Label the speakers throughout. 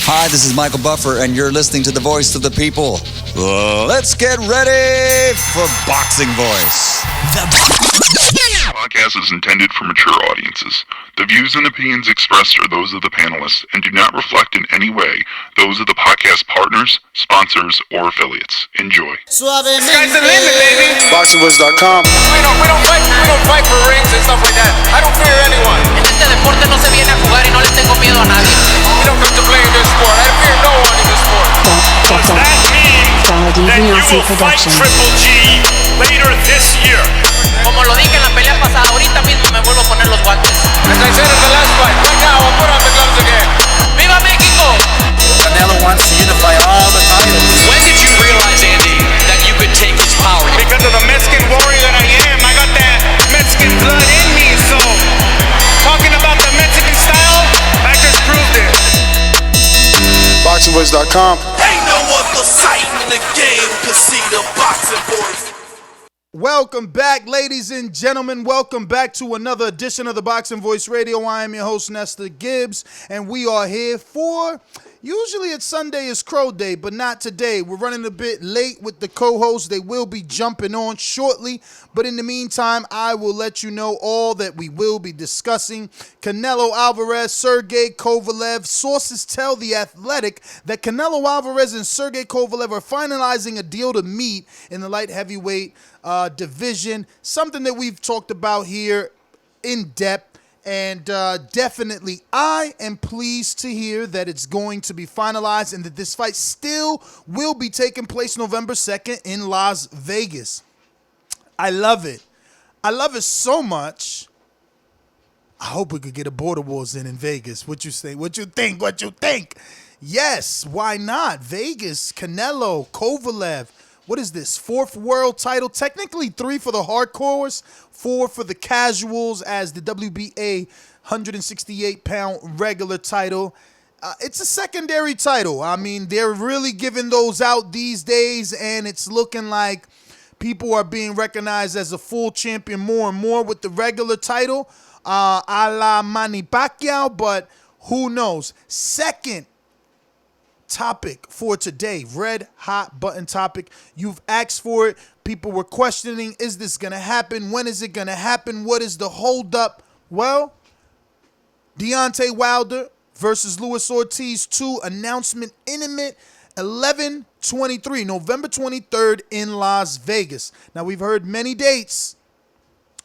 Speaker 1: Hi, this is Michael Buffer, and you're listening to the voice of the people. Let's get ready for Boxing Voice.
Speaker 2: This podcast is intended for mature audiences. The views and opinions expressed are those of the panelists and do not reflect in any way those of the podcast partners, sponsors, or affiliates. Enjoy.
Speaker 3: Sky's the limit, baby.
Speaker 4: BoxingVoice.com.
Speaker 3: We don't fight for rings and stuff like that. I don't fear anyone.
Speaker 5: En este deporte no se viene a jugar y no le tengo miedo a nadie.
Speaker 3: We don't come to play in this sport. I fear no one in this sport.
Speaker 6: Does that mean that you will fight Triple G later this year?
Speaker 5: Como lo dije en la pelea pasada, ahorita mismo me vuelvo a poner los guantes.
Speaker 3: As I said in the last fight, right now I'll put on the gloves again.
Speaker 5: ¡Viva México!
Speaker 7: Canelo wants to unify all the titles.
Speaker 8: When did you realize, Andy, that you could take his power?
Speaker 3: Because of the Mexican warrior that I am, I got that Mexican blood in me, so talking about the Mexican style, I just proved it.
Speaker 4: BoxingVoice.com.
Speaker 9: Ain't no other sight in the game to see the Boxing Voice.
Speaker 10: Welcome back, ladies and gentlemen. Welcome back to another edition of the Boxing Voice Radio. I am your host, Nestor Gibbs, and we are here for, usually it's Sunday is Crow Day, but not today. We're running a bit late with the co-hosts. They will be jumping on shortly, but in the meantime, I will let you know all that we will be discussing. Canelo Alvarez, Sergey Kovalev. Sources tell The Athletic that Canelo Alvarez and Sergey Kovalev are finalizing a deal to meet in the light heavyweight division, something that we've talked about here in depth, and definitely I am pleased to hear that it's going to be finalized and that this fight still will be taking place November 2nd in Las Vegas. I love it. I love it so much. I hope we could get a Border Wars in Vegas. What you say? What you think? What you think? Yes, why not? Vegas, Canelo, Kovalev. What is this? 4th world title? Technically 3 for the hardcores, 4 for the casuals as the WBA 168-pound regular title. It's a secondary title. I mean, they're really giving those out these days, and it's looking like people are being recognized as a full champion more and more with the regular title, a la Manny Pacquiao, but who knows? Second topic for today, red hot button topic. You've asked for it. People were questioning, is this going to happen? When is it going to happen? What is the holdup? Well, Deontay Wilder versus Ruiz-Ortiz 2 announcement imminent 11/23, November 23rd in Las Vegas. Now, we've heard many dates.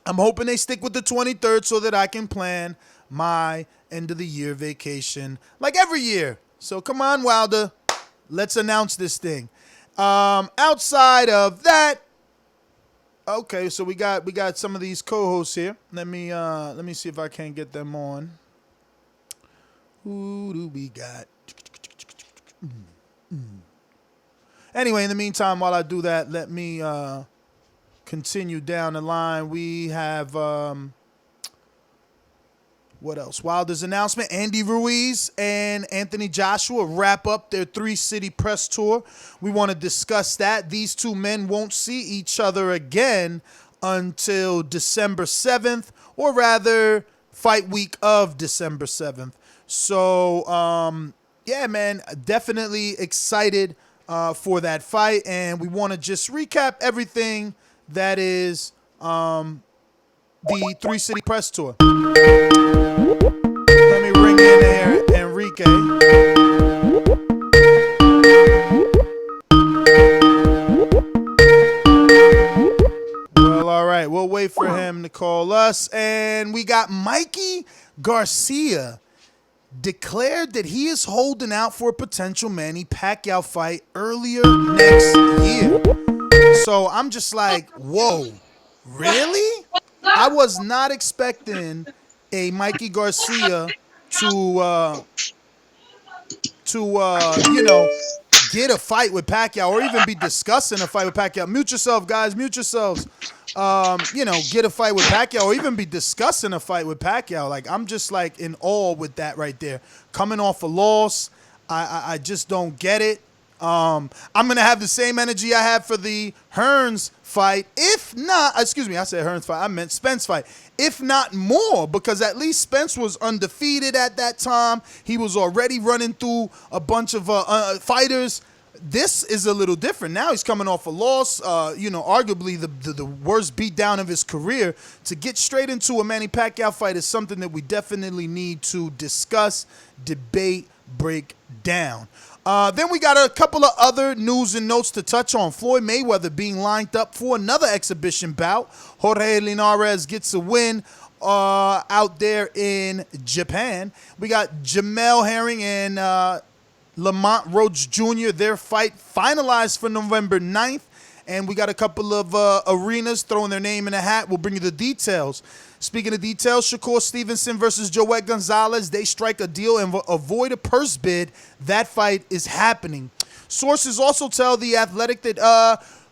Speaker 10: I'm hoping they stick with the 23rd so that I can plan my end of the year vacation like every year. So come on, Wilder, let's announce this thing. Outside of that, okay, so we got some of these co-hosts here. Let me see if I can get them on. Who do we got? Anyway, in the meantime, while I do that, let me continue down the line. We have what else? Wilder's announcement. Andy Ruiz and Anthony Joshua wrap up their 3-city press tour. We want to discuss that. These two men won't see each other again until December 7th, or rather, fight week of December 7th. So, yeah, man, definitely excited for that fight. And we want to just recap everything that is the 3-city press tour. Let me bring in there Enrique. Well, all right. We'll wait for him to call us. And we got Mikey Garcia declared that he is holding out for a potential Manny Pacquiao fight earlier next year. So I'm just like, whoa, really? I was not expecting a Mikey Garcia to get a fight with Pacquiao or even be discussing a fight with Pacquiao. Mute yourself, guys. Mute yourselves. Get a fight with Pacquiao or even be discussing a fight with Pacquiao. Like, I'm just like in awe with that right there. Coming off a loss, I just don't get it. I'm going to have the same energy I had for the Hearns fight. If not, excuse me, I said Hearns fight. I meant Spence fight. If not more, because at least Spence was undefeated at that time. He was already running through a bunch of fighters. This is a little different. Now he's coming off a loss, arguably the worst beatdown of his career. To get straight into a Manny Pacquiao fight is something that we definitely need to discuss, debate, break down. Then we got a couple of other news and notes to touch on. Floyd Mayweather being lined up for another exhibition bout. Jorge Linares gets a win out there in Japan. We got Jamel Herring and Lamont Roach Jr., their fight finalized for November 9th. And we got a couple of arenas throwing their name in a hat. We'll bring you the details. Speaking of details, Shakur Stevenson versus Joet Gonzalez. They strike a deal and avoid a purse bid. That fight is happening. Sources also tell The Athletic that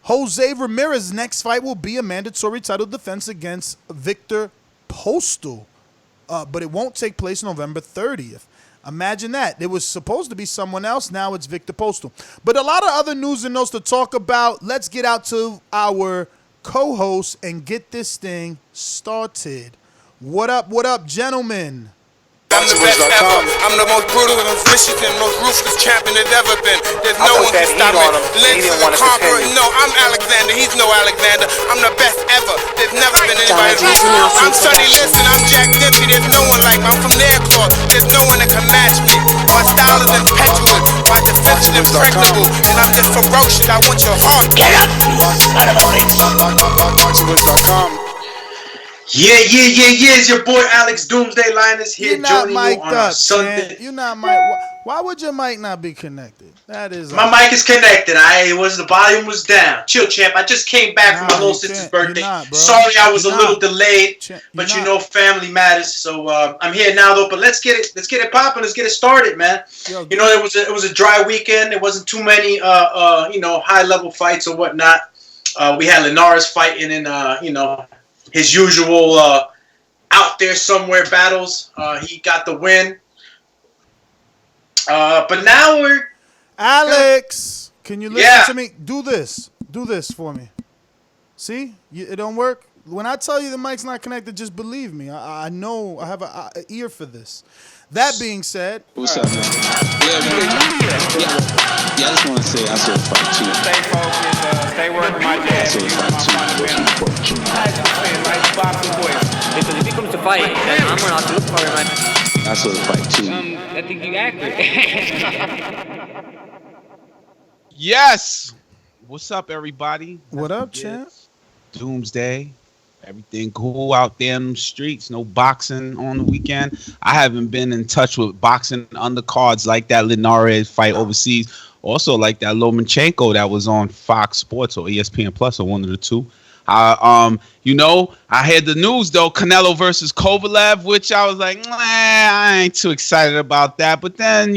Speaker 10: Jose Ramirez's next fight will be a mandatory title defense against Victor Postal. But it won't take place November 30th. Imagine that. It was supposed to be someone else. Now it's Victor Postal. But a lot of other news and notes to talk about. Let's get out to our co-host and get this thing started. What up, gentlemen?
Speaker 4: I'm the best ever. I'm the most brutal and vicious and most ruthless champion there's ever been. There's no one can stop me. Lynch is a conqueror. No, I'm Alexander. He's no Alexander. I'm the best ever. There's never been anybody like me. I'm Sonny Liston. I'm Jack Dempsey. There's no one like me. I'm from Nairclaw. There's no one that can match me. My style is impetuous. My defense is impregnable. And I'm just ferocious. I want your heart. Get up!
Speaker 11: Yeah, it's your boy Alex Doomsday Linus here joining you on a Sunday.
Speaker 10: You're not mic. Why would your mic not be connected? That is
Speaker 11: my mic is connected. The volume was down. Chill, champ. I just came back from my little sister's birthday. Sorry, I was a little delayed, but family matters. So I'm here now, though. But let's get it popping. Let's get it started, man. It was a dry weekend. There wasn't too many high level fights or whatnot. We had Linares fighting in his usual out there somewhere battles. He got the win. But now we're...
Speaker 10: Alex, can you listen to me? Do this for me. See? It don't work? When I tell you the mic's not connected, just believe me. I know. I have an ear for this. That being said...
Speaker 12: What's up, man? Yeah, I just want to say I saw the fight too.
Speaker 3: Stay focused. Stay working my jab.
Speaker 5: Because if he comes to fight, then I'm going to have to look for him.
Speaker 12: I saw the fight too.
Speaker 5: I think you're accurate.
Speaker 13: Yes. What's up, everybody?
Speaker 10: What up, champ?
Speaker 13: Doomsday. Everything cool out there in the streets. No boxing on the weekend. I haven't been in touch with boxing undercards like that Linares fight overseas. Also like that Lomachenko that was on Fox Sports or ESPN Plus or one of the two. I had the news though, Canelo versus Kovalev, which I was like, I ain't too excited about that. But then,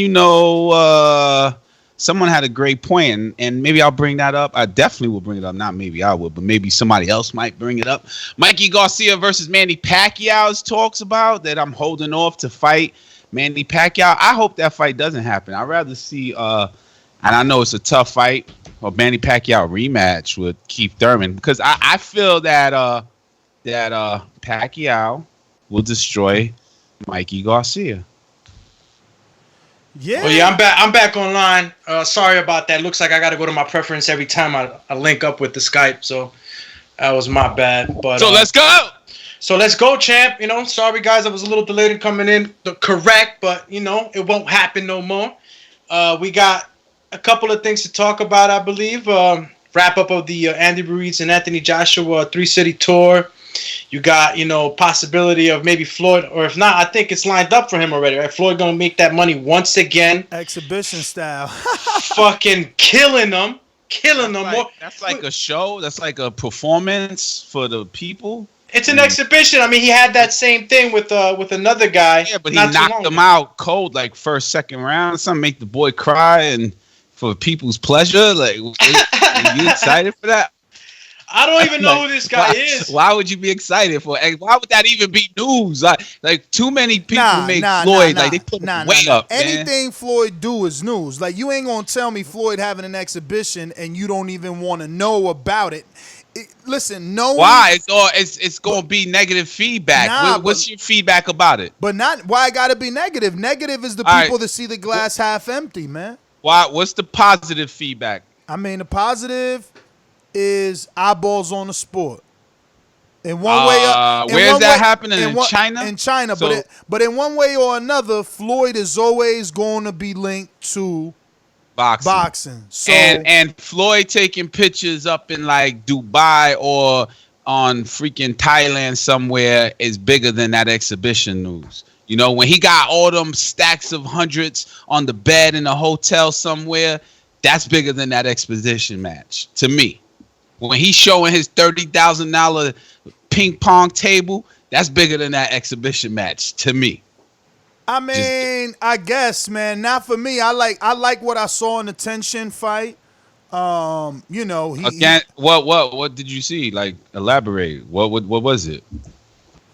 Speaker 13: someone had a great point, and maybe I'll bring that up. I definitely will bring it up. Not maybe I will, but maybe somebody else might bring it up. Mikey Garcia versus Manny Pacquiao talks about that. I'm holding off to fight Manny Pacquiao. I hope that fight doesn't happen. I'd rather see, and I know it's a tough fight, a Manny Pacquiao rematch with Keith Thurman, because I feel that Pacquiao will destroy Mikey Garcia.
Speaker 10: Yeah.
Speaker 11: Well, I'm back online. Sorry about that. Looks like I got to go to my preference every time I link up with the Skype. So that was my bad. But
Speaker 13: let's go.
Speaker 11: So let's go, champ. Sorry guys, I was a little delayed in coming in. Correct, but it won't happen no more. We got a couple of things to talk about, I believe. Wrap up of the Andy Ruiz and Anthony Joshua 3-city tour. You got, possibility of maybe Floyd, or if not, I think it's lined up for him already, right? Floyd gonna make that money once again.
Speaker 10: Exhibition style.
Speaker 11: Fucking killing them.
Speaker 13: That's like a show. That's like a performance for the people.
Speaker 11: It's an exhibition. I mean, he had that same thing with another guy.
Speaker 13: Yeah, but he knocked him out cold, like first, second round. Something make the boy cry and for people's pleasure. Like, are you excited for that?
Speaker 14: I don't even know who this guy is.
Speaker 13: Why would you be excited for? Why would that even be news? Like too many people make Floyd like they put way up.
Speaker 10: Anything
Speaker 13: man.
Speaker 10: Floyd do is news. Like you ain't gonna tell me Floyd having an exhibition and you don't even want to know about it. Listen, no.
Speaker 13: Why? It's gonna be negative feedback. What's your feedback about it?
Speaker 10: But not why it gotta be negative. Negative is the people that see the glass half empty, man.
Speaker 13: Why? What's the positive feedback?
Speaker 10: I mean, the positive is eyeballs on the sport. In one way,
Speaker 13: where's that happening in China?
Speaker 10: In China, but in one way or another, Floyd is always going to be linked to boxing. So
Speaker 13: and Floyd taking pictures up in like Dubai or on freaking Thailand somewhere is bigger than that exhibition news. You know, when he got all them stacks of hundreds on the bed in a hotel somewhere, that's bigger than that exhibition match to me. When he's showing his $30,000 ping pong table, that's bigger than that exhibition match to me.
Speaker 10: I mean, I guess, man. Not for me. I like what I saw in the Tenshin fight. You know,
Speaker 13: what did you see? Like, elaborate. What was it?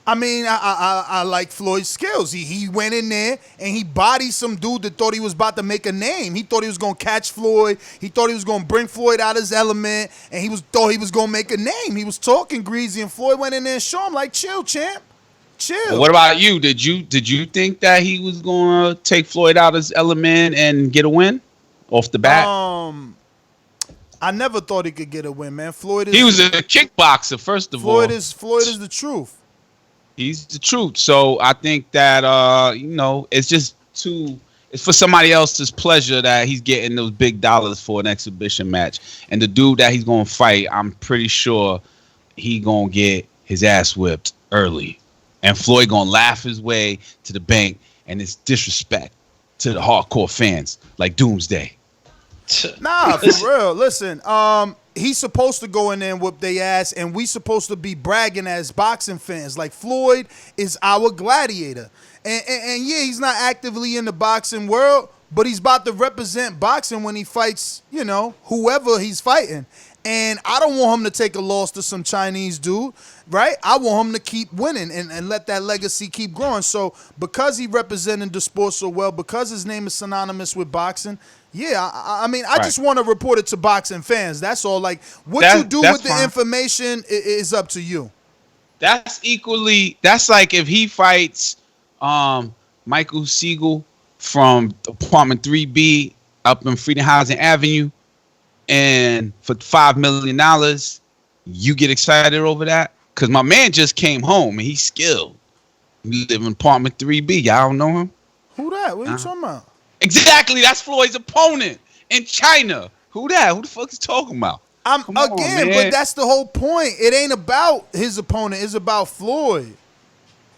Speaker 10: I mean, I like Floyd's skills. He went in there and he bodied some dude that thought he was about to make a name. He thought he was gonna catch Floyd. He thought he was gonna bring Floyd out of his element, and thought he was gonna make a name. He was talking greasy, and Floyd went in there and showed him like, "Chill, champ, chill."
Speaker 13: Well, what about you? Did you think that he was gonna take Floyd out of his element and get a win off the bat?
Speaker 10: I never thought he could get a win, man.
Speaker 13: He was a kickboxer, first of all.
Speaker 10: Floyd is the truth.
Speaker 13: He's the truth. So I think that it's just it's for somebody else's pleasure that he's getting those big dollars for an exhibition match. And the dude that he's gonna fight, I'm pretty sure he gonna get his ass whipped early. And Floyd gonna laugh his way to the bank, and it's disrespect to the hardcore fans like Doomsday.
Speaker 10: Nah, for real. Listen, he's supposed to go in there and whip their ass, and we supposed to be bragging as boxing fans. Like, Floyd is our gladiator. And yeah, he's not actively in the boxing world, but he's about to represent boxing when he fights, you know, whoever he's fighting. And I don't want him to take a loss to some Chinese dude, right? I want him to keep winning and let that legacy keep growing. So because he represented the sport so well, because his name is synonymous with boxing, yeah, I mean, I just want to report it to boxing fans. That's all. Like, what you do with the information is up to you.
Speaker 13: That's like if he fights Michael Siegel from Apartment 3B up in Friedenhausen Avenue, and for $5 million, you get excited over that? Because my man just came home and he's skilled. He live in Apartment 3B. Y'all don't know him?
Speaker 10: Who that? What are you talking about?
Speaker 13: Exactly. That's Floyd's opponent in China. Who that? Who the fuck is talking about?
Speaker 10: But that's the whole point. It ain't about his opponent. It's about Floyd.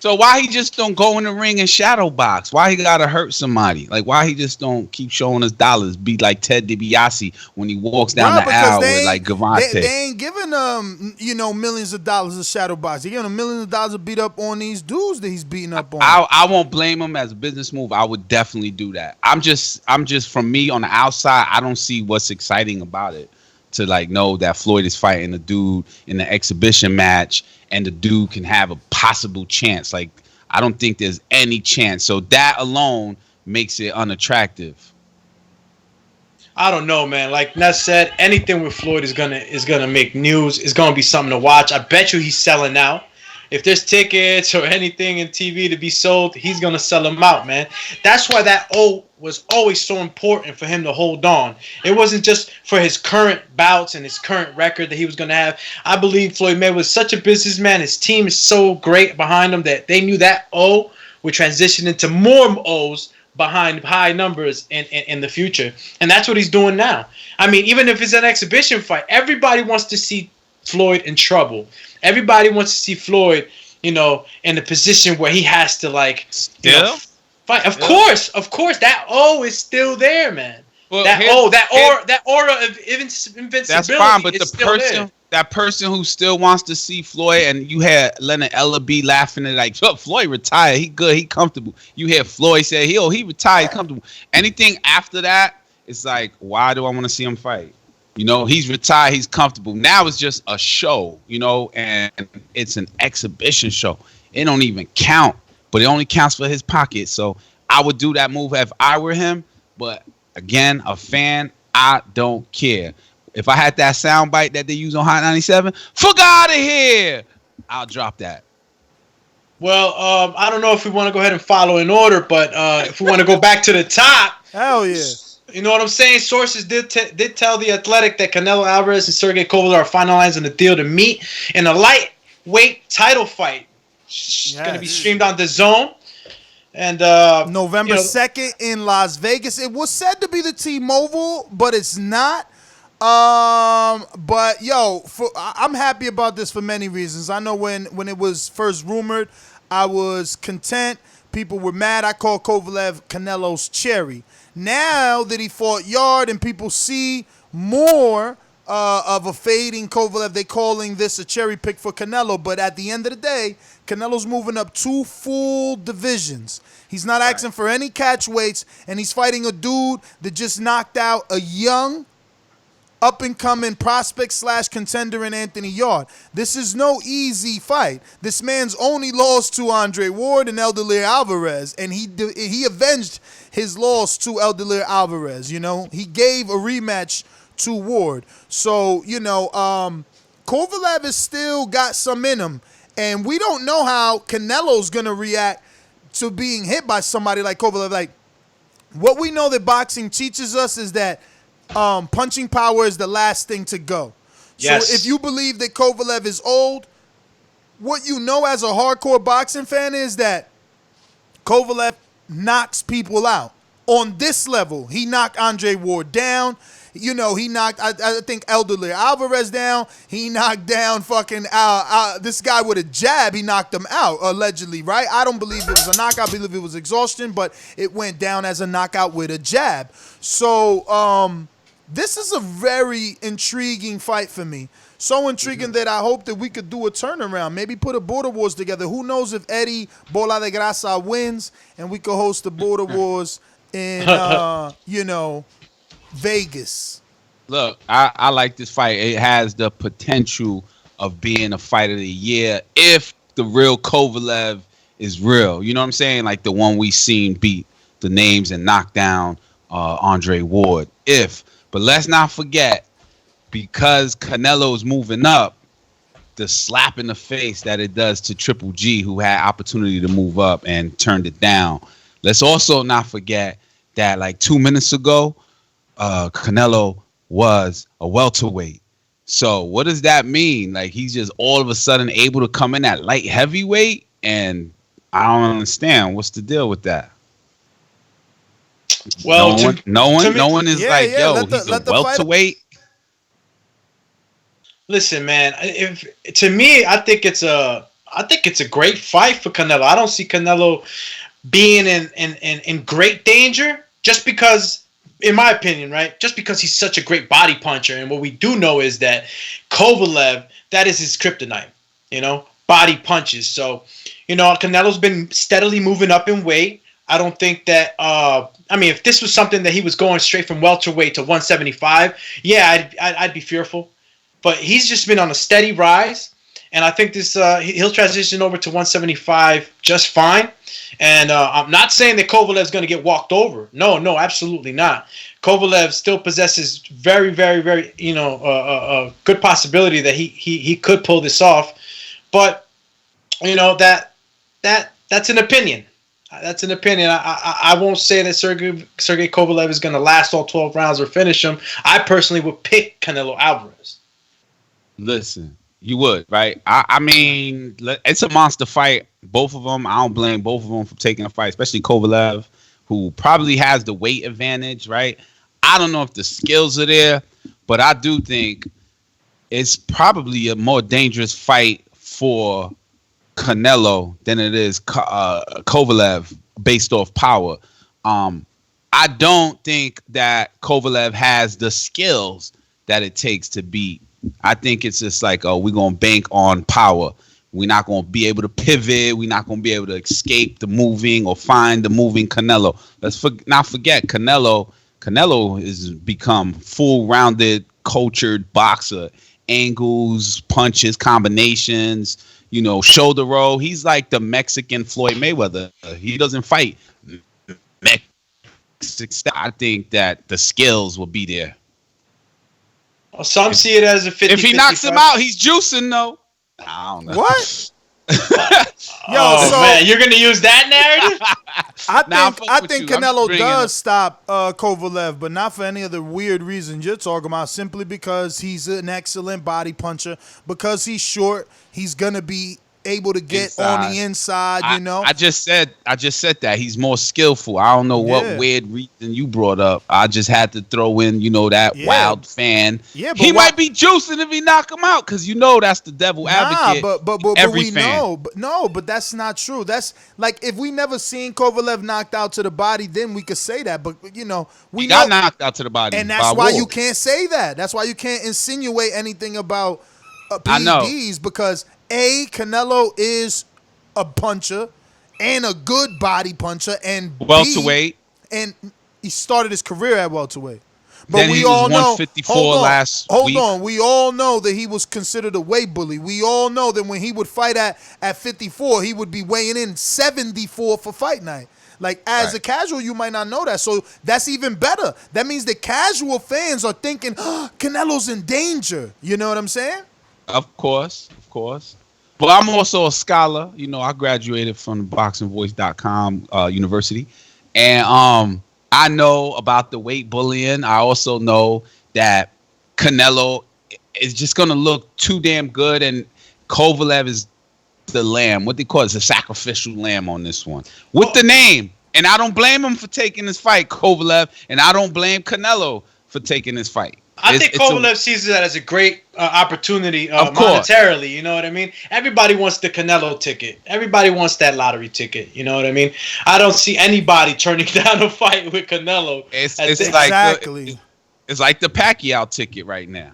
Speaker 13: So why he just don't go in the ring and shadow box? Why he gotta hurt somebody? Like, why he just don't keep showing us dollars? Be like Ted DiBiase when he walks down the aisle with like Gavante.
Speaker 10: They ain't giving millions of dollars of shadow box. They giving him millions of dollars to beat up on these dudes that he's beating up on.
Speaker 13: I won't blame him as a business move. I would definitely do that. I'm just from me on the outside, I don't see what's exciting about it. To like know that Floyd is fighting a dude in the exhibition match and the dude can have a possible chance. Like, I don't think there's any chance. So that alone makes it unattractive.
Speaker 14: I don't know, man. Like Ness said, anything with Floyd is gonna make news. It's gonna be something to watch. I bet you he's selling out. If there's tickets or anything in TV to be sold, he's going to sell them out, man. That's why that O was always so important for him to hold on. It wasn't just for his current bouts and his current record that he was going to have. I believe Floyd Mayweather was such a businessman. His team is so great behind him that they knew that O would transition into more O's behind high numbers in the future. And that's what he's doing now. I mean, even if it's an exhibition fight, everybody wants to see Floyd in trouble. Everybody wants to see Floyd, in a position where he has to fight. Of course, that O is still there, man. Well, that aura of invincibility.
Speaker 13: That's fine, but
Speaker 14: the
Speaker 13: person who still wants to see Floyd, and you had Leonard Ellaby laughing at like, Floyd retired, he good, he comfortable. You hear Floyd say, he retired, comfortable. Anything after that, it's like, why do I want to see him fight? You know, he's retired. He's comfortable. Now it's just a show, you know, and it's an exhibition show. It don't even count, but it only counts for his pocket. So I would do that move if I were him. But again, a fan, I don't care. If I had that sound bite that they use on Hot 97, fuck out of here, I'll drop that.
Speaker 14: Well, I don't know if we want to go ahead and follow in order, but if we want to go back to the top.
Speaker 10: Hell yeah.
Speaker 14: You know what I'm saying? Sources did tell The Athletic that Canelo Alvarez and Sergey Kovalev are finalizing the deal to meet in a lightweight title fight. It's going to be streamed on DAZN. And
Speaker 10: November 2nd in Las Vegas. It was said to be the T-Mobile, but it's not. But yo, I'm happy about this for many reasons. I know when it was first rumored, I was content. People were mad. I called Kovalev Canelo's cherry. Now that he fought Yard and people see more of a fading Kovalev, they calling this a cherry pick for Canelo. But at the end of the day, Canelo's moving up 2 full divisions. He's not asking for any catch weights, and he's fighting a dude that just knocked out a young, up-and-coming prospect/contender in Anthony Yard. This is no easy fight. This man's only lost to Andre Ward and Eldilere Alvarez, and he avenged his loss to Eldilere Alvarez. You know, he gave a rematch to Ward. So, you know, Kovalev has still got some in him, and we don't know how Canelo's going to react to being hit by somebody like Kovalev. Like, what we know that boxing teaches us is that punching power is the last thing to go. Yes. So if you believe that Kovalev is old, what you know as a hardcore boxing fan is that Kovalev knocks people out. On this level, he knocked Andre Ward down. You know, he knocked, I think, Eldilere Alvarez down. He knocked down fucking this guy with a jab. He knocked him out, allegedly, right? I don't believe it was a knockout. I believe it was exhaustion, but it went down as a knockout with a jab. So, this is a very intriguing fight for me. So intriguing that I hope that we could do a turnaround. Maybe put a Border Wars together. Who knows if Eddie Bola de Grasa wins and we could host the Border Wars in, you know, Vegas.
Speaker 13: Look, I like this fight. It has the potential of being a fight of the year if the real Kovalev is real. You know what I'm saying? Like the one we seen beat the names and knock down Andre Ward. But let's not forget, because Canelo's moving up, the slap in the face that it does to Triple G, who had opportunity to move up and turned it down. Let's also not forget that like 2 minutes ago, Canelo was a welterweight. So what does that mean? Like he's just all of a sudden able to come in at light heavyweight? And I don't understand. What's the deal with that?
Speaker 14: Well,
Speaker 13: no one is like, yo, he's a welterweight.
Speaker 14: Listen, man. To me, I think it's a great fight for Canelo. I don't see Canelo being in great danger just because, in my opinion, right? Just because he's such a great body puncher. And what we do know is that Kovalev, that is his kryptonite. You know, body punches. So, you know, Canelo's been steadily moving up in weight. I don't think that, I mean, if this was something that he was going straight from welterweight to 175, yeah, I'd be fearful. But he's just been on a steady rise. And I think this he'll transition over to 175 just fine. And I'm not saying that Kovalev's going to get walked over. No, absolutely not. Kovalev still possesses very, very, very, you know, a good possibility that he could pull this off. But, you know, that's an opinion. That's an opinion. I won't say that Sergey Kovalev is going to last all 12 rounds or finish him. I personally would pick Canelo Alvarez.
Speaker 13: Listen, you would, right? I mean, it's a monster fight. Both of them. I don't blame both of them for taking a fight, especially Kovalev, who probably has the weight advantage, right? I don't know if the skills are there, but I do think it's probably a more dangerous fight for Canelo than it is Kovalev based off power. I don't think that Kovalev has the skills that it takes to beat. I think it's just like, we're going to bank on power. We're not going to be able to pivot. We're not going to be able to escape the moving or find the moving Canelo. Let's not forget Canelo has become full-rounded cultured boxer. Angles, punches, combinations, shoulder roll. He's like the Mexican Floyd Mayweather. He doesn't fight Mexican style. I think that the skills will be there.
Speaker 14: Well, some see it as a 50-50
Speaker 13: If he knocks him out, he's juicing, though. I don't know.
Speaker 10: What?
Speaker 14: Man, you're gonna use that narrative?
Speaker 10: I think Canelo does stop Kovalev, but not for any of the weird reasons you're talking about. Simply because he's an excellent body puncher. Because he's short, he's gonna be able to get on the inside.
Speaker 13: I just said that he's more skillful. I don't know what weird reason you brought up. I just had to throw in, that wild fan.
Speaker 10: Yeah, but
Speaker 13: he might be juicing if he knock him out, because that's the devil advocate.
Speaker 10: But we know. But that's not true. That's like if we never seen Kovalev knocked out to the body, then we could say that. But we
Speaker 13: got knocked out to the body,
Speaker 10: and that's why you can't say that. That's why you can't insinuate anything about PEDs, because Canelo is a puncher and a good body puncher, and
Speaker 13: welterweight,
Speaker 10: and he started his career at welterweight. But
Speaker 13: then
Speaker 10: we
Speaker 13: he
Speaker 10: all
Speaker 13: was
Speaker 10: know.
Speaker 13: 154 last week.
Speaker 10: Hold on. We all know that he was considered a weight bully. We all know that when he would fight at 54, he would be weighing in 74 for fight night. Like, as a casual, you might not know that. So that's even better. That means the casual fans are thinking, Canelo's in danger. You know what I'm saying?
Speaker 13: Of course. But I'm also a scholar. I graduated from the boxingvoice.com university. And I know about the weight bullying. I also know that Canelo is just going to look too damn good. And Kovalev is the lamb. What they call it is a sacrificial lamb on this one. With the name. And I don't blame him for taking this fight, Kovalev. And I don't blame Canelo for taking this fight.
Speaker 14: I think Kovalev sees that as a great opportunity monetarily. You know what I mean? Everybody wants the Canelo ticket. Everybody wants that lottery ticket. You know what I mean? I don't see anybody turning down a fight with Canelo.
Speaker 13: It's like the Pacquiao ticket right now.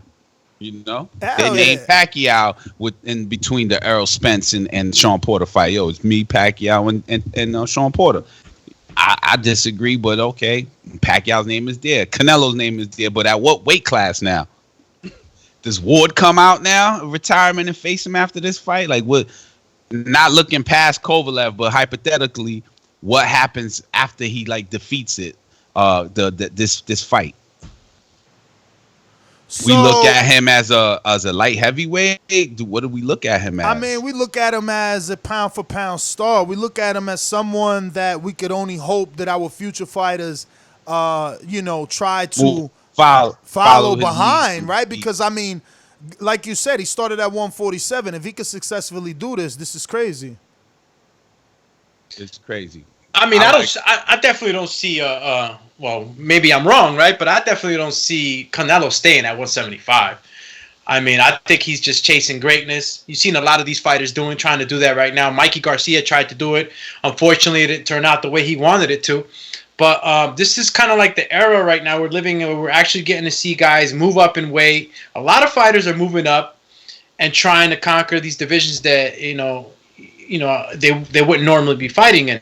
Speaker 13: They named Pacquiao in between the Errol Spence and Sean Porter fight. It's me, Pacquiao, and Sean Porter. I disagree, but okay. Pacquiao's name is there. Canelo's name is there, but at what weight class now? Does Ward come out now, retirement, and face him after this fight? Like, what? Not looking past Kovalev, but hypothetically, what happens after he defeats it? This fight. We look at him as a light heavyweight. What do we look at him as?
Speaker 10: I mean, we look at him as a pound for pound star. We look at him as someone that we could only hope that our future fighters, try to follow behind, right? Because I mean, like you said, he started at 147. If he could successfully do this is crazy.
Speaker 13: It's crazy.
Speaker 14: I mean, I definitely don't see well, maybe I'm wrong, right? But I definitely don't see Canelo staying at 175. I mean, I think he's just chasing greatness. You've seen a lot of these fighters trying to do that right now. Mikey Garcia tried to do it. Unfortunately, it didn't turn out the way he wanted it to. But this is kind of like the era right now we're living in, where we're actually getting to see guys move up in weight. A lot of fighters are moving up and trying to conquer these divisions that they wouldn't normally be fighting in.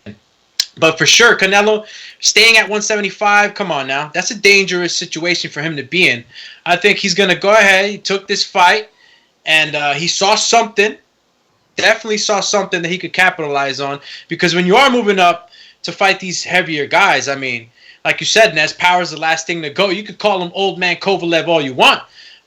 Speaker 14: But for sure, Canelo staying at 175, come on now. That's a dangerous situation for him to be in. I think he's going to go ahead. He took this fight, and he saw something. Definitely saw something that he could capitalize on. Because when you are moving up to fight these heavier guys, I mean, like you said, Nez, power is the last thing to go. You could call him old man Kovalev all you want.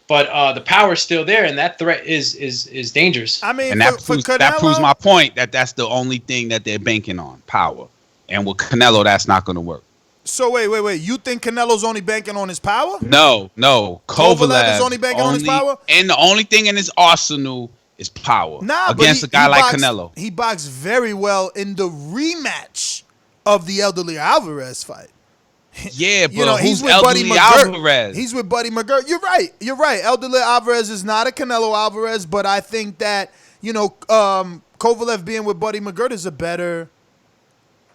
Speaker 14: But the power is still there, and that threat is dangerous.
Speaker 10: I mean,
Speaker 13: and that proves my point that that's the only thing that they're banking on, power. And with Canelo, that's not going to work.
Speaker 10: So wait. You think Canelo's only banking on his power?
Speaker 13: No.
Speaker 10: Kovalev is only banking on his power?
Speaker 13: And the only thing in his arsenal is power. Against a guy like Canelo.
Speaker 10: He boxed very well in the rematch of the elderly Alvarez fight.
Speaker 13: Yeah, but he's with elderly Alvarez?
Speaker 10: He's with Buddy McGirt. You're right. Elderly Alvarez is not a Canelo Alvarez, but I think that, Kovalev being with Buddy McGirt is a better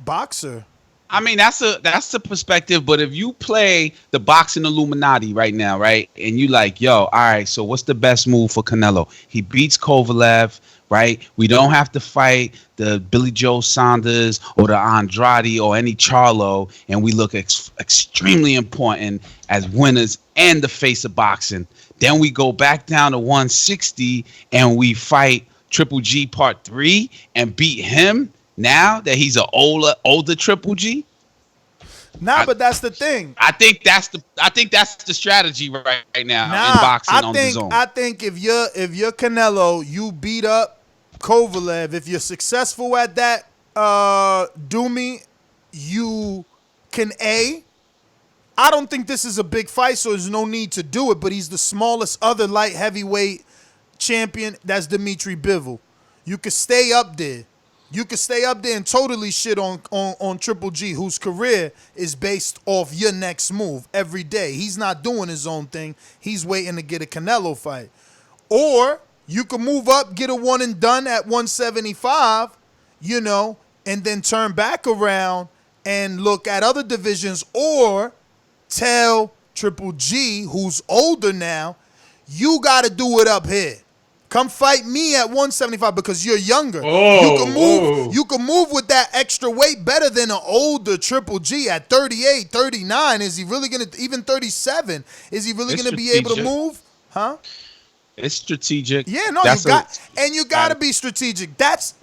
Speaker 10: boxer.
Speaker 13: I mean, that's the perspective, but if you play the boxing Illuminati right now, right, and you like, yo, all right, so what's the best move for Canelo? He beats Kovalev, right? We don't have to fight the Billy Joe Saunders or the Andrade or any Charlo, and we look extremely important as winners and the face of boxing. Then we go back down to 160 and we fight Triple G Part 3 and beat him now that he's an older Triple G.
Speaker 10: But that's the thing.
Speaker 13: I think that's the strategy right now in boxing on the zone.
Speaker 10: I think if you're Canelo, you beat up Kovalev. If you're successful at that, Doomy, you can I don't think this is a big fight, so there's no need to do it. But he's the smallest other light heavyweight champion. That's Dimitri Bivol. You could stay up there. You could stay up there and totally shit on Triple G, whose career is based off your next move every day. He's not doing his own thing. He's waiting to get a Canelo fight. Or you could move up, get a one and done at 175, and then turn back around and look at other divisions, or tell Triple G, who's older now, you got to do it up here. Come fight me at 175 because you're younger. You can move with that extra weight better than an older Triple G at 38, 39. Is he really going to, even 37, is he really going to be able to move? Huh?
Speaker 13: It's strategic.
Speaker 10: Yeah, no, you got to be strategic. That's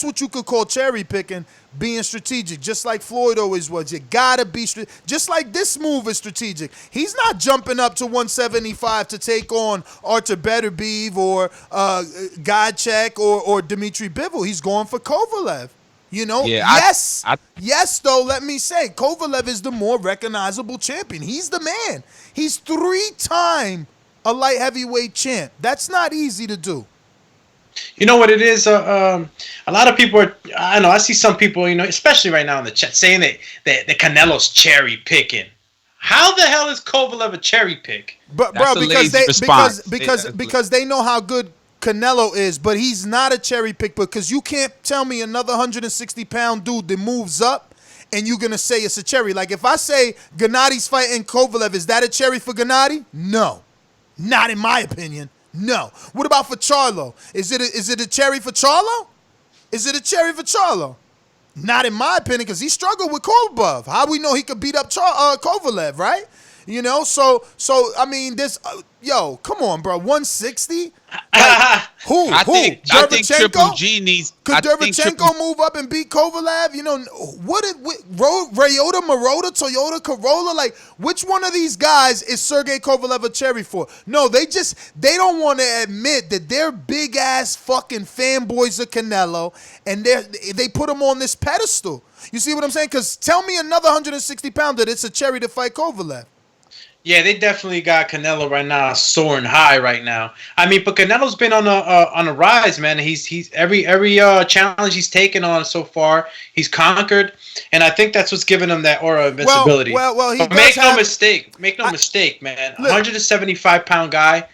Speaker 10: what you could call cherry picking, being strategic, just like Floyd always was. You got to be just like this move is strategic. He's not jumping up to 175 to take on Artur Beterbiev or Gvozdyk or Dimitri Bivol. He's going for Kovalev. Yes, though, let me say, Kovalev is the more recognizable champion. He's the man. He's 3-time a light heavyweight champ. That's not easy to do.
Speaker 14: You know what it is? A lot of people are. I see some people, especially right now in the chat, saying that the Canelo's cherry picking. How the hell is Kovalev a cherry pick?
Speaker 10: But bro, because they know how good Canelo is, but he's not a cherry pick because you can't tell me another 160-pound dude that moves up and you're gonna say it's a cherry. Like if I say Gennadi's fighting Kovalev, is that a cherry for Gennady? No. Not in my opinion. No. What about for Charlo? Is it a cherry for Charlo? Is it a cherry for Charlo? Not in my opinion, because he struggled with Kovalev. How we know he could beat up Kovalev, right? So I mean, this, come on, bro, 160.
Speaker 13: I think Triple G needs.
Speaker 10: Could Derevchenko move up and beat Kovalev? What did Ryota, Marotta, Toyota, Corolla? Like, which one of these guys is Sergey Kovalev a cherry for? No, they don't want to admit that they're big ass fucking fanboys of Canelo, and they put him on this pedestal. You see what I'm saying? Because tell me another 160-pounder that's a cherry to fight Kovalev.
Speaker 14: Yeah, they definitely got Canelo right now soaring high right now. I mean, but Canelo's been on a rise, man. He's every challenge he's taken on so far, he's conquered, and I think that's what's giving him that aura of invincibility.
Speaker 10: Well,
Speaker 14: make no mistake, man. 175-pound guy,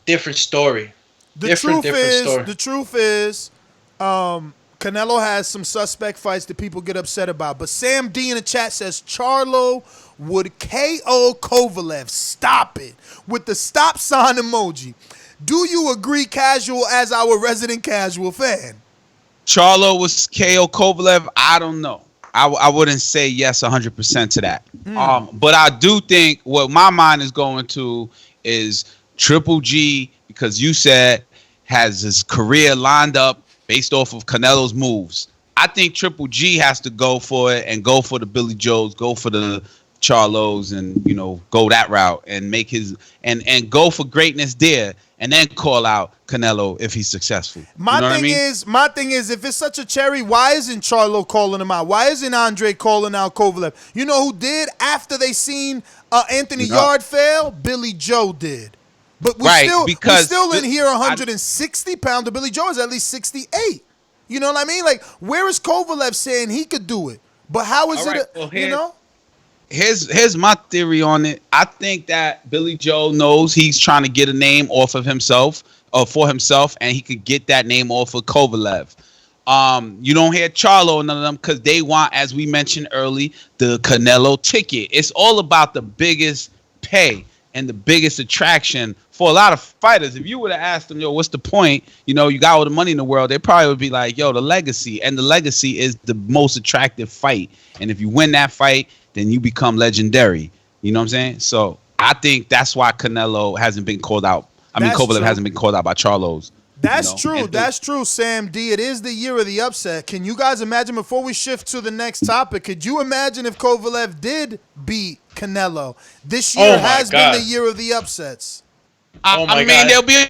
Speaker 14: different story. The
Speaker 10: truth is, Canelo has some suspect fights that people get upset about. But Sam D in the chat says Charlo would KO Kovalev. Stop it. With the stop sign emoji. Do you agree, Casual, as our resident casual fan?
Speaker 13: Charlo was KO Kovalev? I don't know. I wouldn't say yes 100% to that. But I do think what my mind is going to is Triple G, because you said has his career lined up based off of Canelo's moves. I think Triple G has to go for it and go for the Billy Joes, go for the Charlos, and go that route and make his and go for greatness there, and then call out Canelo if he's successful.
Speaker 10: My thing is, if it's such a cherry, why isn't Charlo calling him out? Why isn't Andre calling out Kovalev? You know who did after they seen Anthony Yard fail? Billy Joe did. But we're still in here 160-pounder. Billy Joe is at least 68. You know what I mean? Like, where is Kovalev saying he could do it? But how is
Speaker 13: Here's my theory on it. I think that Billy Joe knows he's trying to get a name off of himself, or for himself, and he could get that name off of Kovalev. You don't hear Charlo and none of them because they want, as we mentioned early, the Canelo ticket. It's all about the biggest pay. and the biggest attraction for a lot of fighters. If you would have asked them, yo, what's the point? You know, you got all the money in the world. They probably would be like, yo, the legacy. And the legacy is the most attractive fight. And if you win that fight, then you become legendary. You know what I'm saying? So I think that's why Canelo hasn't been called out. Kovalev hasn't been called out by Charlos.
Speaker 10: That's true. That's true, Sam D. It is the year of the upset. Can you guys imagine, before we shift to the next topic, could you imagine if Kovalev did beat Canelo? This year has been the year of the upsets.
Speaker 13: I mean, there'll be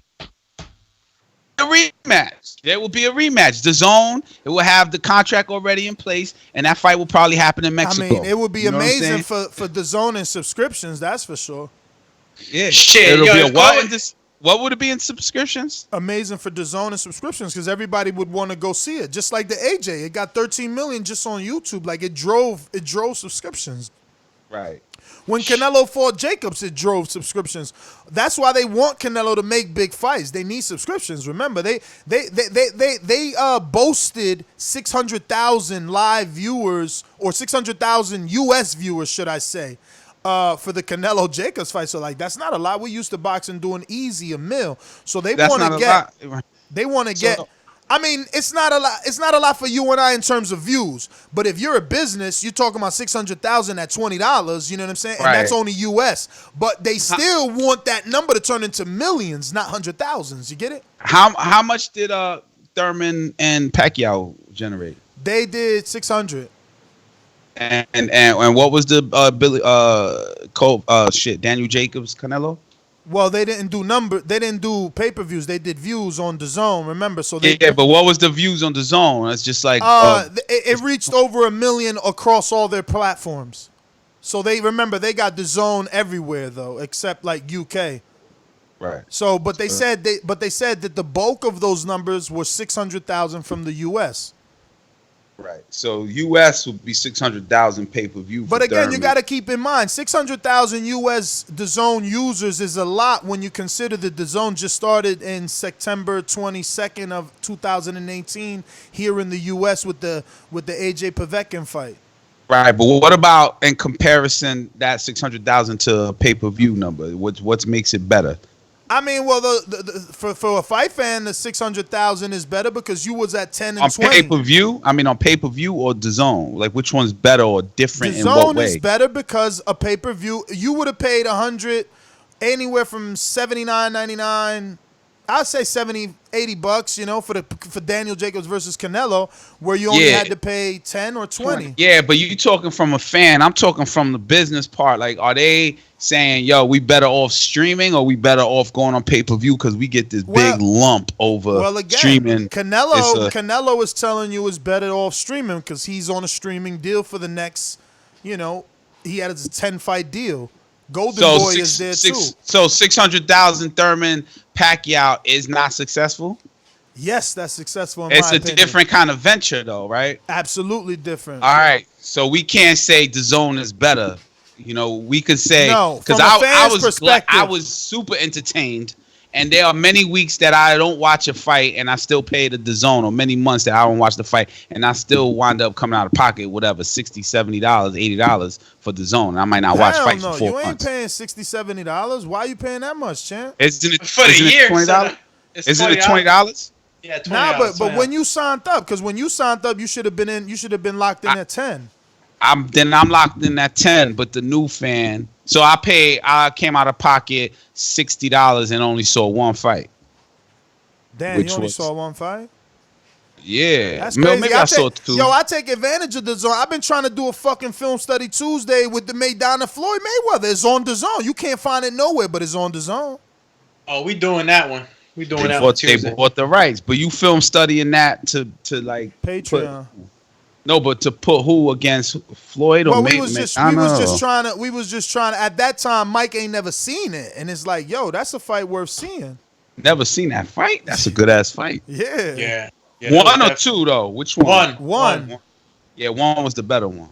Speaker 13: a rematch. There will be a rematch. DAZN, it will have the contract already in place, and that fight will probably happen in Mexico.
Speaker 10: I mean, it would be amazing for DAZN and subscriptions, that's for sure.
Speaker 13: Yeah. Shit. It'll be a what? What would it be in subscriptions?
Speaker 10: Amazing for DAZN and subscriptions, because everybody would want to go see it. Just like the AJ, it got 13 million just on YouTube. Like it drove subscriptions.
Speaker 13: Right.
Speaker 10: When Canelo fought Jacobs, it drove subscriptions. That's why they want Canelo to make big fights. They need subscriptions. Remember, they boasted 600,000 live viewers, or 600,000 U.S. viewers, should I say, for the Canelo Jacobs fight. So like, that's not a lot. We used to boxing doing easy a mil. So they want to get. They want to get. I mean, it's not a lot. It's not a lot for you and I in terms of views. But if you're a business, you're talking about 600,000 at $20. You know what I'm saying? And that's only U.S. But they still want that number to turn into millions, not hundred thousands. You get it?
Speaker 13: How much did Thurman and Pacquiao generate?
Speaker 10: They did 600.
Speaker 13: And what was the Daniel Jacobs Canelo?
Speaker 10: Well, they didn't do pay-per-views. They did views on DAZN, remember? So
Speaker 13: but what was the views on DAZN? It's just like
Speaker 10: it reached over 1 million across all their platforms. So they got DAZN everywhere though, except like UK.
Speaker 13: Right.
Speaker 10: So, but they said that the bulk of those numbers were 600,000 from the US.
Speaker 13: Right. So U.S. would be 600,000 pay-per-view.
Speaker 10: But again, you got to keep in mind, 600,000 U.S. DAZN users is a lot when you consider that DAZN just started in September 22nd of 2018 here in the U.S. with the AJ Povetkin fight.
Speaker 13: Right, but what about in comparison that 600,000 to a pay-per-view number? What makes it better?
Speaker 10: I mean, well, for a fight fan, the 600,000 is better because you was at 10 and 20.
Speaker 13: On pay-per-view? I mean, on pay-per-view or DAZN? Like, which one's better or different in what way?
Speaker 10: DAZN is better because a pay-per-view, you would have paid 100, anywhere from $79.99. I'd say $70-$80, you know, for Daniel Jacobs versus Canelo, where you only had to pay 10 or 20.
Speaker 13: Yeah, but you talking from a fan. I'm talking from the business part. Like, are they saying, yo, we better off streaming or we better off going on pay-per-view because we get this big lump over streaming?
Speaker 10: Canelo is telling you it's better off streaming because he's on a streaming deal for the next, you know, he had a 10-fight deal. Golden Boy is there too.
Speaker 13: So 600,000 Thurman Pacquiao is not successful?
Speaker 10: Yes, that's successful in
Speaker 13: my opinion.
Speaker 10: It's a
Speaker 13: different kind of venture though, right?
Speaker 10: Absolutely different.
Speaker 13: All right. So we can't say DAZN is better. You know, we could say
Speaker 10: because I
Speaker 13: was super entertained, and there are many weeks that I don't watch a fight and I still pay the DAZN, or many months that I don't watch the fight and I still wind up coming out of pocket whatever $60, $70, $80 for DAZN. I might not watch fights for 4 months.
Speaker 10: You ain't paying $60, $70. Why are you paying that much, champ?
Speaker 13: Isn't it $20? Isn't it $20?
Speaker 14: Yeah, $20.
Speaker 10: Nah, but when you signed up, because when you signed up, you should have been locked in at 10.
Speaker 13: I'm locked in at 10, but the new fan. So I came out of pocket $60 and only saw one fight.
Speaker 10: Damn, you only saw one fight?
Speaker 13: Yeah.
Speaker 10: That's crazy.
Speaker 13: Maybe I saw two.
Speaker 10: Yo, I take advantage of DAZN. I've been trying to do a fucking film study Tuesday with the Mayweather Floyd Mayweather. It's on DAZN. You can't find it nowhere, but it's on DAZN.
Speaker 14: Oh, we doing that one. We doing that one Tuesday.
Speaker 13: They bought the rights, but you film studying that to like
Speaker 10: Patreon.
Speaker 13: No, but to put who against Floyd or
Speaker 10: we was just trying to at that time Mike ain't never seen it, and it's like, yo, that's a fight worth seeing.
Speaker 13: Never seen that fight? That's a good ass fight.
Speaker 10: Yeah.
Speaker 13: One or two though? Which one?
Speaker 10: One.
Speaker 13: Yeah, one was the better one.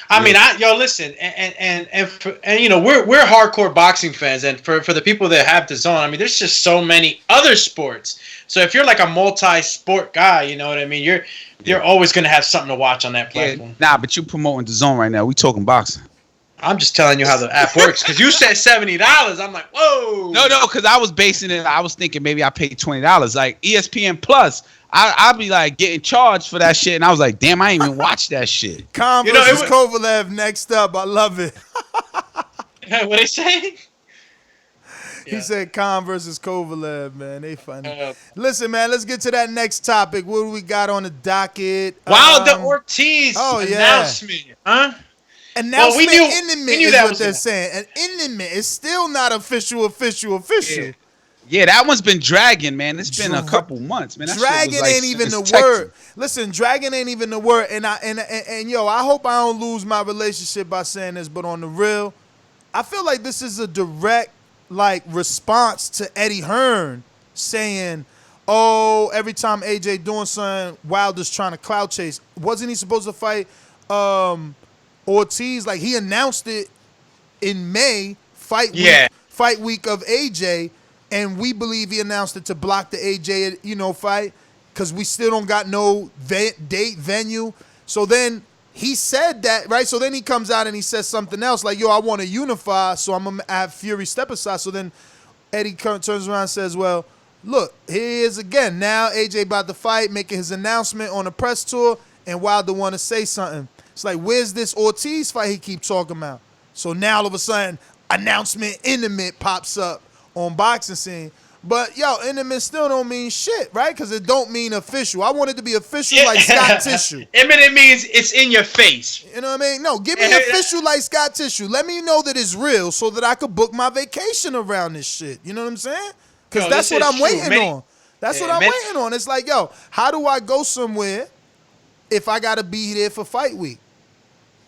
Speaker 14: I mean, listen, and you know, we're hardcore boxing fans, and for the people that have DAZN, I mean, there's just so many other sports. So if you're like a multi-sport guy, you know what I mean, you're always gonna have something to watch on that platform.
Speaker 13: Yeah, but you promoting DAZN right now. We talking boxing.
Speaker 14: I'm just telling you how the app works. Because you said $70. I'm like, whoa.
Speaker 13: No, because I was basing it. I was thinking maybe I paid $20. Like ESPN Plus, I'd be like getting charged for that shit, and I was like, damn, I ain't even watch that shit.
Speaker 10: Khan versus Kovalev next up. I love it.
Speaker 14: What they say?
Speaker 10: He said Khan versus Kovalev, man. They funny. Listen, man, let's get to that next topic. What do we got on the docket?
Speaker 14: Wilder-Ortiz announcement. Huh?
Speaker 10: Announcement intimate is what they're saying. An intimate is still not official.
Speaker 13: Yeah, that one's been dragging, man. It's been a couple months, man. That
Speaker 10: dragging ain't even the word. Listen, dragging ain't even the word. And yo, I hope I don't lose my relationship by saying this, but on the real, I feel like this is a direct response to Eddie Hearn saying, "Oh, every time AJ doing something, Wilder's trying to clout chase." Wasn't he supposed to fight Ortiz? Like, he announced it in May, fight week of AJ, and we believe he announced it to block the AJ, fight, because we still don't got no date, venue. So then he said that, right? So then he comes out and he says something else like, yo, I want to unify, so I'm going to have Fury step aside. So then Eddie turns around and says, well, look, here he is again. Now AJ about to fight, making his announcement on a press tour, and Wilder want to say something. It's like, where's this Ortiz fight he keep talking about? So now all of a sudden, announcement intimate pops up on boxing scene. But, yo, intimate still don't mean shit, right? Because it don't mean official. I want it to be official like Scott Tissue.
Speaker 14: Imminent means it's in your face.
Speaker 10: You know what I mean? No, give me official like Scott Tissue. Let me know that it's real so that I could book my vacation around this shit. You know what I'm saying? Because that's what I'm waiting on. That's what I'm waiting on. It's like, yo, how do I go somewhere if I got to be there for fight week?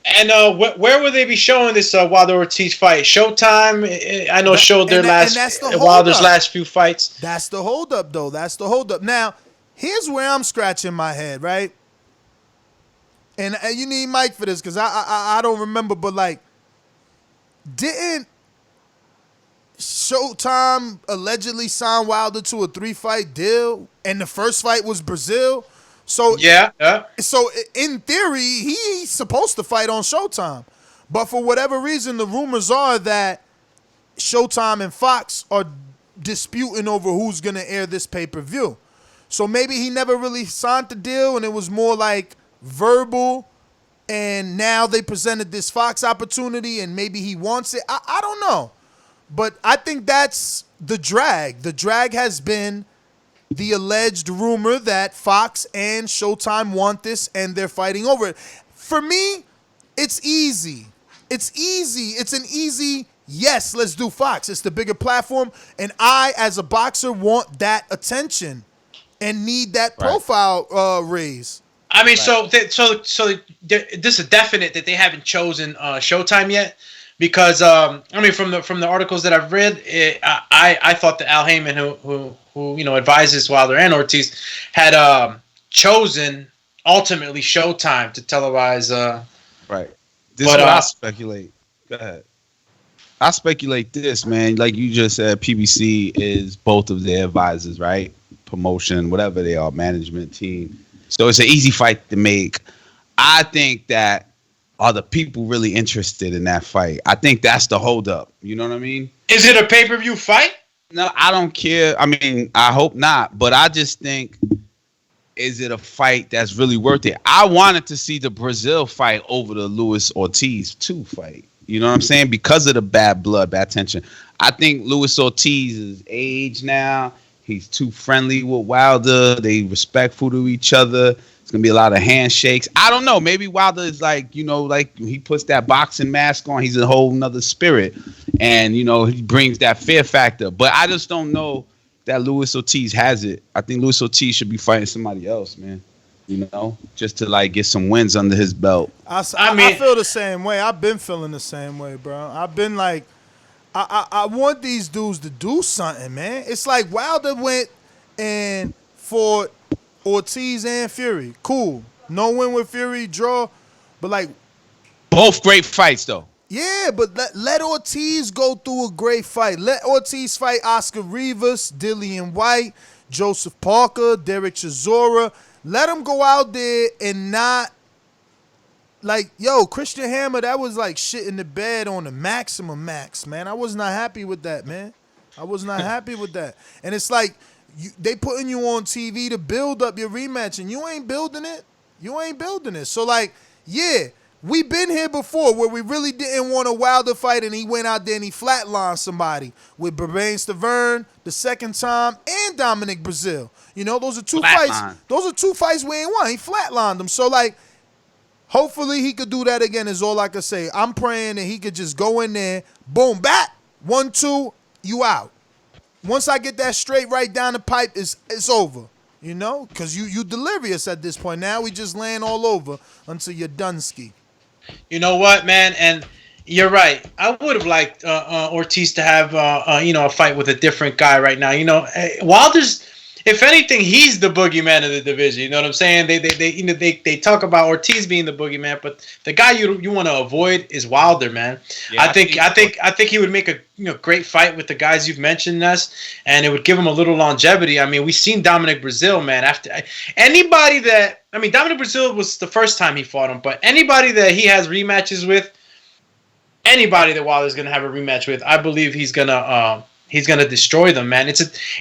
Speaker 14: And where will they be showing this Wilder-Ortiz fight? Showtime? I know showed their Wilder's last few fights.
Speaker 10: That's the holdup, though. That's the holdup. Now, here's where I'm scratching my head, right? And you need Mike for this because I don't remember, but like, didn't Showtime allegedly sign Wilder to a 3-fight deal, and the first fight was Brazil? So So in theory, he's supposed to fight on Showtime, but for whatever reason, the rumors are that Showtime and Fox are disputing over who's gonna air this pay-per-view. So maybe he never really signed the deal, and it was more like verbal. And now they presented this Fox opportunity, and maybe he wants it. I don't know, but I think that's the drag. The drag has been the alleged rumor that Fox and Showtime want this and they're fighting over it. For me, it's easy. It's an easy, yes, let's do Fox. It's the bigger platform, and I, as a boxer, want that attention and need that profile raise.
Speaker 14: I mean, so this is definite that they haven't chosen Showtime yet. Because I mean, from the articles that I've read, I thought that Al Heyman, who advises Wilder and Ortiz, had chosen ultimately Showtime to televise.
Speaker 13: Right. This is what I speculate. Go ahead. I speculate this, man. Like you just said, PBC is both of their advisors, right? Promotion, whatever they are, management team. So it's an easy fight to make. I think that. Are the people really interested in that fight? I think that's the holdup. You know what I mean?
Speaker 14: Is it a pay-per-view fight?
Speaker 13: No, I don't care. I mean, I hope not. But I just think, is it a fight that's really worth it? I wanted to see the Brazil fight over the Lewis-Ortiz 2 fight. You know what I'm saying? Because of the bad blood, bad tension. I think Lewis-Ortiz is age now. He's too friendly with Wilder. They respectful to each other. It's going to be a lot of handshakes. I don't know. Maybe Wilder is like he puts that boxing mask on. He's a whole nother spirit. And, he brings that fear factor. But I just don't know that Luis Ortiz has it. I think Luis Ortiz should be fighting somebody else, man. Just to, get some wins under his belt.
Speaker 10: I feel the same way. I've been feeling the same way, bro. I've been like, I want these dudes to do something, man. It's like Wilder went and fought Ortiz and Fury. Cool. No win with Fury, draw. But
Speaker 13: both great fights though.
Speaker 10: Yeah, but let Ortiz go through a great fight. Let Ortiz fight Oscar Rivas, Dillian White, Joseph Parker, Derek Chisora. Let him go out there and not like, yo, Christian Hammer, that was like shit in the bed on the maximum max, man. I was not happy with that, man. I was not happy with that. And it's like, they putting you on TV to build up your rematch, and you ain't building it. You ain't building it. So, like, yeah, we been here before where we really didn't want a Wilder fight, and he went out there and he flatlined somebody with Prograis-Taylor the second time and Dominic Breazeale. You know, those are two fights. Those are two fights we ain't won. He flatlined them. So, like, hopefully he could do that again is all I could say. I'm praying that he could just go in there, boom, bat, 1-2, you out. Once I get that straight right down the pipe, it's over. You know? Because you delirious at this point. Now we just laying all over until you're done ski.
Speaker 14: You know what, man? And you're right. I would have liked Ortiz to have a fight with a different guy right now. You know, Wilder's, if anything, he's the boogeyman of the division. You know what I'm saying? They talk about Ortiz being the boogeyman, but the guy you want to avoid is Wilder, man. Yeah, I think he would make a great fight with the guys you've mentioned, Ness, and it would give him a little longevity. I mean, we've seen Dominic Breazeale, man. Dominic Breazeale was the first time he fought him, but anybody that he has rematches with, anybody that Wilder's gonna have a rematch with, I believe he's gonna destroy them, man.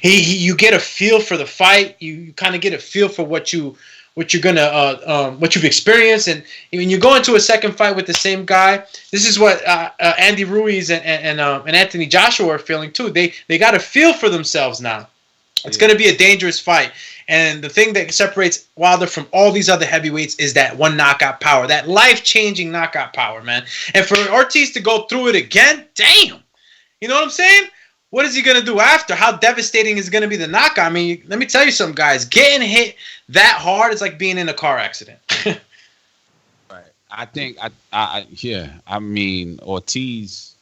Speaker 14: You get a feel for the fight. You kind of get a feel for what you've experienced, and when you go into a second fight with the same guy, this is what Andy Ruiz and Anthony Joshua are feeling too. They got a feel for themselves now. It's going to be a dangerous fight. And the thing that separates Wilder from all these other heavyweights is that one knockout power, that life-changing knockout power, man. And for Ortiz to go through it again, damn. You know what I'm saying? What is he going to do after? How devastating is going to be the knockout? I mean, let me tell you something, guys. Getting hit that hard is like being in a car accident.
Speaker 13: Right. I think, Ortiz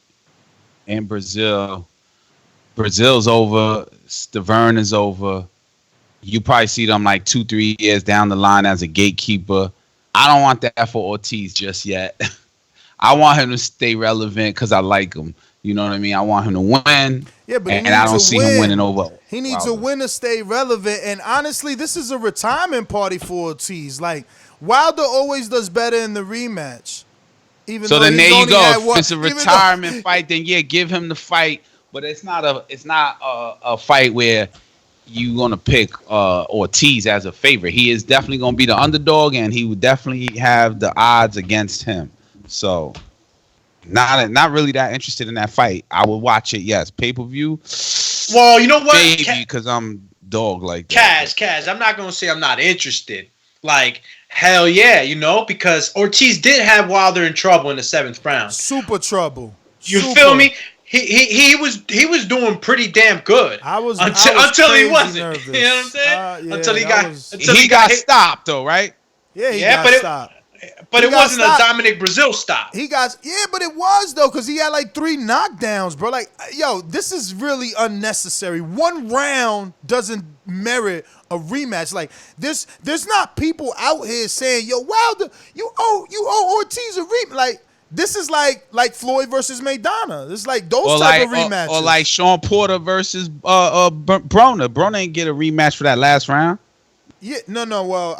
Speaker 13: and Brazil's over. Stavern is over. You probably see them like 2-3 years down the line as a gatekeeper. I don't want that for Ortiz just yet. I want him to stay relevant because I like him. You know what I mean? I want him to win. Yeah, but and I don't see him winning over.
Speaker 10: He needs to win to stay relevant. And honestly, this is a retirement party for Ortiz. Like, Wilder always does better in the rematch.
Speaker 13: So then there you go. If it's a retirement fight, then yeah, give him the fight. But it's not a fight where you're gonna pick Ortiz as a favorite. He is definitely gonna be the underdog, and he would definitely have the odds against him. So not really that interested in that fight. I would watch it, yes. Pay-per-view.
Speaker 14: Well, you know what?
Speaker 13: Maybe because I'm dog like that.
Speaker 14: Cash. I'm not gonna say I'm not interested. Like, hell yeah, because Ortiz did have Wilder in trouble in the 7th round.
Speaker 10: Super trouble.
Speaker 14: You feel me? He was doing pretty damn good. Until he wasn't. Nervous. You know what I'm saying? Until he got
Speaker 13: stopped though, right?
Speaker 10: Yeah, he got stopped.
Speaker 14: But it wasn't a Dominic Breazeale stop.
Speaker 10: But it was though, because he had like 3 knockdowns, bro. Like, yo, this is really unnecessary. 1 round doesn't merit a rematch. Like, there's not people out here saying, yo, Wilder, you owe Ortiz a rematch. Like, this is like Floyd versus Maidana. It's like those type of rematches.
Speaker 13: Or like Sean Porter versus Broner. Broner ain't get a rematch for that last round.
Speaker 10: Yeah, no. Well,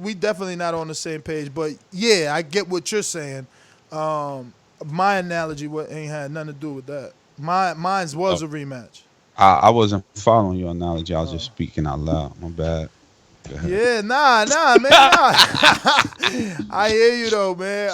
Speaker 10: we definitely not on the same page. But yeah, I get what you're saying. My analogy ain't had nothing to do with that. Mine's was a rematch.
Speaker 13: I wasn't following your analogy. I was just speaking out loud. My bad.
Speaker 10: Yeah, nah, man, nah. I hear you though, man.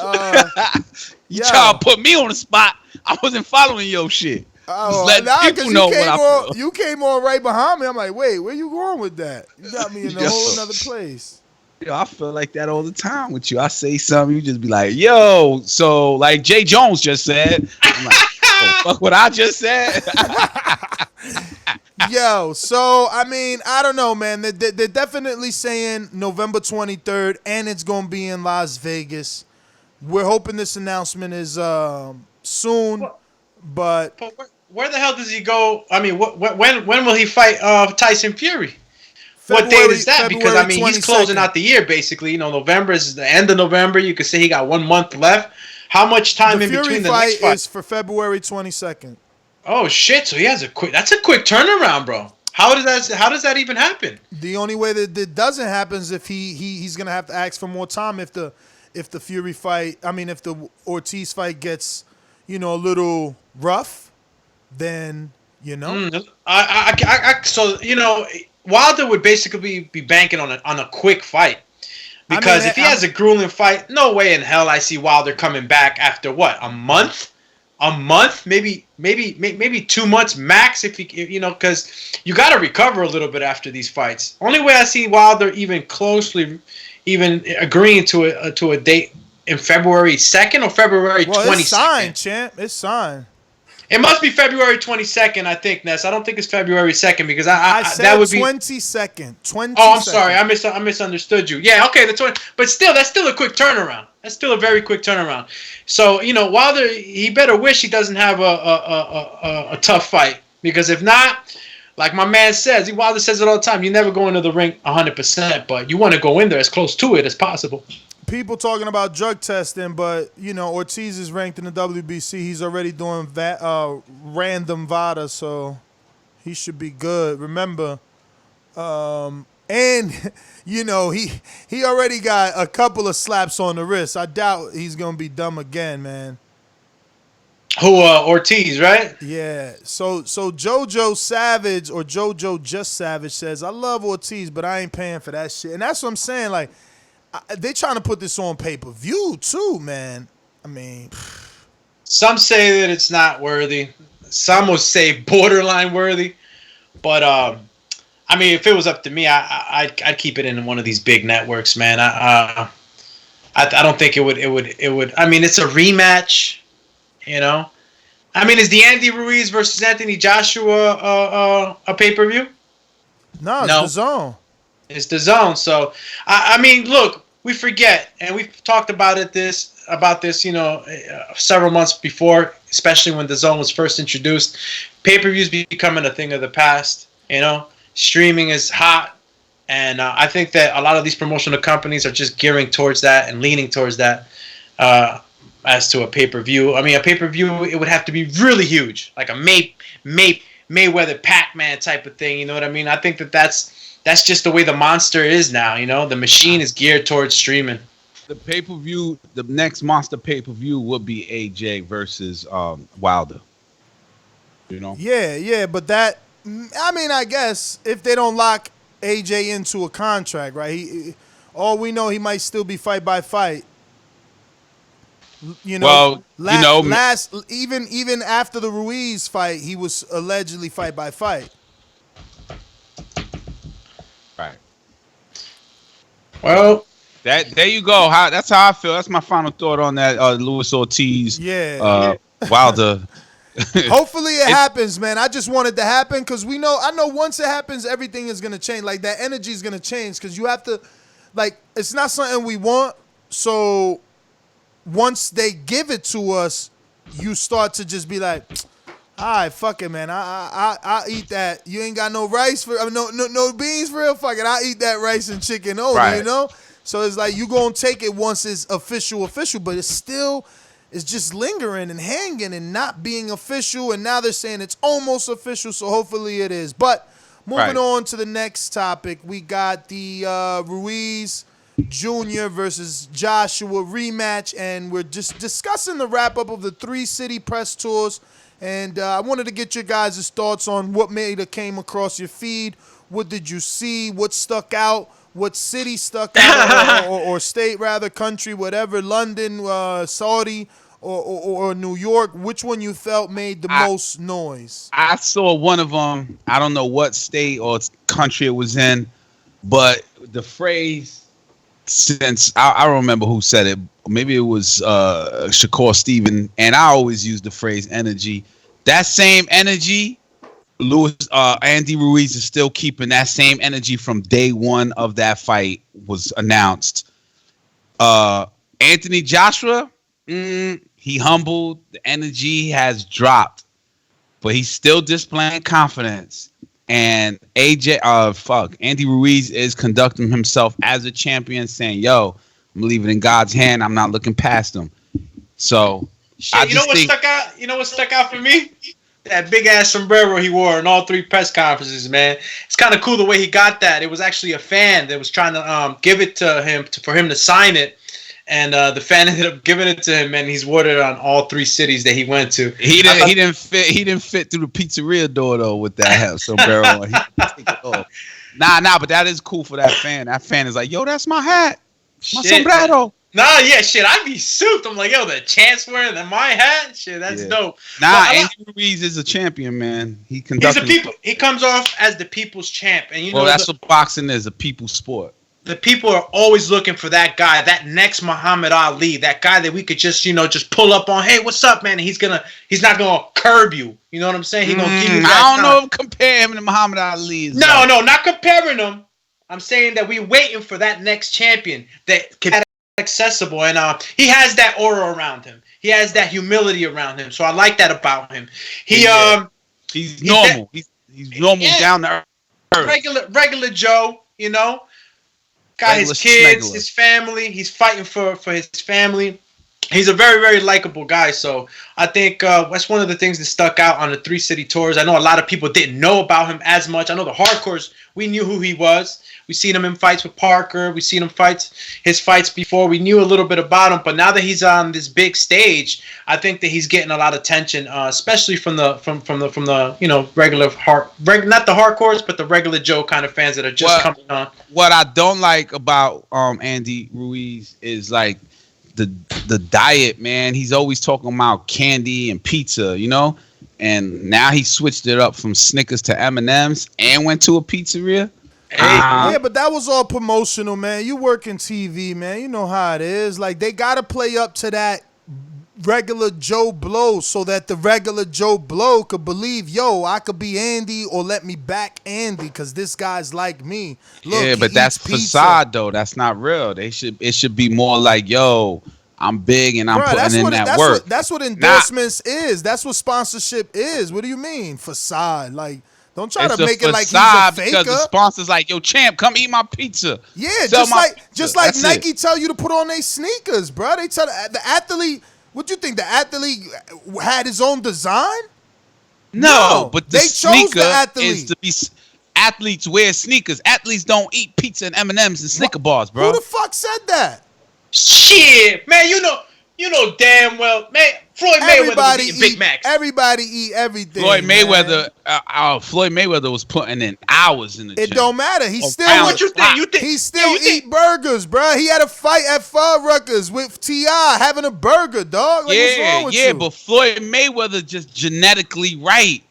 Speaker 13: You trying to put me on the spot? I wasn't following your shit.
Speaker 10: You came on right behind me. I'm like, wait, where you going with that? You got me in a whole another place.
Speaker 13: Yo, I feel like that all the time with you. I say something, you just be like, yo, so like Jay Jones just said. I'm like, oh, fuck what I just said.
Speaker 10: Yo, so I mean, I don't know, man. They're definitely saying November 23rd, and it's gonna be in Las Vegas. We're hoping this announcement is soon, but
Speaker 14: where the hell does he go? I mean, when will he fight Tyson Fury? What date is that? Because I mean, he's closing out the year basically. November is the end of November. You could say he got 1 month left. How much time in between the next fight?
Speaker 10: The Fury fight is for February 22nd.
Speaker 14: Oh shit! So he has that's a quick turnaround, bro. How does that even happen?
Speaker 10: The only way that it doesn't happen is if he's gonna have to ask for more time if the if the Fury fight, if the Ortiz fight gets, a little rough, then,
Speaker 14: So, Wilder would basically be banking on a quick fight. Because if he has a grueling fight, no way in hell I see Wilder coming back after what, a month, maybe 2 months max. If because you got to recover a little bit after these fights. Only way I see Wilder even agreeing to a date in February 2nd or February 22nd.
Speaker 10: It's signed, champ. It's signed.
Speaker 14: It must be February 22nd, I think, Ness. I don't think it's February 2nd because I
Speaker 10: said
Speaker 14: that would be
Speaker 10: 22nd.
Speaker 14: Oh, I'm sorry. I misunderstood you. Yeah, okay, the 20. But still, that's still a quick turnaround. That's still a very quick turnaround. So, Wilder, he better wish he doesn't have a tough fight, because if not, like my man says, Wilder says it all the time, you never go into the ring 100%, but you want to go in there as close to it as possible.
Speaker 10: People talking about drug testing, but Ortiz is ranked in the WBC. He's already doing random VADA, so he should be good. Remember, and he already got a couple of slaps on the wrist. I doubt he's gonna be dumb again, man.
Speaker 14: Who Ortiz, right?
Speaker 10: Yeah. So JoJo Savage, or JoJo Just Savage, says, I love Ortiz, but I ain't paying for that shit. And that's what I'm saying, like, they trying to put this on pay-per-view too, man.
Speaker 14: Some say that it's not worthy. Some will say borderline worthy. But if it was up to me, I'd keep it in one of these big networks, man. I don't think it would. It's a rematch, is the Andy Ruiz versus Anthony Joshua a pay-per-view?
Speaker 10: No, it's the DAZN.
Speaker 14: It's the DAZN. So, look, we forget, and we've talked about this, several months before, especially when the DAZN was first introduced. Pay-per-views becoming a thing of the past. Streaming is hot, and I think that a lot of these promotional companies are just gearing towards that and leaning towards that as to a pay-per-view. A pay-per-view, it would have to be really huge, like a Mayweather Pac-Man type of thing. You know what I mean? I think that's just the way the monster is now. The machine is geared towards streaming.
Speaker 13: The pay-per-view, the next monster pay-per-view would be AJ versus Wilder.
Speaker 10: Yeah, but that, I guess if they don't lock AJ into a contract, right? All we know, he might still be fight by fight. Even after the Ruiz fight, he was allegedly fight by fight.
Speaker 13: Right.
Speaker 14: Well,
Speaker 13: there you go. That's how I feel. That's my final thought on that Luis Ortiz.
Speaker 10: Yeah.
Speaker 13: Wilder.
Speaker 10: Hopefully it happens, man. I just want it to happen because I know once it happens, everything is gonna change. Like, that energy is gonna change because you have to, like, it's not something we want. So once they give it to us, you start to just be like, all right, fuck it, man. I eat that. You ain't got no rice for no beans for real. Fuck it, I eat that rice and chicken over,
Speaker 13: right.
Speaker 10: So it's like you gonna take it once it's official, but it's just lingering and hanging and not being official. And now they're saying it's almost official, so hopefully it is. But moving on to the next topic, we got the Ruiz Jr. versus Joshua rematch, and we're just discussing the wrap-up of the 3-city press tours. And I wanted to get your guys' thoughts on what came across your feed. What did you see? What stuck out? What city stuck out? or state, rather, country, whatever, London, Saudi, or New York? Which one you felt made the most noise?
Speaker 13: I saw one of them. I don't know what state or country it was in, but the phrase, since I don't remember who said it, maybe it was Shakur Steven, and I always use the phrase energy. That same energy, Andy Ruiz is still keeping that same energy from day one of that fight was announced. Anthony Joshua, he humbled. The energy has dropped, but he's still displaying confidence. And Andy Ruiz is conducting himself as a champion, saying, yo, I'm leaving it in God's hand. I'm not looking past him. So,
Speaker 14: you know what stuck out for me? That big ass sombrero he wore in all 3 press conferences, man. It's kind of cool the way he got that. It was actually a fan that was trying to give it to him for him to sign it. And the fan ended up giving it to him, and he's wore it on all 3 cities that he went to.
Speaker 13: He didn't fit through the pizzeria door though with that sombrero on. He take it off. Nah, but that is cool for that fan. That fan is like, yo, that's my hat, my sombrero.
Speaker 14: Nah, yeah, shit. I'd be souped. I'm like, yo, the champ's wearing my hat. Shit, that's dope.
Speaker 13: Nah, Andy Ruiz is a champion, man. He
Speaker 14: comes off as the people's champ, and you know
Speaker 13: that's what boxing is, a people's sport.
Speaker 14: The people are always looking for that guy, that next Muhammad Ali, that guy that we could just pull up on. Hey, what's up, man? And he's not gonna curb you. You know what I'm saying? He's gonna give you that
Speaker 13: I don't know if compare him to Muhammad Ali.
Speaker 14: No, not comparing him. I'm saying that we're waiting for that next champion that can be accessible, and he has that aura around him. He has that humility around him. So I like that about him. He's normal. He's normal, down to earth. Regular Joe, you know. Got his kids, his family. He's fighting for his family. He's a very, very likable guy. So I think that's one of the things that stuck out on the 3 city tours. I know a lot of people didn't know about him as much. I know the hardcores, we knew who he was. We seen him in fights with Parker. We seen him his fights before. We knew a little bit about him. But now that he's on this big stage, I think that he's getting a lot of attention, especially from the regular not the hardcores, but the regular Joe kind of fans that are just coming on.
Speaker 13: What I don't like about Andy Ruiz is like the diet, man. He's always talking about candy and pizza, you know? And now he switched it up from Snickers to M&M's and went to a pizzeria.
Speaker 10: Yeah, but that was all promotional, man. You work in TV, man. You know how it is. Like, they got to play up to that regular Joe Blow so that the regular Joe Blow could believe, yo, I could be Andy or let me back Andy because this guy's like me. Look,
Speaker 13: yeah, but that's facade, though. That's not real. It should be more like, yo, I'm big and I'm putting in that work.
Speaker 10: That's what endorsements is. That's what sponsorship is. What do you mean, facade? Like, don't try to make it like he's a faker.
Speaker 13: Because the sponsor's like, yo, champ, come eat my pizza.
Speaker 10: Yeah, just like Nike tell you to put on their sneakers, bro. They tell the athlete. What you think? The athlete had his own design?
Speaker 13: No, but
Speaker 10: they chose the athlete.
Speaker 13: Is to be. Athletes wear sneakers. Athletes don't eat pizza and M&Ms and Snicker bars, bro.
Speaker 10: Who the fuck said that?
Speaker 14: Shit, man, you know damn well, man. Floyd Mayweather was eating Big Macs.
Speaker 10: Everybody eat everything.
Speaker 13: Floyd Mayweather was putting in hours in the gym.
Speaker 10: It don't matter. He still.
Speaker 14: What you think?
Speaker 10: He still eat burgers, bro. He had a fight at Fuddruckers with T.I. having a burger, dog. Like, what's wrong with you?
Speaker 13: But Floyd Mayweather just genetically right.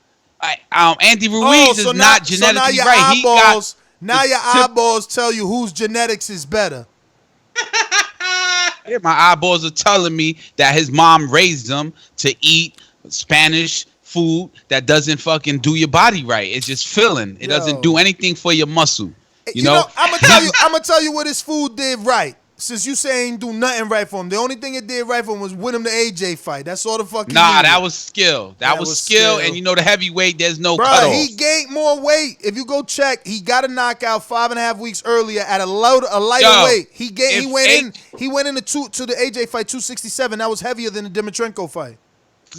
Speaker 13: Andy Ruiz is not genetically right.
Speaker 10: Now your eyeballs tell you whose genetics is better.
Speaker 13: Yeah, my eyeballs are telling me that his mom raised him to eat Spanish food that doesn't fucking do your body right. It's just filling. It doesn't do anything for your muscle. You know? I'm
Speaker 10: gonna tell you what his food did right. Since you say ain't do nothing right for him, the only thing it did right for him was win him the AJ fight. That's all the fucking.
Speaker 13: Nah, that was skill. That was skill, and you know the heavyweight, there's no cutoff.
Speaker 10: He gained more weight. If you go check, he got a knockout 5.5 weeks earlier at a lighter weight. He went into the AJ fight 267. That was heavier than the Dimitrenko fight.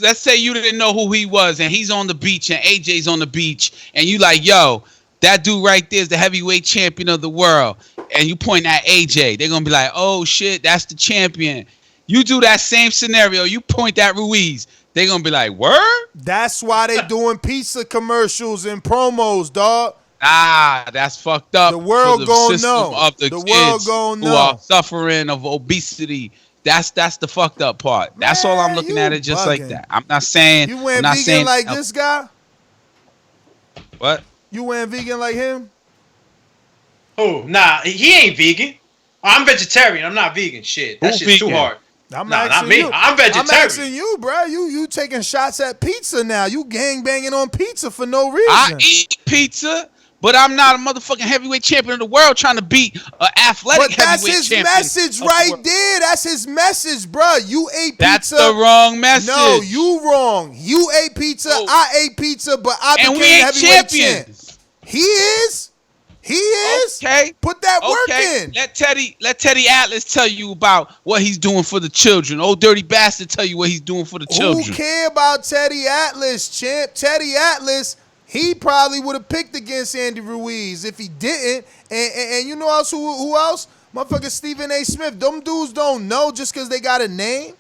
Speaker 13: Let's say you didn't know who he was, and he's on the beach, and AJ's on the beach, and you like, yo, that dude right there is the heavyweight champion of the world. And you point at AJ, they're going to be like, oh, shit, that's the champion. You do that same scenario, you point at Ruiz, they're going to be like, word?
Speaker 10: That's why they doing pizza commercials and promos, dog.
Speaker 13: That's fucked up.
Speaker 10: The world going to know.
Speaker 13: Of the world going to know. Who are suffering of obesity. That's the fucked up part. Man, that's all I'm looking at it just like that. I'm not saying.
Speaker 10: You went vegan like this guy?
Speaker 13: What?
Speaker 10: You went vegan like him?
Speaker 14: Oh, nah, he ain't vegan. I'm vegetarian. I'm not vegan. Shit, that shit's too hard.
Speaker 10: Not me.
Speaker 14: You. I'm vegetarian.
Speaker 10: I'm asking you, bro. You taking shots at pizza now. You gang banging on pizza for no reason.
Speaker 13: I eat pizza, but I'm not a motherfucking heavyweight champion of the world trying to beat an athletic heavyweight champion.
Speaker 10: But that's his message right there. That's his message, bro. You ate pizza.
Speaker 13: That's the wrong message.
Speaker 10: No, you wrong. You ate pizza. I ate pizza, but I became heavyweight champion. He is. He is.
Speaker 13: Okay.
Speaker 10: Put that work in.
Speaker 13: Let Teddy Atlas tell you about what he's doing for the children. Old dirty bastard tell you what he's doing for the children.
Speaker 10: Who care about Teddy Atlas, champ? Teddy Atlas, he probably would have picked against Andy Ruiz if he didn't. And you know else who else? Motherfucker Stephen A. Smith. Them dudes don't know just because they got a name.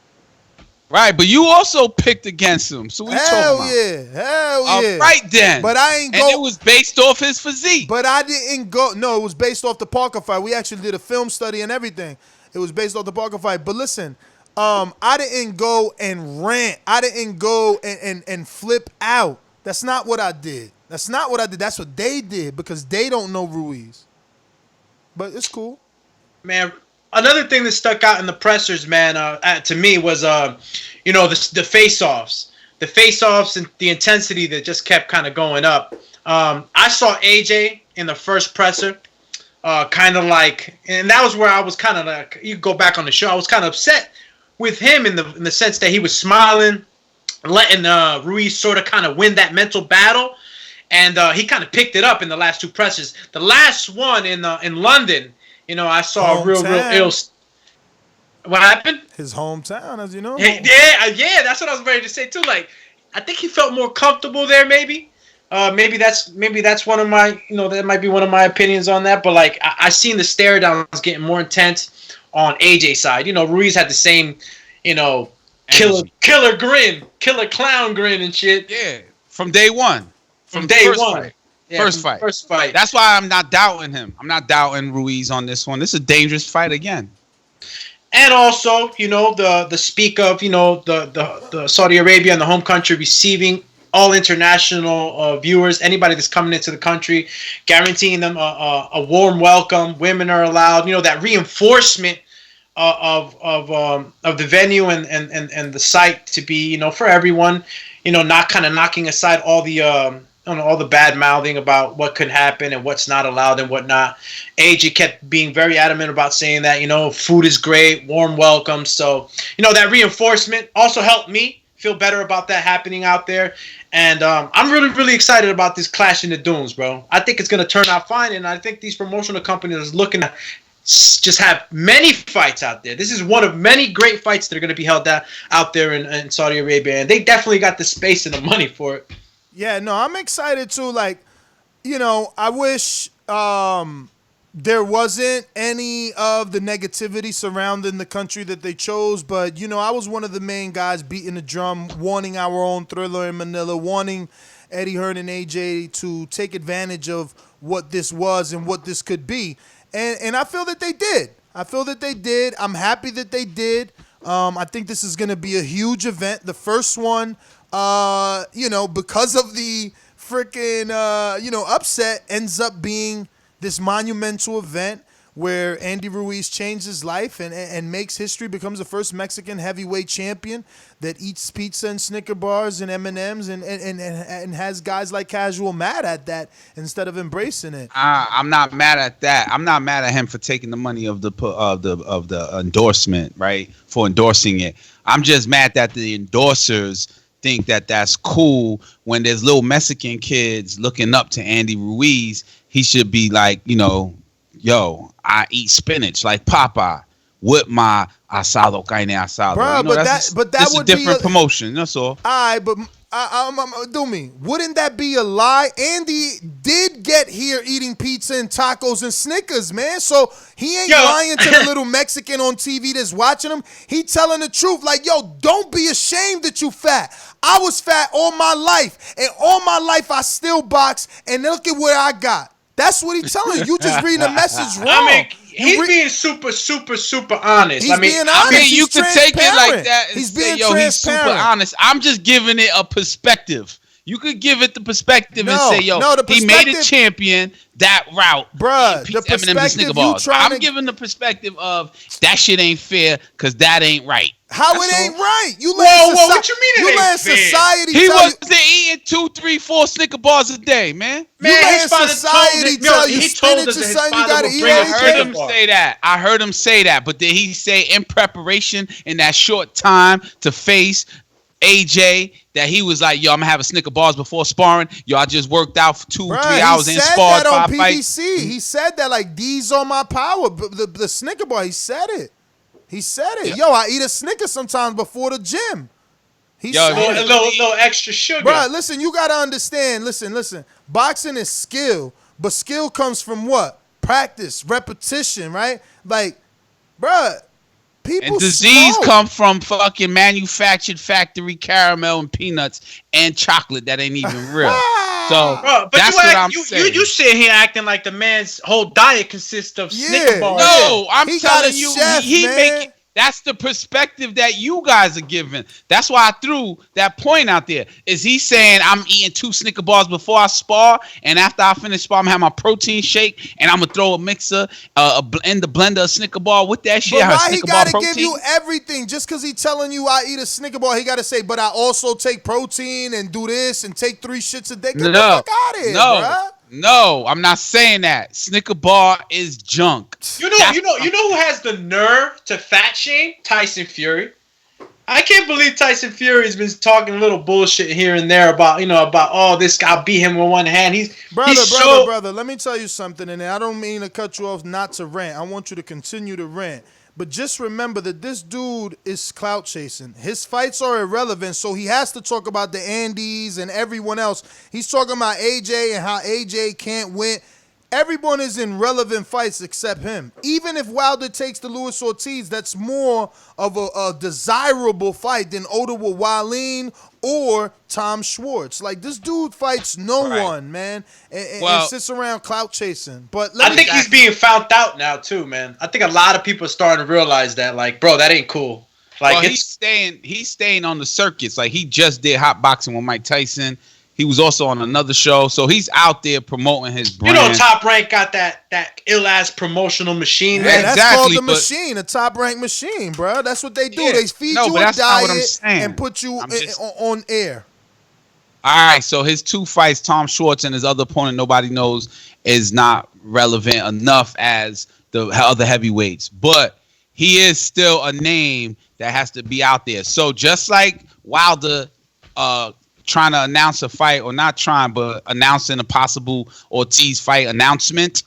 Speaker 13: Right, but you also picked against him. So we
Speaker 10: Hell
Speaker 13: talking about.
Speaker 10: Hell yeah.
Speaker 13: Right then.
Speaker 10: But I ain't go.
Speaker 13: And it was based off his physique.
Speaker 10: But I didn't go. No, it was based off the Parker fight. We actually did a film study and everything. It was based off the Parker fight. But listen, I didn't go and rant. I didn't go and flip out. That's not what I did. That's what they did because they don't know Ruiz. But it's cool.
Speaker 14: Man, another thing that stuck out in the pressers, man, to me was, the face-offs. The face-offs and the intensity that just kept kind of going up. I saw AJ in the first presser, kind of like, and that was where I was kind of like, you go back on the show, I was kind of upset with him in the sense that he was smiling, letting Ruiz sort of kind of win that mental battle, and he kind of picked it up in the last two pressers. The last one in London, I saw a real ill. What happened?
Speaker 10: His hometown, as you know.
Speaker 14: Yeah, that's what I was ready to say too. Like, I think he felt more comfortable there. Maybe that's one of my, that might be one of my opinions on that. But like, I seen the stare downs getting more intense on AJ's side. Ruiz had the same, killer grin, killer clown grin and shit.
Speaker 13: Yeah, from day one.
Speaker 14: From day one.
Speaker 13: Fight. Yeah, first fight. That's why I'm not doubting him. I'm not doubting Ruiz on this one. This is a dangerous fight again.
Speaker 14: And also, the speak of, the Saudi Arabia and the home country receiving all international viewers, anybody that's coming into the country, guaranteeing them a warm welcome. Women are allowed. That reinforcement of the venue and the site to be, for everyone. Not kind of knocking aside all the bad mouthing about what could happen and what's not allowed and whatnot. AJ kept being very adamant about saying that, food is great, warm welcome. So, that reinforcement also helped me feel better about that happening out there. And I'm really, really excited about this clash in the dunes, bro. I think it's going to turn out fine. And I think these promotional companies are looking to just have many fights out there. This is one of many great fights that are going to be held out there in Saudi Arabia. And they definitely got the space and the money for it.
Speaker 10: Yeah, no, I'm excited too. Like, I wish there wasn't any of the negativity surrounding the country that they chose. But, I was one of the main guys beating the drum, wanting our own Thriller in Manila, wanting Eddie Hearn and AJ to take advantage of what this was and what this could be. And I feel that they did. I'm happy that they did. I think this is going to be a huge event. The first one, because of the freaking, upset, ends up being this monumental event where Andy Ruiz changed his life and makes history, becomes the first Mexican heavyweight champion that eats pizza and Snicker bars and M&Ms and has guys like Casual mad at that instead of embracing it.
Speaker 13: I'm not mad at that. I'm not mad at him for taking the money of the endorsement, right? For endorsing it. I'm just mad that the endorsers think that that's cool when there's little Mexican kids looking up to Andy Ruiz. He should be like, yo, I eat spinach like Popeye with my asado, carne asado.
Speaker 10: Bro, but that would
Speaker 13: be a different promotion. That's all.
Speaker 10: All right, but do me. Wouldn't that be a lie? Andy did get here eating pizza and tacos and Snickers, man. So he ain't lying to the little Mexican on TV that's watching him. He telling the truth. Like, yo, don't be ashamed that you fat. I was fat all my life, and all my life I still box, and look at what I got. That's what he's telling you. You just reading the message wrong.
Speaker 14: I mean, he's being super, super, super honest.
Speaker 10: He's being honest.
Speaker 13: You could take it like that and
Speaker 10: he's
Speaker 13: say,
Speaker 10: being
Speaker 13: yo, he's super honest. I'm just giving it a perspective. You could give it the perspective and say, yo, he made a champion that route.
Speaker 10: Bruh, the perspective you trying
Speaker 13: I'm giving the perspective of that shit ain't fair because that ain't right.
Speaker 10: How it ain't right? You
Speaker 14: what you mean it ain't fair?
Speaker 10: Society
Speaker 13: he wasn't eating 2, 3, 4 Snicker bars a day, man.
Speaker 10: You let society tell you spinach is something you gotta eat.
Speaker 13: I heard him say that. I heard him say that. But did he say in preparation in that short time to face AJ that he was like, yo, I'm gonna have a Snicker bars before sparring. Yo, I just worked out for 2, 3 hours and sparred 5 fights.
Speaker 10: He said that like D's on my power. The Snicker bar, he said it. He said it. Yo, I eat a Snicker sometimes before the gym.
Speaker 14: A little extra sugar.
Speaker 10: Bro, listen, you gotta understand. Listen. Boxing is skill, but skill comes from what? practice, repetition, right? Like, bruh, people
Speaker 13: and disease
Speaker 10: smoke.
Speaker 13: come from fucking manufactured factory caramel and peanuts and chocolate that ain't even real. So
Speaker 14: but
Speaker 13: that's what I'm saying.
Speaker 14: You sit here acting like the man's whole diet consists of Snicker bars.
Speaker 13: No, I'm
Speaker 10: He
Speaker 13: telling
Speaker 10: got a
Speaker 13: you,
Speaker 10: chef,
Speaker 13: he
Speaker 10: man.
Speaker 13: make it. That's the perspective that you guys are giving. That's why I threw that point out there. Is he saying I'm eating 2 Snicker bars before I spar, and after I finish spar, I'm gonna have my protein shake, and I'm gonna throw a mixer in the blender, a Snicker bar with that shit.
Speaker 10: But why he gotta give you everything? Just because he telling you I eat a Snicker bar, he gotta say, but I also take protein and do this and take 3 shits a day. Get the fuck out of here, bruh.
Speaker 13: No, I'm not saying that. Snicker bar is junk.
Speaker 14: You know who has the nerve to fat shame? Tyson Fury. I can't believe Tyson Fury's been talking a little bullshit here and there about this guy beat him with one hand.
Speaker 10: Brother, let me tell you something, and I don't mean to cut you off not to rant. I want you to continue to rant. But just remember that this dude is clout chasing. His fights are irrelevant, so he has to talk about the Andes and everyone else. He's talking about AJ and how AJ can't win. Everyone is in relevant fights except him. Even if Wilder takes the Ruiz-Ortiz, that's more of a desirable fight than Ottawa Wallin or Tom Schwartz. Like, this dude fights no one, man, and sits around clout chasing. But
Speaker 14: I think he's being found out now too, man. I think a lot of people are starting to realize that, like, bro, that ain't cool. Like,
Speaker 13: he's staying on the circuits. Like, he just did hot boxing with Mike Tyson. He was also on another show, so he's out there promoting his brand.
Speaker 14: You know, Top Rank got that ill-ass promotional machine.
Speaker 10: Yeah, that's called the machine, a Top Rank machine, bro. That's what they do. Yeah. They feed you a diet and put you on air.
Speaker 13: All right, so his 2 fights, Tom Schwartz and his other opponent, nobody knows, is not relevant enough as the other heavyweights. But he is still a name that has to be out there. So just like Wilder trying to announce a fight, or not trying, but announcing a possible Ortiz fight announcement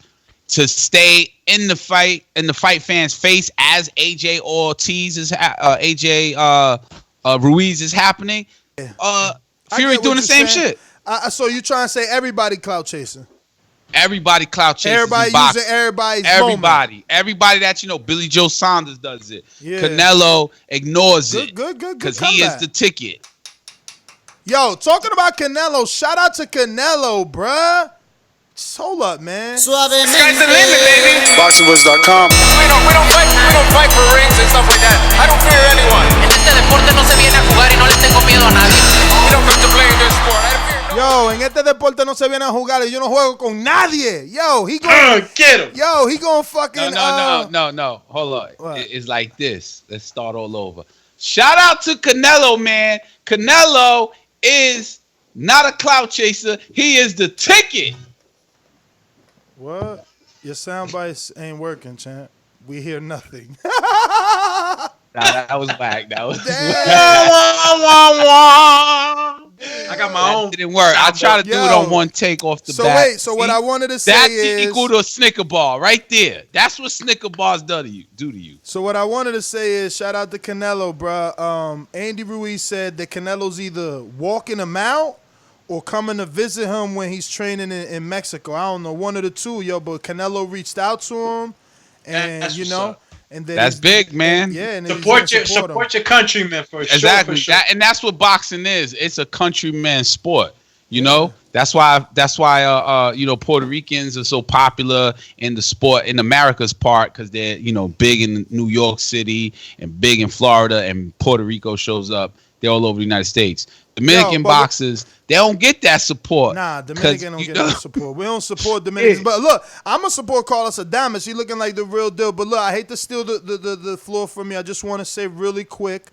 Speaker 13: to stay in the fight fans' face as AJ Ortiz is Ruiz is happening. Fury doing the same shit.
Speaker 10: So you trying to say everybody clout chasing?
Speaker 13: Everybody clout chasing.
Speaker 10: Everybody using everybody's moment.
Speaker 13: Everybody that Billy Joe Saunders does it. Yeah. Canelo ignores it.
Speaker 10: Good.
Speaker 13: Because he is the ticket.
Speaker 10: Yo, talking about Canelo, shout out to Canelo, bruh. Just hold up, man.
Speaker 3: Sky's the limit, baby.
Speaker 15: BoxingVoice.com.
Speaker 3: We don't fight for rings and stuff like that. I don't fear anyone. En este deporte no se viene a jugar y no le tengo miedo a nadie. We don't come to play in this sport.
Speaker 10: Yo, en este deporte no se viene a jugar y yo no juego con nadie. Yo, he gonna
Speaker 14: get him.
Speaker 10: Yo, he gonna fucking
Speaker 13: No. Hold on. It's like this. Let's start all over. Shout out to Canelo, man. Canelo is not a clout chaser. He is the ticket.
Speaker 10: What? Your sound bites ain't working, champ. We hear nothing.
Speaker 13: That was whack. That was
Speaker 14: I got my own.
Speaker 13: That didn't work. I tried to do it on one take off the bat.
Speaker 10: So what I wanted to say
Speaker 13: that's
Speaker 10: is
Speaker 13: equal to a Snicker bar right there. That's what Snicker bars do to you.
Speaker 10: So what I wanted to say is shout out to Canelo, bro. Andy Ruiz said that Canelo's either walking him out or coming to visit him when he's training in Mexico. I don't know, one of the two, yo. But Canelo reached out to him, and and then
Speaker 13: that's big, man.
Speaker 10: And
Speaker 14: support your countrymen for sure.
Speaker 13: Exactly.
Speaker 14: For sure.
Speaker 13: And that's what boxing is. It's a countryman sport. You know, that's why Puerto Ricans are so popular in the sport in America's part, because they're big in New York City and big in Florida, and Puerto Rico shows up. They're all over the United States. Dominican boxers, they don't get that support.
Speaker 10: Nah, Dominican don't get that support. We don't support Dominicans. But look, I'm going to support Carlos Adames. He looking like the real deal. But look, I hate to steal the floor from me. I just want to say really quick,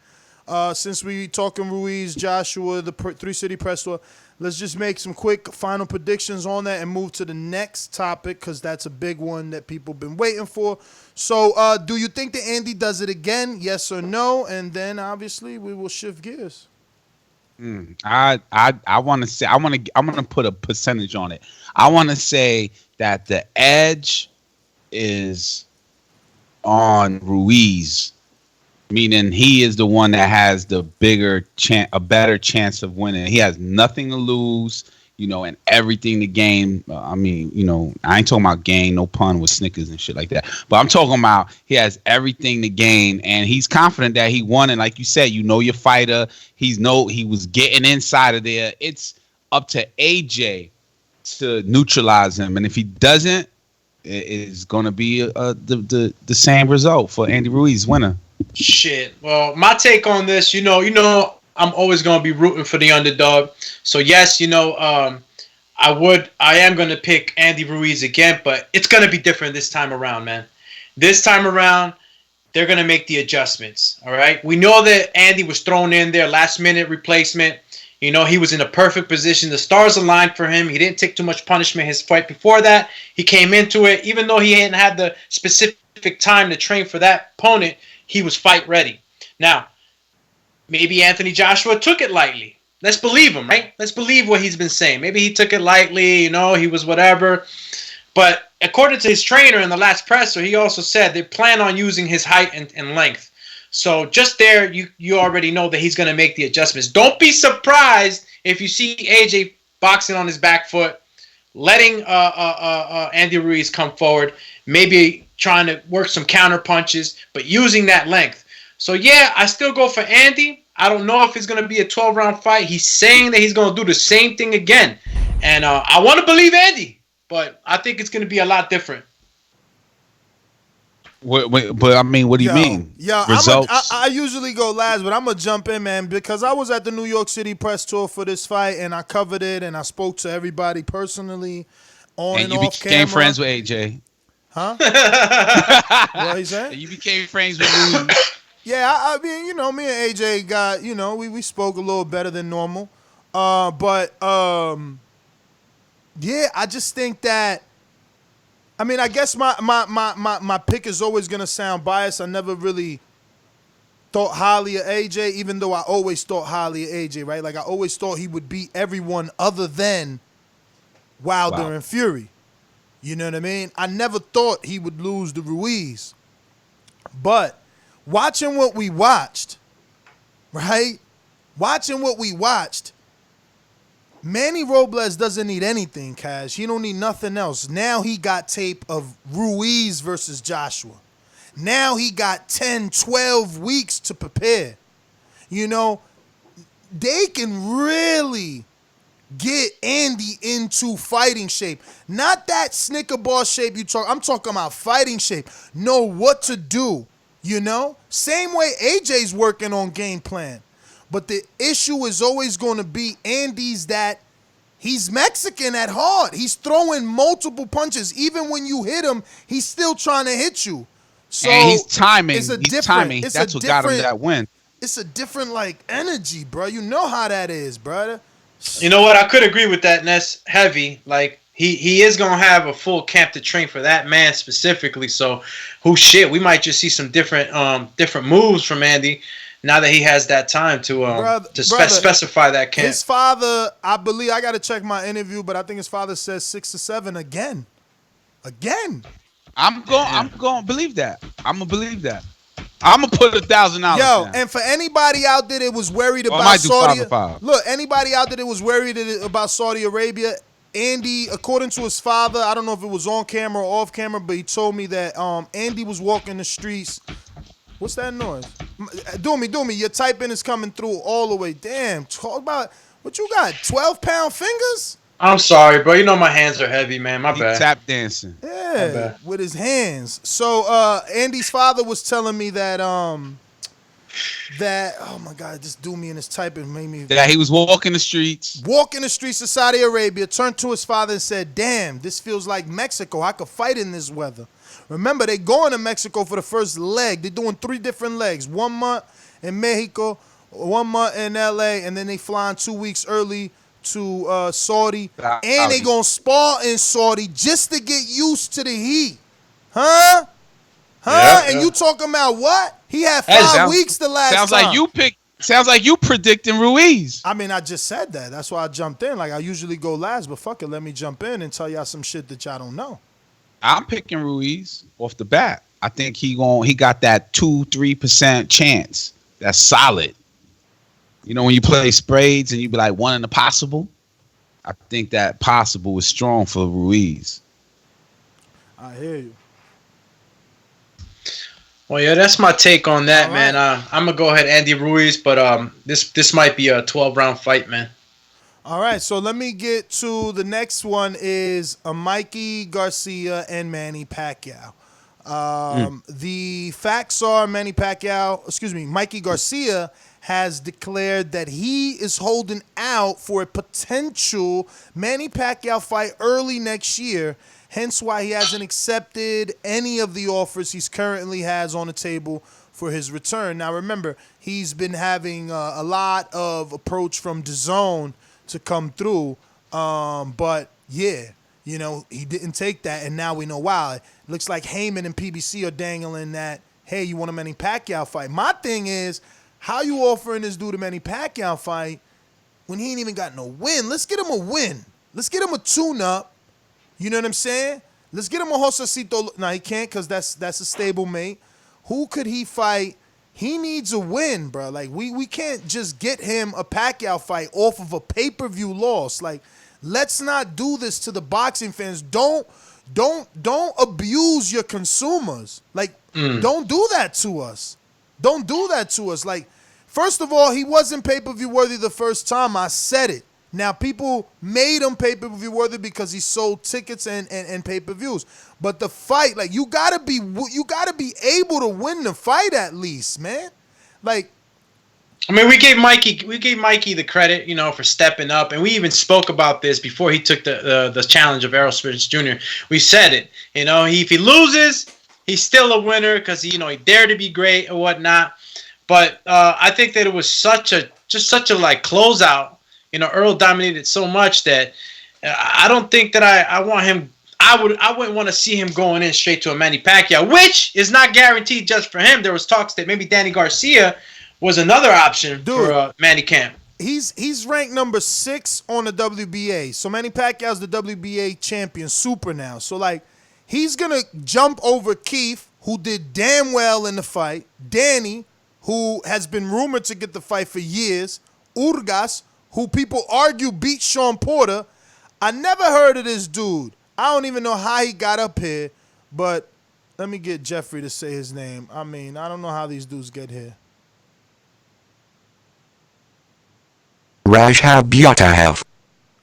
Speaker 10: since we talking Ruiz, Joshua, the Three City Press Tour, let's just make some quick final predictions on that and move to the next topic, because that's a big one that people been waiting for. So do you think that Andy does it again? Yes or no? And then obviously we will shift gears.
Speaker 13: I want to say I'm gonna put a percentage on it. I want to say that the edge is on Ruiz, meaning he is the one that has the bigger chance, a better chance of winning. He has nothing to lose. and everything the game. I mean, I ain't talking about gain, no pun with Snickers and shit like that. But I'm talking about he has everything to gain, and he's confident that he won. And like you said, your fighter. He was getting inside of there. It's up to AJ to neutralize him, and if he doesn't, it is going to be the same result for Andy Ruiz winner.
Speaker 14: Shit. Well, my take on this, I'm always going to be rooting for the underdog. So yes, I am going to pick Andy Ruiz again, but it's going to be different this time around, man. This time around, they're going to make the adjustments. All right. We know that Andy was thrown in there, last minute replacement. He was in a perfect position. The stars aligned for him. He didn't take too much punishment his fight before that. He came into it, even though he hadn't had the specific time to train for that opponent, he was fight ready. Now, maybe Anthony Joshua took it lightly. Let's believe him, right? Let's believe what he's been saying. Maybe he took it lightly, he was whatever. But according to his trainer in the last presser, he also said they plan on using his height and length. So just there, you already know that he's going to make the adjustments. Don't be surprised if you see AJ boxing on his back foot, letting Andy Ruiz come forward, maybe trying to work some counter punches, but using that length. So yeah, I still go for Andy. I don't know if it's going to be a 12-round fight. He's saying that he's going to do the same thing again. And I want to believe Andy, but I think it's going to be a lot different.
Speaker 13: But I mean, what do you mean?
Speaker 10: Yeah,
Speaker 13: results.
Speaker 10: I usually go last, but I'm gonna jump in, man, because I was at the New York City press tour for this fight, and I covered it, and I spoke to everybody personally, on and off camera.
Speaker 13: You became friends with AJ,
Speaker 10: huh? What he said?
Speaker 13: You became friends with Ruiz.
Speaker 10: Yeah, I mean, me and AJ got, we spoke a little better than normal, but yeah, I just think that. I mean, I guess my pick is always going to sound biased. I never really thought highly of AJ, even though I always thought highly of AJ, right? Like, I always thought he would beat everyone other than Wilder and Fury. You know what I mean? I never thought he would lose to Ruiz. But watching what we watched, right? Watching what we watched, Manny Robles doesn't need anything, Cash. He don't need nothing else. Now he got tape of Ruiz versus Joshua. Now he got 10, 12 weeks to prepare. They can really get Andy into fighting shape. Not that Snicker bar shape you talk. I'm talking about fighting shape. Know what to do, Same way AJ's working on game plan. But the issue is always going to be Andy's that he's Mexican at heart. He's throwing multiple punches. Even when you hit him, he's still trying to hit you. So
Speaker 13: and he's timing.
Speaker 10: Timing.
Speaker 13: That's what got him that win.
Speaker 10: It's a different energy, bro. You know how that is, brother.
Speaker 14: You know what? I could agree with that, Ness. Heavy. Like, he is going to have a full camp to train for that man specifically. So, we might just see some different moves from Andy. Now that he has that time to specify that camp.
Speaker 10: His father, I believe, I got to check my interview, but I think his father says 6 to 7 again.
Speaker 13: I'm going to believe that. I'm going to believe that. I'm going to put $1,000 down.
Speaker 10: And for anybody out there that was worried about Saudi, look, anybody out there that was worried about Saudi Arabia, Andy, according to his father, I don't know if it was on camera or off camera, but he told me that Andy was walking the streets. What's that noise? Do me. Your typing is coming through all the way. Damn. Talk about what you got. 12-pound fingers?
Speaker 14: I'm sorry, bro. My hands are heavy, man. My bad.
Speaker 13: Tap dancing.
Speaker 10: Yeah, with his hands. So Andy's father was telling me that oh my God, just do me in his typing made me.
Speaker 13: That he was walking the streets.
Speaker 10: Walking the streets of Saudi Arabia, turned to his father and said, "Damn, this feels like Mexico. I could fight in this weather." Remember, they going to Mexico for the first leg. They're doing 3 different legs. 1 month in Mexico, 1 month in L.A., and then they flying 2 weeks early to Saudi. And they going to spar in Saudi just to get used to the heat. Huh?
Speaker 14: Yeah,
Speaker 10: and you talking about what? He had 5 weeks the last time.
Speaker 13: Sounds like you predicting Ruiz.
Speaker 10: I mean, I just said that. That's why I jumped in. Like, I usually go last, but fuck it. Let me jump in and tell y'all some shit that y'all don't know.
Speaker 13: I'm picking Ruiz off the bat. I think he got that 2-3% chance. That's solid. When you play spades and you be like 1 in the possible. I think that possible is strong for Ruiz.
Speaker 10: I hear you.
Speaker 14: Well, yeah, that's my take on that, man. I'm gonna go ahead Andy Ruiz, but this might be a 12-round fight, man.
Speaker 10: All right, so let me get to the next one is a Mikey Garcia and Manny Pacquiao. The facts are Mikey Garcia has declared that he is holding out for a potential Manny Pacquiao fight early next year, hence why he hasn't accepted any of the offers he's currently has on the table for his return. Now, remember, he's been having a lot of approach from DAZN to come through, but yeah, you know, he didn't take that, and now we know why. It looks like Heyman and PBC are dangling that, hey, you want a Manny Pacquiao fight? My thing is, how you offering this dude a Manny Pacquiao fight when he ain't even got no win? Let's get him a win. Let's get him a tune-up. You know what I'm saying? Let's get him a Josecito. No, he can't because that's a stable mate. Who could he fight? He needs a win, bro. Like, we can't just get him a Pacquiao fight off of a pay-per-view loss. Like, let's not do this to the boxing fans. Don't abuse your consumers. Like, don't do that to us. Don't do that to us. Like, first of all, he wasn't pay-per-view worthy the first time. I said it. Now, people made him pay-per-view worthy because he sold tickets and pay-per-views. But the fight, like, you gotta be able to win the fight at least, man. Like,
Speaker 14: I mean, we gave Mikey the credit, you know, for stepping up, and we even spoke about this before he took the challenge of Errol Spence Jr. We said it, you know, if he loses, he's still a winner because he dared to be great or whatnot. But I think that it was such a like closeout. You know, Earl dominated so much that I don't think that I want him. I wouldn't want to see him going in straight to a Manny Pacquiao, which is not guaranteed just for him. There was talks that maybe Danny Garcia was another option for Manny Camp.
Speaker 10: He's ranked number 6 on the WBA. So Manny Pacquiao's the WBA champion, super now. So like, he's gonna jump over Keith, who did damn well in the fight. Danny, who has been rumored to get the fight for years. Urgas, who people argue beat Sean Porter. I never heard of this dude. I don't even know how he got up here, but let me get Jeffrey to say his name. I mean, I don't know how these dudes get here.
Speaker 15: Rajha Butaev.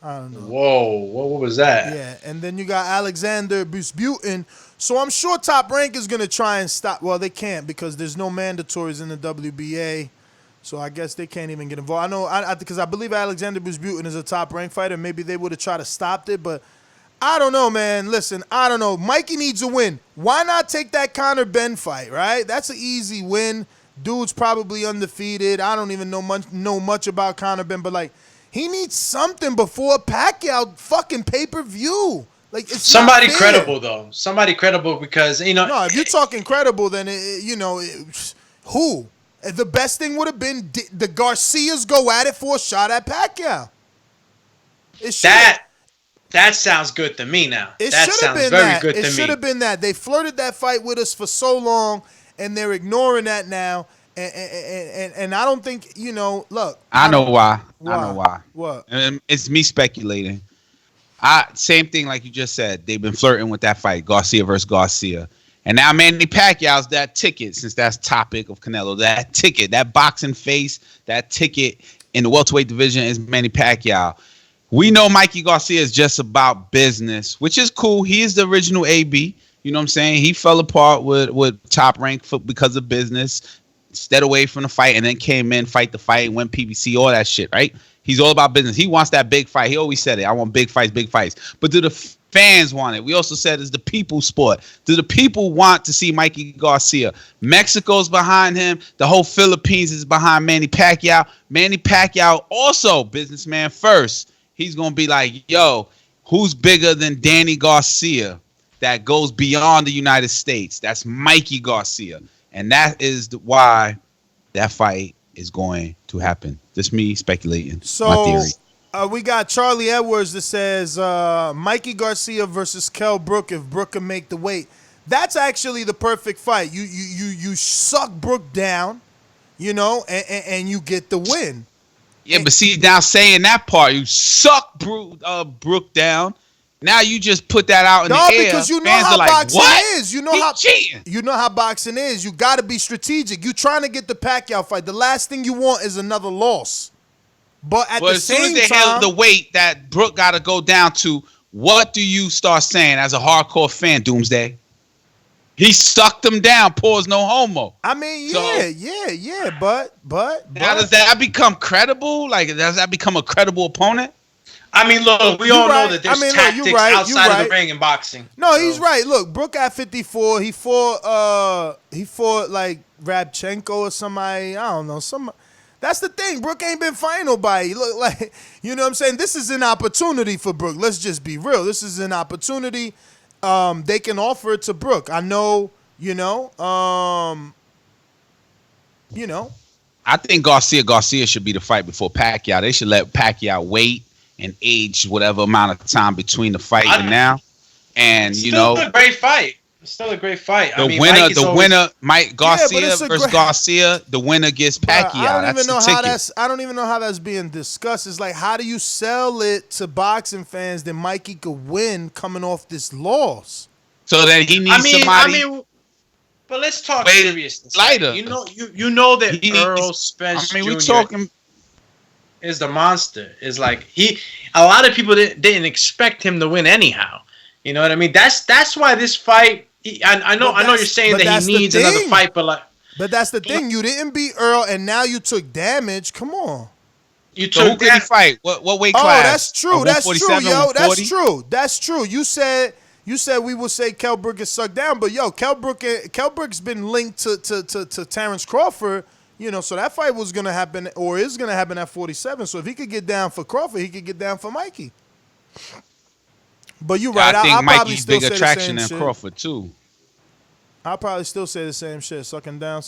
Speaker 10: I don't know.
Speaker 14: Whoa, what was that?
Speaker 10: Yeah, and then you got Alexander Busbutin. So I'm sure Top Rank is going to try and stop. Well, they can't because there's no mandatories in the WBA. So I guess they can't even get involved. I know, because I believe Alexander Busbutin is a top-ranked fighter. Maybe they would have tried to stop it, but I don't know, man. Listen, I don't know. Mikey needs a win. Why not take that Conor Ben fight, right? That's an easy win. Dude's probably undefeated. I don't even know much about Conor Ben, but, like, he needs something before Pacquiao fucking pay-per-view. Like, it's
Speaker 14: somebody credible, though. Somebody credible because, you know.
Speaker 10: No, if you're talking credible, then, who? The best thing would have been the Garcias go at it for a shot at Pacquiao.
Speaker 14: That sounds good to me now.
Speaker 10: It
Speaker 14: that sounds very good to me.
Speaker 10: It should have been that. They flirted that fight with us for so long, and they're ignoring that now. And I don't think, look.
Speaker 13: I know why. I know why.
Speaker 10: What?
Speaker 13: It's me speculating. Same thing like you just said. They've been flirting with that fight, Garcia versus Garcia. And now Manny Pacquiao's that ticket, since that's topic of Canelo. That ticket, that boxing face, that ticket in the welterweight division is Manny Pacquiao. We know Mikey Garcia is just about business, which is cool. He is the original AB. You know what I'm saying? He fell apart with Top Rank because of business, stayed away from the fight, and then came in, fight the fight, went PBC, all that shit, right? He's all about business. He wants that big fight. He always said it. I want big fights, big fights. But do the fans want it? We also said it's the people's sport. Do the people want to see Mikey Garcia? Mexico's behind him. The whole Philippines is behind Manny Pacquiao. Manny Pacquiao also businessman first. He's going to be like, yo, who's bigger than Danny Garcia that goes beyond the United States? That's Mikey Garcia. And that is why that fight is going to happen. Just me speculating.
Speaker 10: So,
Speaker 13: my theory.
Speaker 10: We got Charlie Edwards that says Mikey Garcia versus Kell Brook if Brook can make the weight. That's actually the perfect fight. You suck Brook down, and you get the win.
Speaker 13: Yeah, but see, now saying that part, you suck Brook down. Now you just put that out in the air.
Speaker 10: Because you know
Speaker 13: Fans
Speaker 10: how
Speaker 13: are like,
Speaker 10: boxing
Speaker 13: what?
Speaker 10: is. You know how boxing is. You got to be strategic. You trying to get the Pacquiao fight. The last thing you want is another loss. But at the same time,
Speaker 13: as soon as they held the weight that Brook got to go down to, what do you start saying as a hardcore fan, Doomsday? He sucked him down. Pause, no homo.
Speaker 10: I mean, yeah. But
Speaker 13: now does that become credible? Like, does that become a credible opponent?
Speaker 14: I mean, look, we all know that there's tactics outside of the ring in boxing.
Speaker 10: No, he's right. Look, Brook at 54, he fought like Rabchenko or somebody. I don't know. That's the thing. Brook ain't been fighting nobody. Look, like, you know what I'm saying? This is an opportunity for Brook. Let's just be real. This is an opportunity. They can offer it to Brook. I know,
Speaker 13: I think Garcia should be the fight before Pacquiao. They should let Pacquiao wait and age whatever amount of time between the fight and now. And
Speaker 14: still a great fight. It's still a great fight.
Speaker 13: The winner, Mike Garcia versus Garcia. The winner gets Pacquiao. I
Speaker 10: don't even know how that's being discussed. It's like, how do you sell it to boxing fans that Mikey could win coming off this loss?
Speaker 13: So that he needs somebody.
Speaker 14: But let's talk seriousness.
Speaker 13: Lighter.
Speaker 14: You know that Earl Spence Jr. is the monster. Is like a lot of people didn't expect him to win anyhow. You know what I mean? That's why this fight. I know you're saying that he needs another fight, but
Speaker 10: that's the thing. You didn't beat Earl, and now you took damage. Come on.
Speaker 14: You took
Speaker 13: who did he fight? What weight class?
Speaker 10: Oh, that's true. That's true, yo. That's true. That's true. You said we would say Kell Brook is sucked down, but yo, Kell Brook's been linked to Terrence Crawford. So that fight was gonna happen or is gonna happen at 47. So if he could get down for Crawford, he could get down for Mikey. But you're right.
Speaker 13: I think
Speaker 10: I'll
Speaker 13: Mikey's
Speaker 10: probably
Speaker 13: big attraction than Crawford too.
Speaker 10: I'll probably still say the same shit. Sucking down.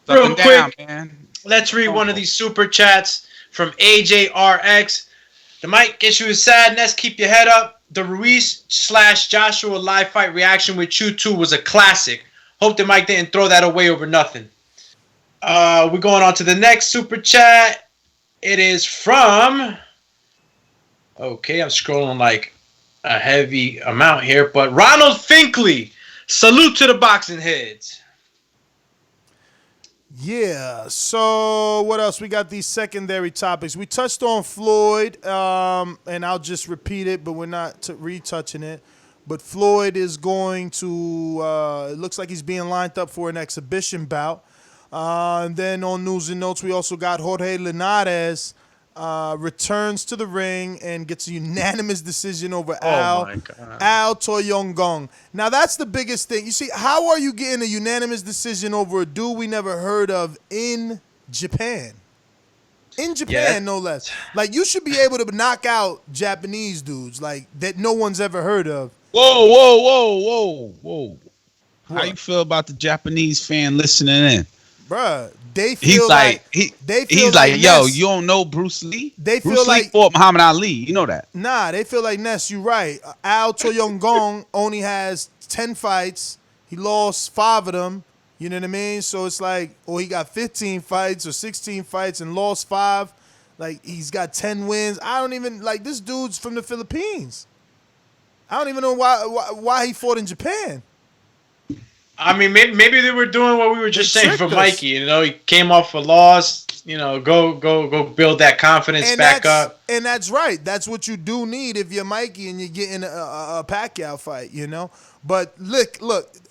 Speaker 14: Real quick, man. Let's read one of these super chats from AJRX. The mic issue is sadness. Keep your head up. The Ruiz/Joshua live fight reaction with Chew 2 was a classic. Hope the mic didn't throw that away over nothing. We're going on to the next super chat. It is from. Okay, I'm scrolling like a heavy amount here, but Ronald Finkley. Salute to the boxing heads.
Speaker 10: Yeah, so what else? We got these secondary topics. We touched on Floyd, and I'll just repeat it, but we're not retouching it. But Floyd is going to, it looks like he's being lined up for an exhibition bout. And then on news and notes, we also got Jorge Linares returns to the ring and gets a unanimous decision over Al Toyogon. Now, that's the biggest thing. You see, how are you getting a unanimous decision over a dude we never heard of in Japan? In Japan, no less. Like, you should be able to knock out Japanese dudes, like, that no one's ever heard of.
Speaker 13: Whoa. How you feel about the Japanese fan listening in?
Speaker 10: Bruh, they feel he's like,
Speaker 13: yo, you don't know Bruce Lee? Bruce Lee fought Muhammad Ali. You know that?
Speaker 10: Nah, they feel like Ness. You right. Al Toyogon only has 10 fights. He lost 5 of them. You know what I mean? So it's like, or he got 15 fights or 16 fights and lost 5. Like, he's got 10 wins. I don't even like this dude's from the Philippines. I don't even know why he fought in Japan.
Speaker 14: I mean, maybe they were doing what we were just saying for Mikey. You know, he came off a loss. You know, go build that confidence back up.
Speaker 10: And that's right. That's what you do need if you're Mikey and you're getting a Pacquiao fight. You know, but look,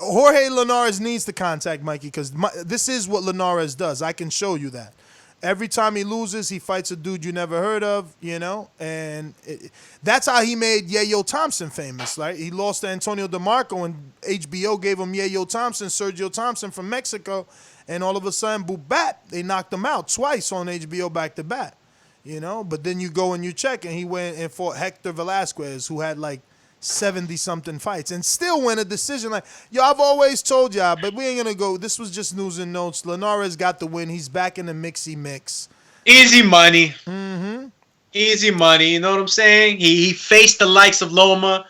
Speaker 10: Jorge Linares needs to contact Mikey because this is what Linares does. I can show you that. Every time he loses, he fights a dude you never heard of, you know? And that's how he made Yayo Thompson famous, right? He lost to Antonio DeMarco, and HBO gave him Yayo Thompson, Sergio Thompson from Mexico, and all of a sudden, boop, they knocked him out twice on HBO back-to-back, you know? But then you go and you check, and he went and fought Hector Velasquez, who had like 70-something fights and still win a decision. Like, yo, I've always told y'all, but we ain't gonna go. This was just news and notes. Linares got the win. He's back in the mixy mix.
Speaker 14: Easy money. Mm-hmm. Easy money. You know what I'm saying? He faced the likes of Loma.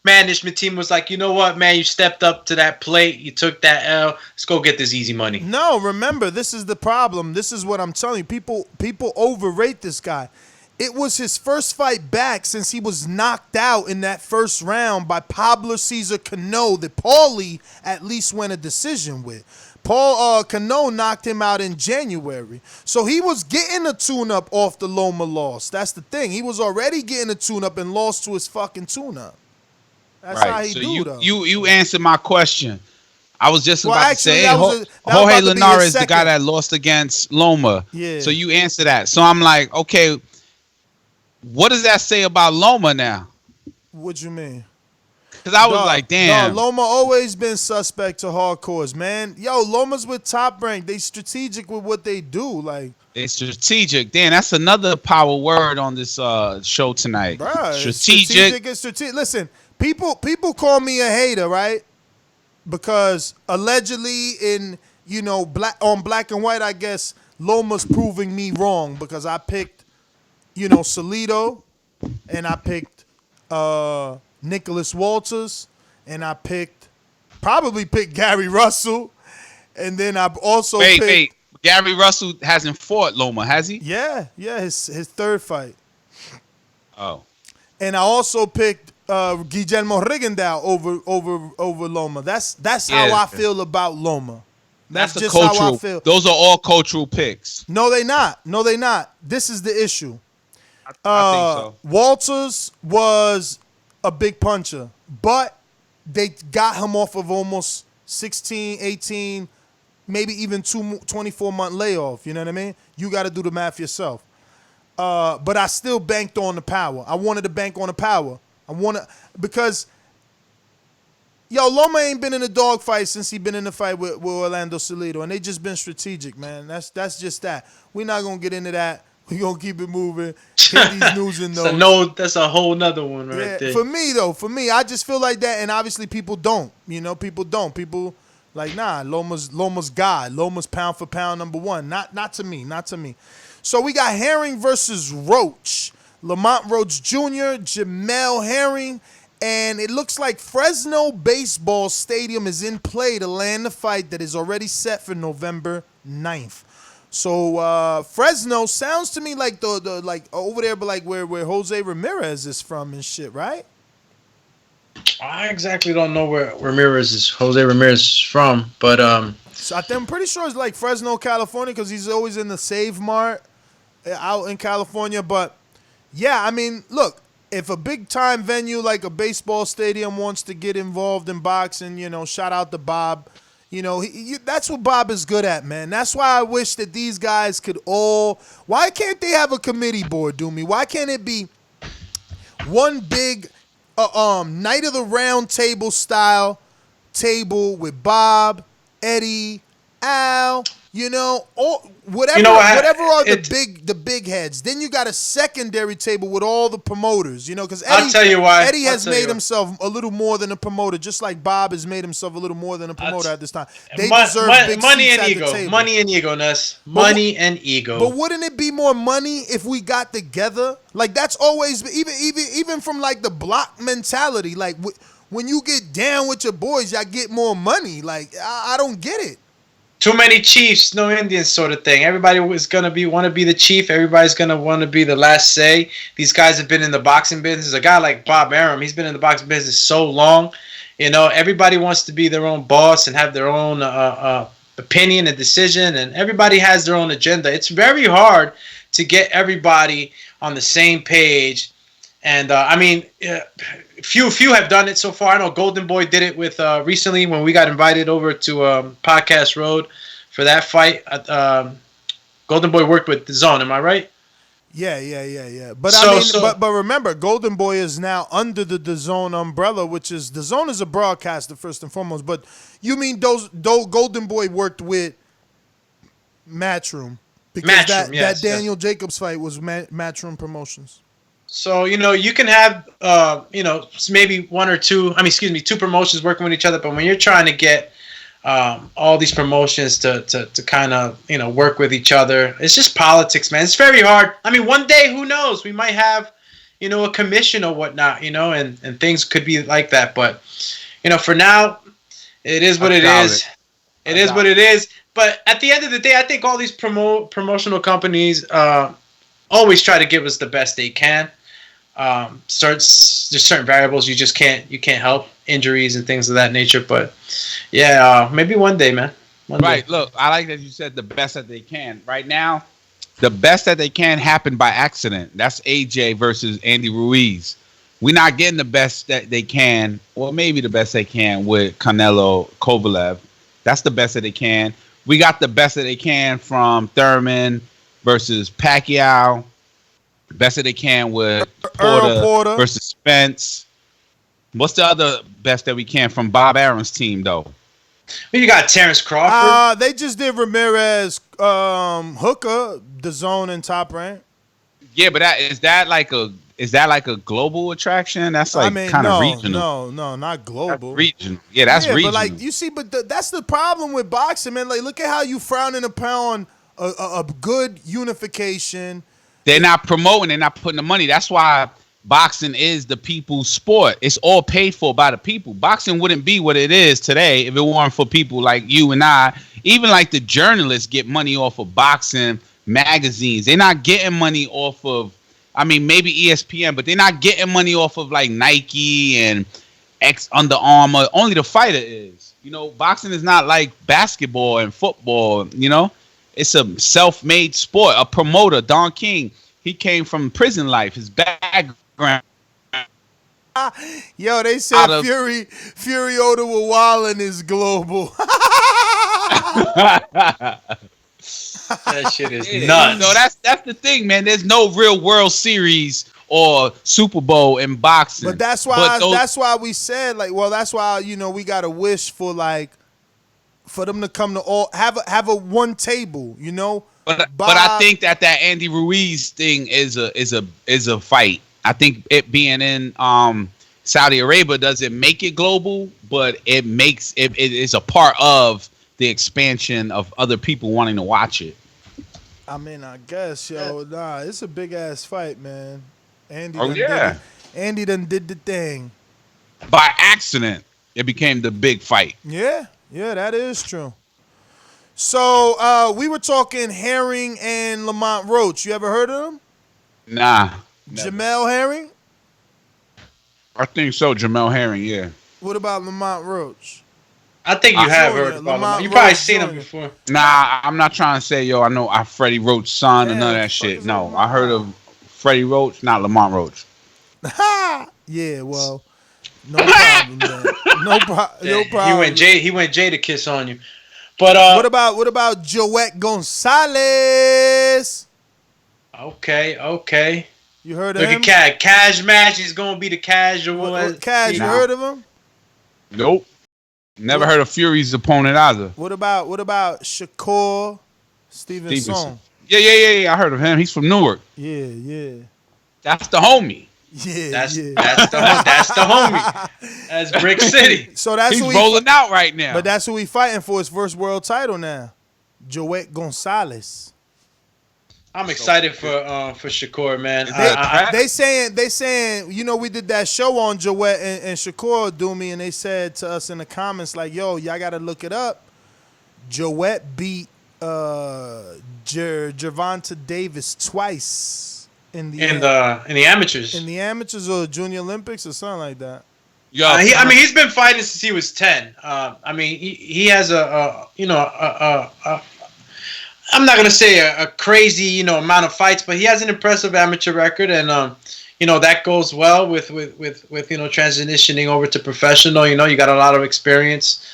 Speaker 14: management team was like, you know what, man, you stepped up to that plate, you took that L, let's go get this easy money.
Speaker 10: No, remember, this is the problem. This is what I'm telling you. People overrate this guy. It was his first fight back since he was knocked out in that first round by Pablo Cesar Cano that Paulie at least went a decision with. Cano knocked him out in January. So he was getting a tune-up off the Loma loss. That's the thing. He was already getting a tune-up and lost to his fucking tune-up. That's
Speaker 13: right.
Speaker 10: how he do, though.
Speaker 13: You answered my question. I was just about to say,
Speaker 10: Jorge
Speaker 13: Linares, the guy that lost against Loma.
Speaker 10: Yeah.
Speaker 13: So you answer that. So I'm like, okay, what does that say about Loma now?
Speaker 10: What you mean?
Speaker 13: Because I was like, damn.
Speaker 10: Loma always been suspect to hardcores, man. Yo, Loma's with Top Rank. They strategic with what they do. Like,
Speaker 13: it's strategic. Damn, that's another power word on this show tonight.
Speaker 10: Bruh,
Speaker 13: strategic.
Speaker 10: It's strategic. Listen, people call me a hater, right? Because allegedly in, black and white, I guess Loma's proving me wrong because I picked, Salido and I picked Nicholas Walters, and I probably picked Gary Russell, and then I also picked...
Speaker 13: Gary Russell hasn't fought Loma, has he?
Speaker 10: Yeah, his third fight.
Speaker 13: Oh.
Speaker 10: And I also picked Guillermo Rigondeaux over Loma. That's how I feel about Loma. That's just how I feel.
Speaker 13: Those are all cultural picks.
Speaker 10: No, they not. This is the issue.
Speaker 13: I think so.
Speaker 10: Walters was a big puncher, but they got him off of almost 16, 18, maybe even 24-month layoff. You know what I mean? You got to do the math yourself. But I still banked on the power. I wanted to bank on the power. Because Loma ain't been in a dogfight since he been in the fight with Orlando Salido, and they just been strategic, man. That's just that. We're not gonna get into that. We're going to keep it moving. Hit these news and notes.
Speaker 14: That's a whole nother one right there.
Speaker 10: For me, I just feel like that, and obviously people don't. People don't. People like, nah, Loma's God. Loma's pound for pound number one. Not to me. So we got Herring versus Roach. Lamont Roach Jr., Jamel Herring, and it looks like Fresno Baseball Stadium is in play to land the fight that is already set for November 9th. So Fresno sounds to me like the like over there, but like where Jose Ramirez is from and shit, right?
Speaker 14: I exactly don't know where Jose Ramirez is from, but
Speaker 10: so I'm pretty sure it's like Fresno, California, because he's always in the Save Mart out in California. But yeah, I mean, look, if a big time venue like a baseball stadium wants to get involved in boxing, shout out to Bob. That's what Bob is good at, man. That's why I wish that these guys could all... Why can't they have a committee board, Doomy? Why can't it be one big night of the round table style table with Bob, Eddie, Al, whatever are the big heads. Then you got a secondary table with all the promoters, because
Speaker 14: I'll tell you why.
Speaker 10: Eddie has made himself a little more than a promoter, just like Bob has made himself a little more than a promoter at this time. They deserve big
Speaker 14: money
Speaker 10: seats
Speaker 14: and
Speaker 10: at the
Speaker 14: ego.
Speaker 10: table.
Speaker 14: Money and ego, Ness. Money and ego.
Speaker 10: But wouldn't it be more money if we got together? Like, that's always even from like the block mentality. Like, when you get down with your boys, y'all get more money. Like, I don't get it.
Speaker 14: Too many chiefs, no Indians sort of thing. Everybody was going to want to be the chief. Everybody's going to want to be the last say. These guys have been in the boxing business. A guy like Bob Arum, he's been in the boxing business so long. Everybody wants to be their own boss and have their own opinion and decision, and everybody has their own agenda. It's very hard to get everybody on the same page. And, few have done it so far. I know Golden Boy did it with recently when we got invited over to Podcast Road for that fight. Golden Boy worked with DAZN, am I right?
Speaker 10: Yeah. But but remember, Golden Boy is now under the DAZN umbrella, which is DAZN is a broadcaster first and foremost. But you mean Golden Boy worked with Matchroom because that Daniel Jacobs fight was Matchroom Promotions.
Speaker 14: So, you can have, maybe two promotions working with each other. But when you're trying to get all these promotions to kind of, work with each other, it's just politics, man. It's very hard. I mean, one day, who knows? We might have, a commission or whatnot, and things could be like that. But, for now, it is what it is. It is what it is. But at the end of the day, I think all these promotional companies always try to give us the best they can. There's certain variables you can't help, injuries and things of that nature. But yeah, maybe one day, man. One day.
Speaker 13: Look, I like that you said the best that they can. Right now, the best that they can happen by accident. That's AJ versus Andy Ruiz. We're not getting the best that they can, or maybe the best they can with Canelo Kovalev. That's the best that they can. We got the best that they can from Thurman versus Pacquiao. Best that they can with Porter versus Spence. What's the other best that we can from Bob Aaron's team, though?
Speaker 14: You got Terrence Crawford.
Speaker 10: They just did Ramirez, Hooker, DAZN, and Top Rank.
Speaker 13: Yeah, but is that like a global attraction? That's like kind of regional.
Speaker 10: No, not global.
Speaker 13: That's regional. Yeah, that's regional.
Speaker 10: But like you see, that's the problem with boxing, man. Like, look at how you frowning upon a good unification.
Speaker 13: They're not promoting. They're not putting the money. That's why boxing is the people's sport. It's all paid for by the people. Boxing wouldn't be what it is today if it weren't for people like you and I. Even like the journalists get money off of boxing magazines. They're not getting money off of, maybe ESPN, but they're not getting money off of like Nike and Under Armour. Only the fighter is. Boxing is not like basketball and football, It's a self-made sport. A promoter, Don King, he came from prison life. His background.
Speaker 10: Yo, they said Fury Oda with Wallin is global.
Speaker 14: That shit is nuts.
Speaker 13: That's the thing, man. There's no real World Series or Super Bowl in boxing.
Speaker 10: But that's why we said that's why we got to wish for for them to come to all have a one table,
Speaker 13: But I think that Andy Ruiz thing is a fight. I think it being in Saudi Arabia doesn't make it global, but it makes it is a part of the expansion of other people wanting to watch it.
Speaker 10: I guess, it's a big ass fight, man. Andy done did the thing.
Speaker 13: By accident, it became the big fight.
Speaker 10: Yeah, that is true. So we were talking Herring and Lamont Roach. You ever heard of them?
Speaker 13: Nah.
Speaker 10: Jamel Herring?
Speaker 13: I think so, Jamel Herring, yeah.
Speaker 10: What about Lamont Roach?
Speaker 14: I think you have heard about Lamont. You probably seen him before.
Speaker 13: Nah, I'm not trying to say, I know Freddie Roach's son and none of that shit. No, I heard of Freddie Roach, not Lamont Roach.
Speaker 10: Yeah, well, no problem, man. No problem.
Speaker 14: He went Jay to kiss on you. But
Speaker 10: what about Joet Gonzalez?
Speaker 14: Okay.
Speaker 10: You heard of him?
Speaker 14: Look at Cash Match is gonna be the casual.
Speaker 10: Cash, you heard of him?
Speaker 13: Nope. Never heard of Fury's opponent either.
Speaker 10: What about Shakur Stevenson?
Speaker 13: Yeah. I heard of him. He's from Newark.
Speaker 10: Yeah.
Speaker 13: That's the homie.
Speaker 10: Yeah,
Speaker 14: that's the homie. That's Brick City.
Speaker 10: So that's
Speaker 13: he's rolling out right now.
Speaker 10: But that's who he fighting for his first world title now. Joet Gonzalez.
Speaker 14: I'm excited for Shakur, man.
Speaker 10: They saying, we did that show on Joet and Shakur Doomy, and they said to us in the comments like, yo, y'all got to look it up. Joet beat Gervonta Davis twice in the
Speaker 14: amateurs.
Speaker 10: In the amateurs or Junior Olympics or something like that.
Speaker 14: Yeah, he's been fighting since he was 10. He has I'm not gonna say a crazy amount of fights, but he has an impressive amateur record, and that goes well with transitioning over to professional. You got a lot of experience.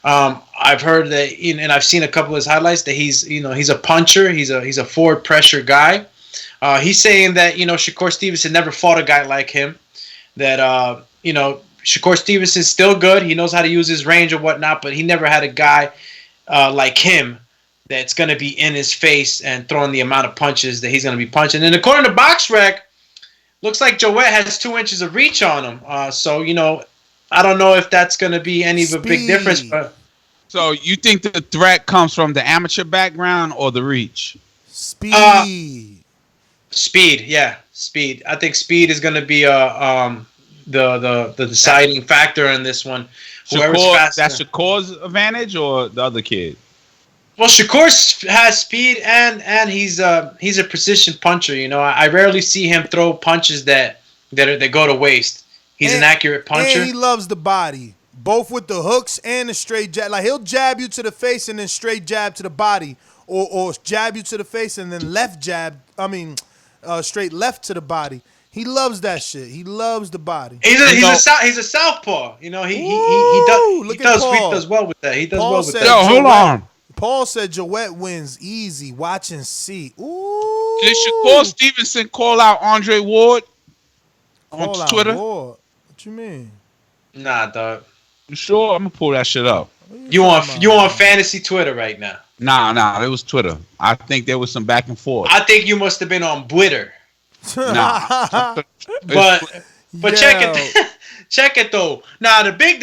Speaker 14: I've heard that, and I've seen a couple of his highlights that he's a puncher. He's a forward pressure guy. He's saying that Shakur Stevenson never fought a guy like him. That Shakur Stevenson's still good. He knows how to use his range and whatnot, but he never had a guy like him that's going to be in his face and throwing the amount of punches that he's going to be punching. And according to BoxRec, looks like Joet has 2 inches of reach on him. So I don't know if that's going to be any of a big difference. But
Speaker 13: so you think the threat comes from the amateur background or the reach?
Speaker 10: Speed.
Speaker 14: Speed, yeah, speed. I think speed is going to be the deciding factor in this one. Whoever's faster.
Speaker 13: That's Shakur's advantage or the other kid?
Speaker 14: Well, Shakur has speed and he's a precision puncher. You know, I rarely see him throw punches that go to waste. He's an accurate puncher.
Speaker 10: And he loves the body, both with the hooks and the straight jab. Like, he'll jab you to the face and then straight jab to the body, or jab you to the face and then left jab. Straight left to the body. He loves that shit. He loves the body.
Speaker 14: He's a southpaw. You know, he does well with that. He does well with that.
Speaker 13: Yo, hold on.
Speaker 10: Paul said Joette wins easy. Watch and see. Ooh.
Speaker 13: Did Shakur Stevenson call out Andre Ward on Twitter?
Speaker 10: Ward. What you mean?
Speaker 14: Nah, dog.
Speaker 13: You sure? I'm gonna pull that shit up.
Speaker 14: You on fantasy Twitter right now?
Speaker 13: Nah, it was Twitter. I think there was some back and forth.
Speaker 14: I think you must have been on Twitter.
Speaker 13: Nah.
Speaker 14: but check it though. Now the big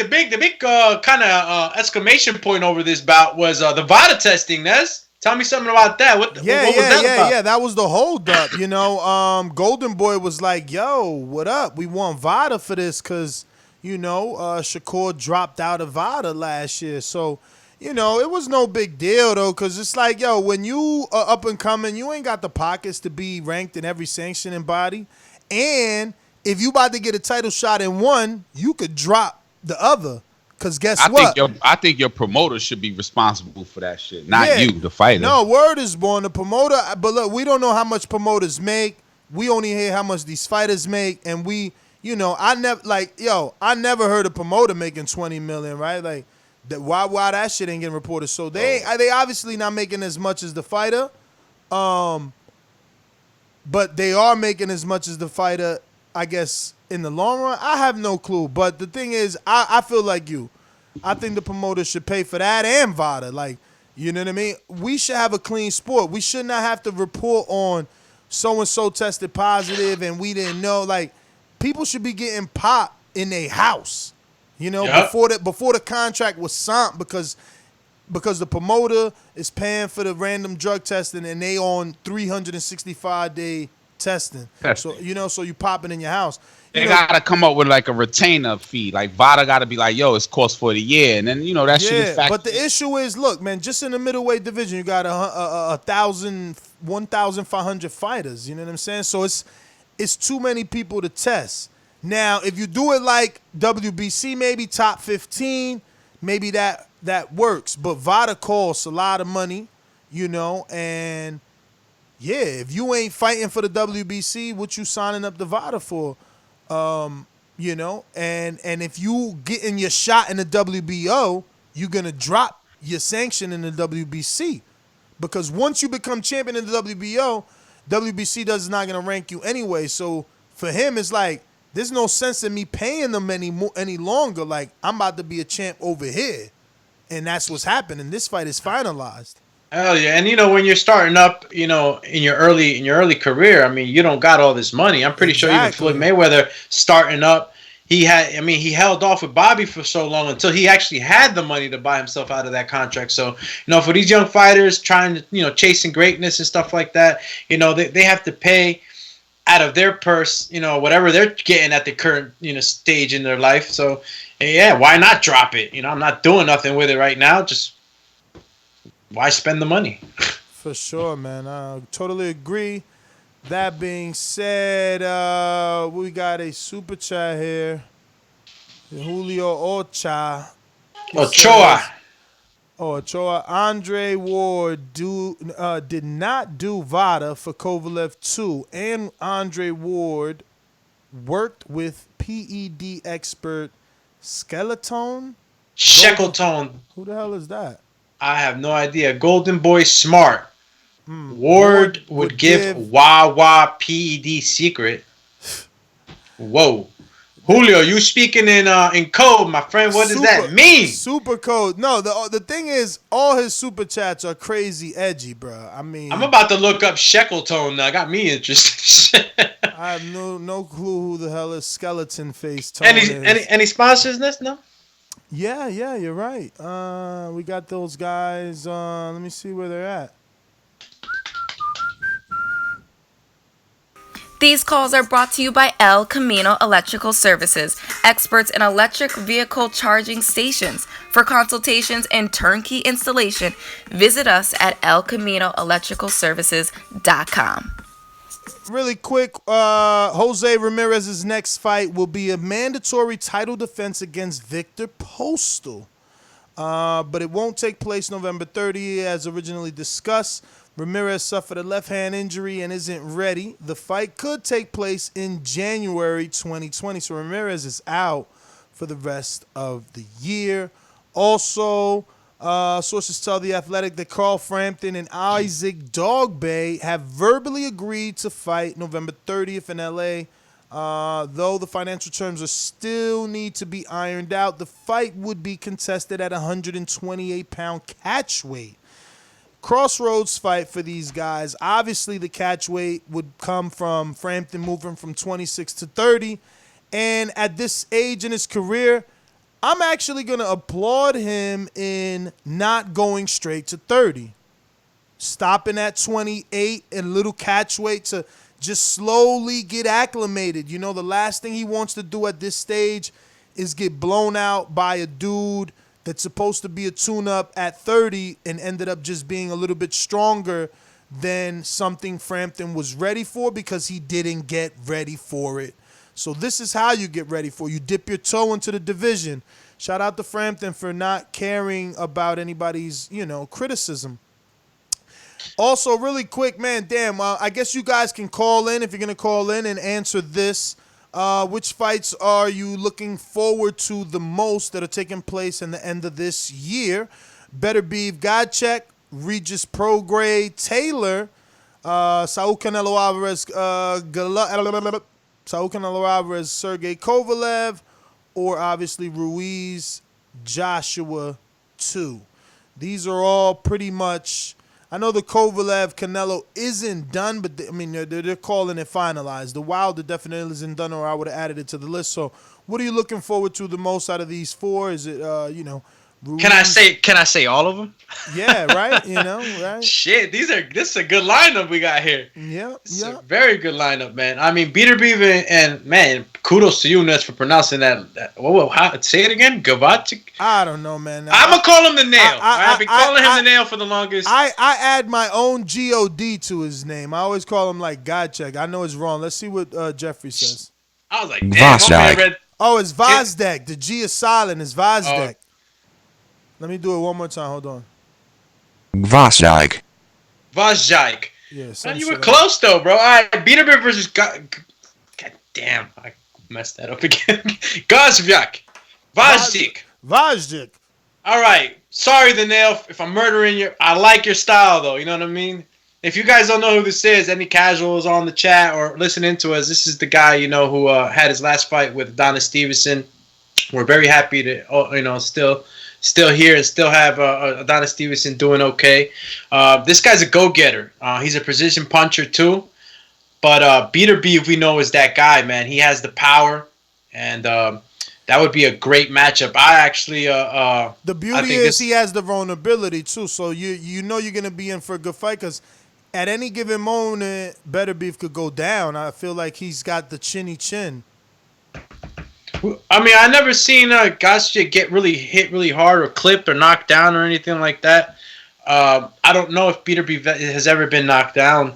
Speaker 14: kind of exclamation point over this bout was the VADA testing. Ness, tell me something about that. What was that about?
Speaker 10: Yeah. That was the holdup. You know, Golden Boy was like, "Yo, what up? We want VADA for this because you know Shakur dropped out of VADA last year, so." You know, it was no big deal, though, because it's like, yo, when you are up and coming, you ain't got the pockets to be ranked in every sanctioning body. And if you about to get a title shot in one, you could drop the other. Because guess what?
Speaker 13: I think your promoter should be responsible for that shit, not you, the fighter.
Speaker 10: No, word is born. The promoter, but look, we don't know how much promoters make. We only hear how much these fighters make. And we, you know, I never heard a promoter making $20 million, right? Like, why that shit ain't getting reported? So they obviously not making as much as the fighter, but they are making as much as the fighter, I guess, in the long run. I have no clue. But the thing is, I feel like you. I think the promoter should pay for that and VADA. Like, you know what I mean? We should have a clean sport. We should not have to report on so-and-so tested positive and we didn't know. Like, people should be getting popped in their house. You know, before the contract was signed, because the promoter is paying for the random drug testing and they on 365-day testing. So so you popping in your house.
Speaker 13: They gotta come up with like a retainer fee. Like VADA gotta be like, yo, it's cost for the year, and then that shit is fact.
Speaker 10: But the issue is, look, man, just in the middleweight division, you got 1,500 fighters. You know what I'm saying? So it's too many people to test. Now, if you do it like WBC, maybe top 15, maybe that works. But VADA costs a lot of money, you know, and yeah, if you ain't fighting for the WBC, what you signing up the VADA for? You know, and if you getting your shot in the WBO, you're gonna drop your sanction in the WBC. Because once you become champion in the WBO, WBC is not gonna rank you anyway. So for him, it's like, there's no sense in me paying them any longer. Like, I'm about to be a champ over here. And that's what's happening. This fight is finalized.
Speaker 14: Hell yeah. And, you know, when you're starting up, you know, in your early career, I mean, you don't got all this money. I'm pretty sure even Floyd Mayweather starting up, he held off with Bobby for so long until he actually had the money to buy himself out of that contract. So, you know, for these young fighters trying to, you know, chasing greatness and stuff like that, you know, they have to pay out of their purse, you know, whatever they're getting at the current, you know, stage in their life. So, yeah, why not drop it? You know, I'm not doing nothing with it right now. Just why spend the money?
Speaker 10: For sure, man. I totally agree. That being said, we got a super chat here. Julio Ochoa. Ochoa. Andre Ward did not do VADA for Kovalev 2, and Andre Ward worked with PED expert Shackleton.
Speaker 14: Who
Speaker 10: the hell is that?
Speaker 14: I have no idea. Golden Boy Smart. Ward would give Wawa PED secret. Whoa. Julio, you speaking in code, my friend. What does that mean?
Speaker 10: Super code. No, the thing is, all his super chats are crazy edgy, bro. I mean,
Speaker 14: I'm about to look up Shackleton now. Got me interested.
Speaker 10: I have no clue who the hell is Skeleton Face Tone.
Speaker 14: Any sponsors this? No?
Speaker 10: Yeah, you're right. We got those guys. Let me see where they're at.
Speaker 15: These calls are brought to you by El Camino Electrical Services, experts in electric vehicle charging stations. For consultations and turnkey installation, visit us at elcaminoelectricalservices.com.
Speaker 10: Really quick, Jose Ramirez's next fight will be a mandatory title defense against Victor Postal. But it won't take place November 30th as originally discussed. Ramirez suffered a left-hand injury and isn't ready. The fight could take place in January 2020, so Ramirez is out for the rest of the year. Also, sources tell The Athletic that Carl Frampton and Isaac Dogbay have verbally agreed to fight November 30th in L.A., though the financial terms are still need to be ironed out. The fight would be contested at 128-pound catch weight. Crossroads fight for these guys. Obviously, the catch weight would come from Frampton moving from 26 to 30. And at this age in his career, I'm actually going to applaud him in not going straight to 30. Stopping at 28 and little catch weight to just slowly get acclimated. You know, the last thing he wants to do at this stage is get blown out by a dude that's supposed to be a tune-up at 30 and ended up just being a little bit stronger than something Frampton was ready for because he didn't get ready for it. So this is how you get ready for it. You dip your toe into the division. Shout out to Frampton for not caring about anybody's, criticism. Also, really quick, man, I guess you guys can call in if you're going to call in and answer this. Which fights are you looking forward to the most that are taking place in the end of this year? Beterbiev-Gvozdyk, Regis Prograis-Taylor, Saul Canelo Alvarez, Sergey Kovalev, or obviously Ruiz, Joshua 2. These are all pretty much. I know the Kovalev Canelo isn't done, but they're calling it finalized. The Wilder definitely isn't done, or I would have added it to the list. So, what are you looking forward to the most out of these four? Is it Ruiz?
Speaker 14: Can I say all of them?
Speaker 10: Yeah, right. Right.
Speaker 14: Shit, this is a good lineup we got here.
Speaker 10: Yeah,
Speaker 14: it's a very good lineup, man. I mean, Beterbiev and man, kudos to you, Ness, for pronouncing that. How say it again? Gvozdyk?
Speaker 10: I don't know, man.
Speaker 14: I'm gonna call him the Nail. I've been calling him the Nail for the longest.
Speaker 10: I add my own God to his name. I always call him like Godcheck. I know it's wrong. Let's see what Jeffrey says.
Speaker 14: I was like, damn,
Speaker 10: oh, it's Gvozdyk. The G is silent. It's Gvozdyk. Let me do it one more time. Hold on.
Speaker 16: Gvozdyk.
Speaker 10: Yeah,
Speaker 14: man, you were close though, bro. All right, Beterbiev versus God damn, I messed that up again. Gvozdyk. All right. Sorry, the Nail, if I'm murdering you. I like your style though. You know what I mean? If you guys don't know who this is, any casuals on the chat or listening to us, this is the guy who had his last fight with Adonis Stevenson. We're very happy to still here and still have Adonis Stevenson doing okay. This guy's a go-getter. He's a precision puncher too. But Beterbiev, we know, is that guy, man. He has the power, and that would be a great matchup. I actually
Speaker 10: the beauty is he has the vulnerability too. So you're going to be in for a good fight because at any given moment, Beterbiev could go down. I feel like he's got the chinny chin.
Speaker 14: I mean, I never seen Garcia get hit really hard or clipped or knocked down or anything like that. I don't know if Beterbiev has ever been knocked down,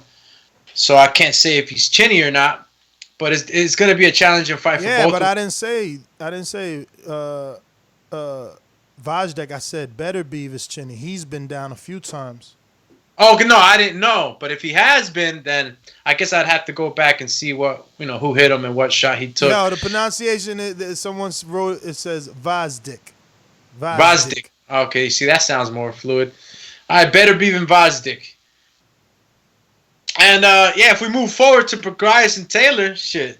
Speaker 14: so I can't say if he's chinny or not. But it's going to be a challenging fight for both.
Speaker 10: Yeah, but I didn't say Gvozdyk. I said Beterbiev is chinny. He's been down a few times.
Speaker 14: Oh no, I didn't know. But if he has been, then I guess I'd have to go back and see what who hit him and what shot he took.
Speaker 10: No, the pronunciation someone wrote it says Gvozdyk.
Speaker 14: Gvozdyk. Okay, see that sounds more fluid. All right, Beterbiev and Gvozdyk. And if we move forward to Prograis-Taylor, shit.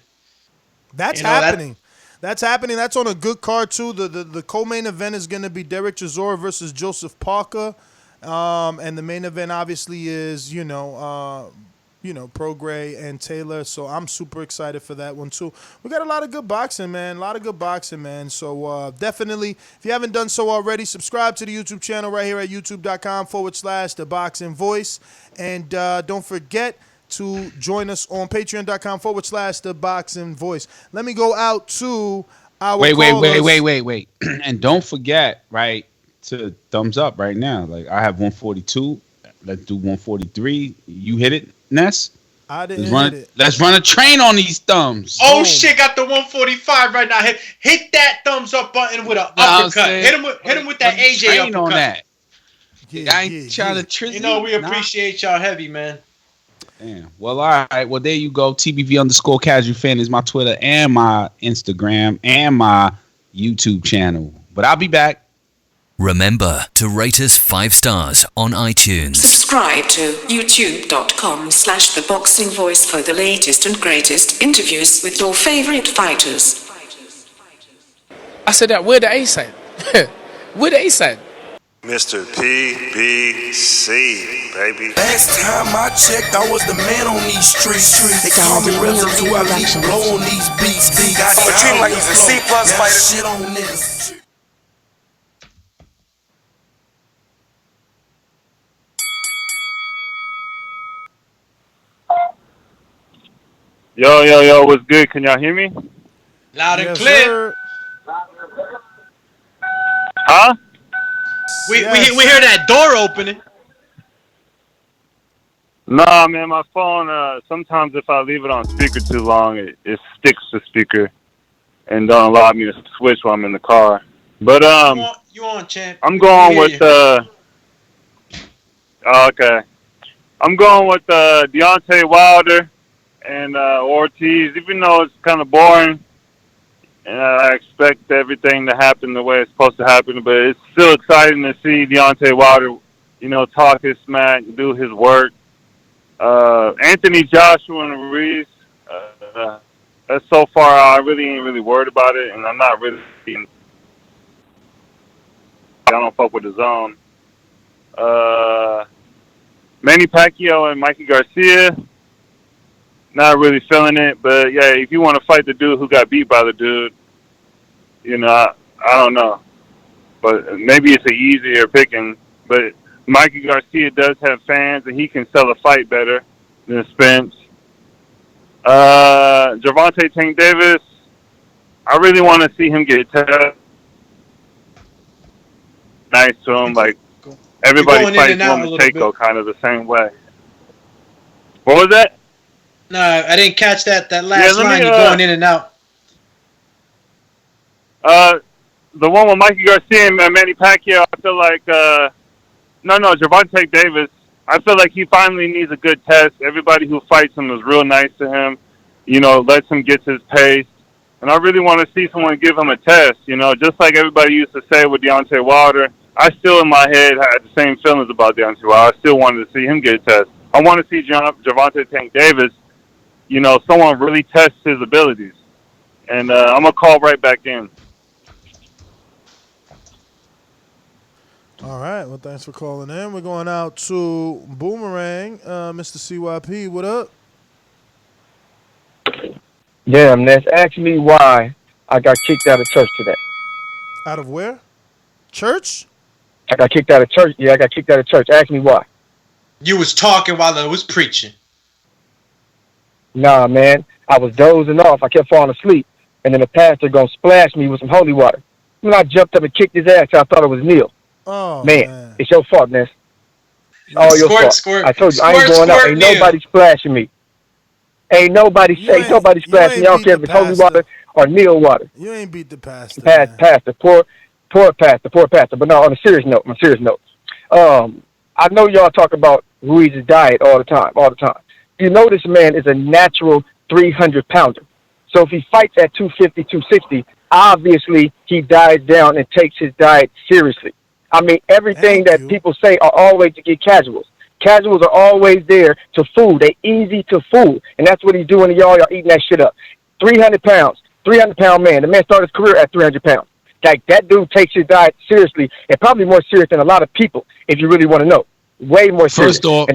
Speaker 10: That's happening. That's happening. That's on a good card too. The co-main event is going to be Derek Chisora versus Joseph Parker. And the main event obviously is, Prograis and Taylor. So I'm super excited for that one too. We got a lot of good boxing, man. So definitely, if you haven't done so already, subscribe to the YouTube channel right here at youtube.com/The Boxing Voice. And don't forget to join us on patreon.com/The Boxing Voice. Let me go out to our
Speaker 13: Wait. And don't forget, right, to thumbs up right now. Like, I have 142. Let's do 143. You hit it, Ness?
Speaker 10: I didn't hit it.
Speaker 13: Let's run a train on these thumbs.
Speaker 14: Oh, shit, got the 145 right now. Hit that thumbs up button with an uppercut. Hit him with that AJ uppercut.
Speaker 13: On that.
Speaker 10: Yeah,
Speaker 13: I ain't trying to trick you.
Speaker 14: We appreciate y'all heavy, man.
Speaker 13: Damn. Well, all right. Well, there you go. TBV_casual fan is my Twitter and my Instagram and my YouTube channel. But I'll be back.
Speaker 17: Remember to rate us 5 stars on iTunes.
Speaker 18: Subscribe to youtube.com/The Boxing Voice for the latest and greatest interviews with your favorite fighters.
Speaker 19: I said that, where the ace at? Where the ace at?
Speaker 20: Mr. PBC, baby.
Speaker 9: Last time I checked, I was the man on these streets. They call me residue, I leave blow on these beats. Got
Speaker 4: treat him like he's a C+ fighter.
Speaker 9: Shit on niggas.
Speaker 20: Yo, what's good? Can y'all hear me?
Speaker 14: Loud and clear.
Speaker 10: Sir.
Speaker 20: Huh?
Speaker 14: We hear that door opening.
Speaker 20: Nah, man, my phone, sometimes if I leave it on speaker too long, it sticks to speaker and don't allow me to switch while I'm in the car. But,
Speaker 14: you on, champ.
Speaker 20: I'm going with, okay. I'm going with, Deontay Wilder and, Ortiz, even though it's kind of boring. And I expect everything to happen the way it's supposed to happen, but it's still exciting to see Deontay Wilder, talk his smack, do his work. Anthony Joshua and Ruiz, that's so far I really ain't really worried about it, and I'm not really. I don't fuck with the zone. Manny Pacquiao and Mikey Garcia, not really feeling it, but yeah, if you want to fight the dude who got beat by the dude, I don't know. But maybe it's an easier picking. But Mikey Garcia does have fans, and he can sell a fight better than Spence. Gervonta Tank Davis, I really want to see him get tested. Nice to him, like everybody fights Lomachenko kind of the same way. What was that?
Speaker 14: No, I didn't catch that last line. You're going in and out.
Speaker 20: The one with Mikey Garcia and Manny Pacquiao, I feel like, no, Gervonta Davis, I feel like he finally needs a good test. Everybody who fights him is real nice to him, lets him get his pace. And I really want to see someone give him a test, just like everybody used to say with Deontay Wilder. I still, in my head, had the same feelings about Deontay Wilder. I still wanted to see him get a test. I want to see Gervonta Tank Davis, someone really test his abilities. And I'm going to call right back in.
Speaker 10: All right. Well, thanks for calling in. We're going out to Boomerang. Mr. CYP, what up?
Speaker 21: Yeah, man. That's actually why I got kicked out of church today.
Speaker 10: Out of where? Church?
Speaker 21: I got kicked out of church. Yeah, I got kicked out of church. Ask me why.
Speaker 14: You was talking while I was preaching.
Speaker 21: Nah, man. I was dozing off. I kept falling asleep. And then the pastor gonna splash me with some holy water. When I jumped up and kicked his ass, I thought it was Neil.
Speaker 10: Oh,
Speaker 21: man. It's your fault, Ness. It's all your fault. I told you, I ain't going out. Ain't nobody splashing me. Ain't nobody splashing me. I don't care if it's holy water or Neil water.
Speaker 10: You ain't beat the pastor.
Speaker 21: Pastor. Poor pastor. But no, on a serious note. I know y'all talk about Ruiz's diet all the time. You know this man is a natural 300-pounder. So if he fights at 250, 260, obviously he diets down and takes his diet seriously. I mean, everything that people say are always to get casuals. Casuals are always there to fool. They're easy to fool. And that's what he's doing to y'all. Y'all eating that shit up. 300 pounds, 300-pound man. The man started his career at 300 pounds. Like, that dude takes his diet seriously, and probably more serious than a lot of people, if you really want to know. Way more serious.
Speaker 13: First off, I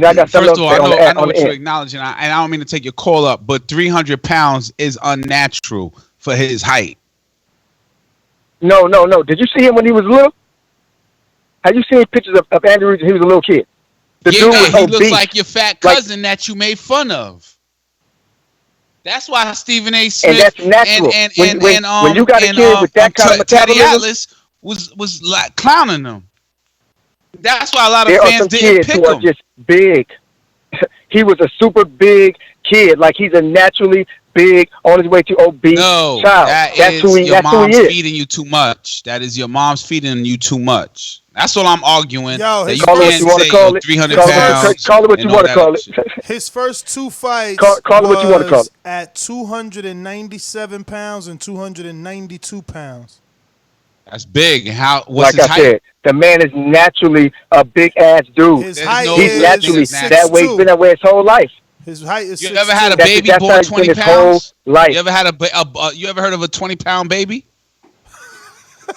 Speaker 13: know what you're acknowledging, and I don't mean to take your call up, but 300 pounds is unnatural for his height.
Speaker 21: No. Did you see him when he was little? Have you seen pictures of Andrew Ruiz when he was a little kid? The dude was
Speaker 13: he
Speaker 21: obese.
Speaker 13: looks like your fat cousin that you made fun of. That's why Stephen A. Smith
Speaker 21: and that's natural. When you got a kid with that kind of
Speaker 13: Teddy
Speaker 21: metabolism,
Speaker 13: Atlas was like clowning them. That's why a lot of
Speaker 21: there
Speaker 13: fans
Speaker 21: are some
Speaker 13: didn't
Speaker 21: kids
Speaker 13: pick
Speaker 21: who are
Speaker 13: him.
Speaker 21: just big. He was a super big kid. Like he's a naturally big, on his way to obese child. That's who he is.
Speaker 13: Feeding you too much. That is your mom's feeding you too much. That's what I'm arguing.
Speaker 21: Yo,
Speaker 13: that you
Speaker 21: call it what
Speaker 13: can't
Speaker 21: you want to
Speaker 13: say
Speaker 21: call it.
Speaker 13: 300
Speaker 21: Call
Speaker 13: pounds.
Speaker 21: Call it what you want to call it.
Speaker 10: His first two fights
Speaker 21: call it what you want to call
Speaker 10: was
Speaker 21: it.
Speaker 10: at 297 pounds and 292 pounds.
Speaker 13: That's big. What's
Speaker 21: like
Speaker 13: his
Speaker 21: I
Speaker 13: height?
Speaker 21: said, the man is naturally a big ass dude.
Speaker 10: His height
Speaker 21: He's naturally that way. He's been that way his whole life.
Speaker 10: His height is.
Speaker 13: You ever had a baby born 20 pounds? You ever had you ever heard of a 20-pound baby? You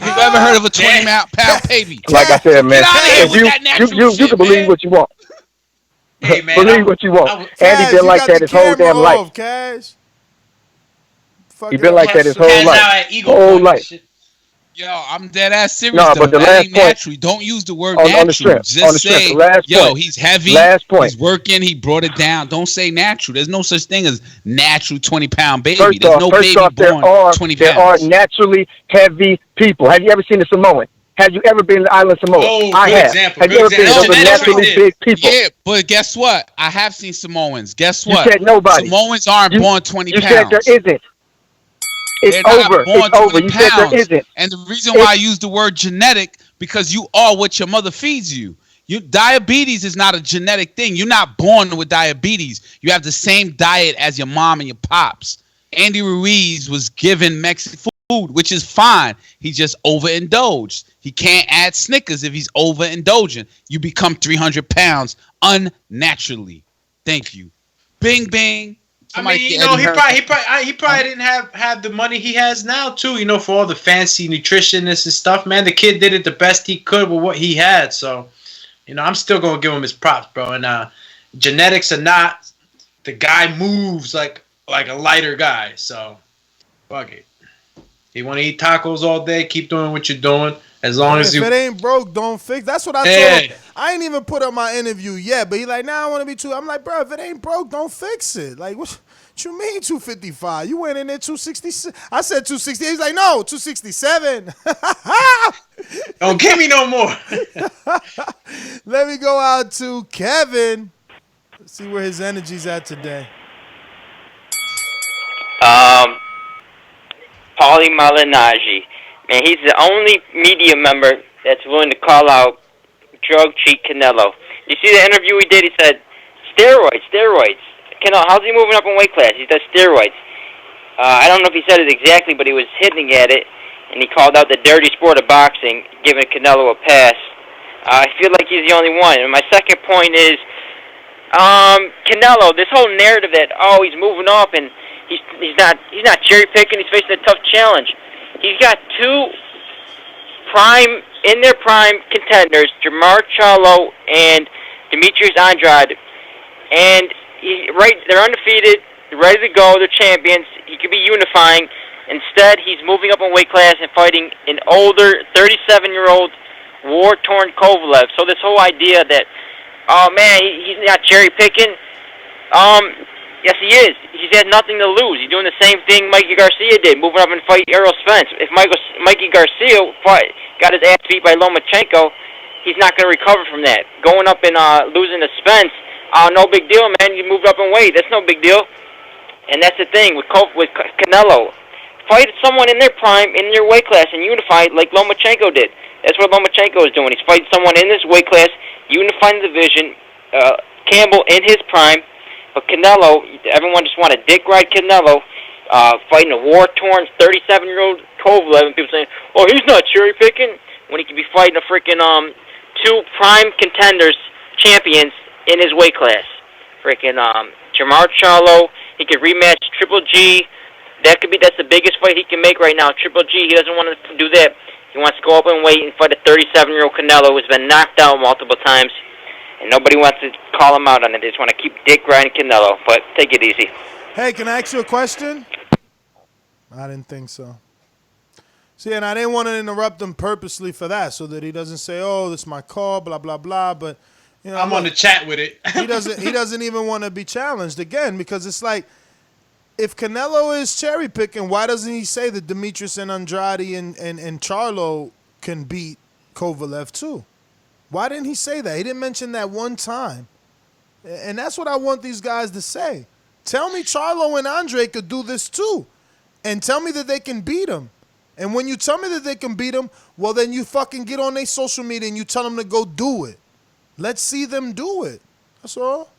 Speaker 13: ever heard of a 20-pound baby?
Speaker 21: Like I said, man,
Speaker 13: Get out of here with that natural
Speaker 21: you can believe what you want.
Speaker 14: Hey, man,
Speaker 21: believe what you want. Andy been like that his whole damn life.
Speaker 10: Cash.
Speaker 21: He been like that his whole life. Whole life.
Speaker 13: Yo, I'm dead ass serious.
Speaker 21: No,
Speaker 13: though.
Speaker 21: but the
Speaker 13: that
Speaker 21: last
Speaker 13: ain't
Speaker 21: point,
Speaker 13: natural. Don't use the word
Speaker 21: on
Speaker 13: natural.
Speaker 21: the strength,
Speaker 13: Just say, yo, he's heavy.
Speaker 21: Last point.
Speaker 13: He's working. He brought it down. Don't say natural. There's no such thing as natural 20-pound baby.
Speaker 21: First
Speaker 13: There's
Speaker 21: off,
Speaker 13: no baby born 20 pounds.
Speaker 21: There are naturally heavy people. Have you ever seen the Samoan? Have you ever been to the island of Samoa?
Speaker 14: Oh,
Speaker 21: I have.
Speaker 14: example.
Speaker 21: Have you ever been to those naturally big people?
Speaker 13: Yeah, but guess what? I have seen Samoans. Guess what?
Speaker 21: You said nobody.
Speaker 13: Samoans aren't born 20 pounds.
Speaker 21: You said there isn't. It's over. It's over. You said there isn't.
Speaker 13: And the reason why I use the word genetic, because you are what your mother feeds you. Diabetes is not a genetic thing. You're not born with diabetes. You have the same diet as your mom and your pops. Andy Ruiz was given Mexican food, which is fine. He just overindulged. He can't add Snickers if he's overindulgent. You become 300 pounds unnaturally. Thank you. Bing, bing.
Speaker 14: Somebody, I mean, you know, he probably didn't have the money he has now too. You know, for all the fancy nutritionists and stuff. Man, the kid did it the best he could with what he had. So, you know, I'm still gonna give him his props, bro. And genetics or not, the guy moves like a lighter guy. So, fuck it. You want to eat tacos all day? Keep doing what you're doing. As long as
Speaker 10: if it ain't broke, don't fix. That's what I told him. I ain't even put up my interview yet, but he like, nah, I want to be too. I'm like, bro, if it ain't broke, don't fix it. Like, what you mean 255? You went in there 266. I said 260. He's like, no, 267.
Speaker 14: Don't give me no more.
Speaker 10: Let me go out to Kevin. Let's see where his energy's at today.
Speaker 1: Paulie Malignaggi. Man, he's the only media member that's willing to call out drug cheat Canelo. You see the interview he did? He said, steroids. Canelo, how's he moving up in weight class? He does steroids. I don't know if he said it exactly, but he was hitting at it, and he called out the dirty sport of boxing, giving Canelo a pass. I feel like he's the only one. And my second point is, Canelo, this whole narrative that, he's moving up and he's not cherry picking, he's facing a tough challenge. He's got two in their prime contenders, Jermall Charlo and Demetrius Andrade, and they're undefeated, they're ready to go, they're champions. He could be unifying. Instead, he's moving up in weight class and fighting an older, 37-year-old, war-torn Kovalev. So this whole idea that, he's not cherry picking. Yes, he is. He's had nothing to lose. He's doing the same thing Mikey Garcia did, moving up and fight Errol Spence. If Mikey Garcia got his ass beat by Lomachenko, he's not going to recover from that. Going up and losing to Spence, no big deal, man. You moved up in weight. That's no big deal. And that's the thing with Canelo. Fight someone in their prime, in their weight class, and unify like Lomachenko did. That's what Lomachenko is doing. He's fighting someone in this weight class, unifying the division. Campbell in his prime. But Canelo, everyone just want to dick ride Canelo, fighting a war-torn 37-year-old Kovalev, and people saying, he's not cherry-picking, when he could be fighting a freaking two prime contenders, champions, in his weight class. Freaking Jermall Charlo, he could rematch Triple G. That's the biggest fight he can make right now. Triple G, he doesn't want to do that. He wants to go up and wait and fight a 37-year-old Canelo who's been knocked out multiple times. And nobody wants to call him out on it. They just want to keep dick riding Canelo. But take it easy.
Speaker 10: Hey, can I ask you a question? I didn't think so. See, and I didn't want to interrupt him purposely for that so that he doesn't say, this is my call, blah, blah, blah. But You know,
Speaker 14: I'm on the chat with it.
Speaker 10: He doesn't even want to be challenged again because it's like, if Canelo is cherry picking, why doesn't he say that Demetrius and Andrade and Charlo can beat Kovalev too? Why didn't he say that? He didn't mention that one time. And that's what I want these guys to say. Tell me Charlo and Andre could do this too. And tell me that they can beat him. And when you tell me that they can beat him, well, then you fucking get on their social media and you tell them to go do it. Let's see them do it. That's all.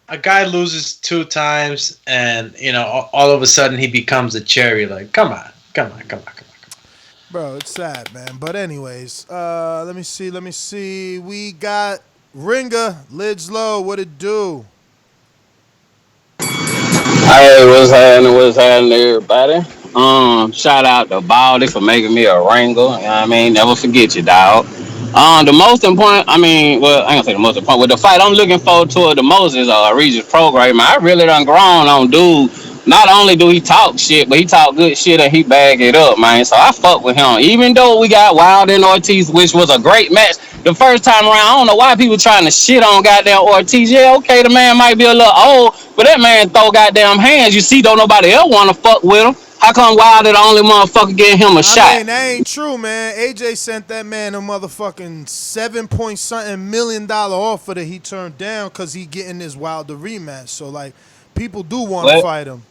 Speaker 14: A guy loses 2 times, and all of a sudden he becomes a cherry. Like, come on.
Speaker 10: Bro, it's sad, man. But anyways, let me see. We got Ringer, lids low. What it do?
Speaker 2: Hey, what's happening, everybody? Shout out to Baldy for making me a ringer. You know what I mean? Never forget you, dog. The most important, I ain't gonna say the most important, with the fight I'm looking forward to the most is Regis Prograis. Man, I really done grown on dude. Not only do he talk shit, but he talk good shit and he bag it up, man. So I fuck with him. Even though we got Wilder-Ortiz, which was a great match the first time around, I don't know why people trying to shit on goddamn Ortiz. Yeah, okay, the man might be a little old, but that man throw goddamn hands. You see, don't nobody else want to fuck with him. How come Wilder the only motherfucker getting him a shot?
Speaker 10: I mean, that ain't true, man. AJ sent that man a motherfucking $7 million offer that he turned down because he getting this Wilder rematch. So, like, people do want to fight him.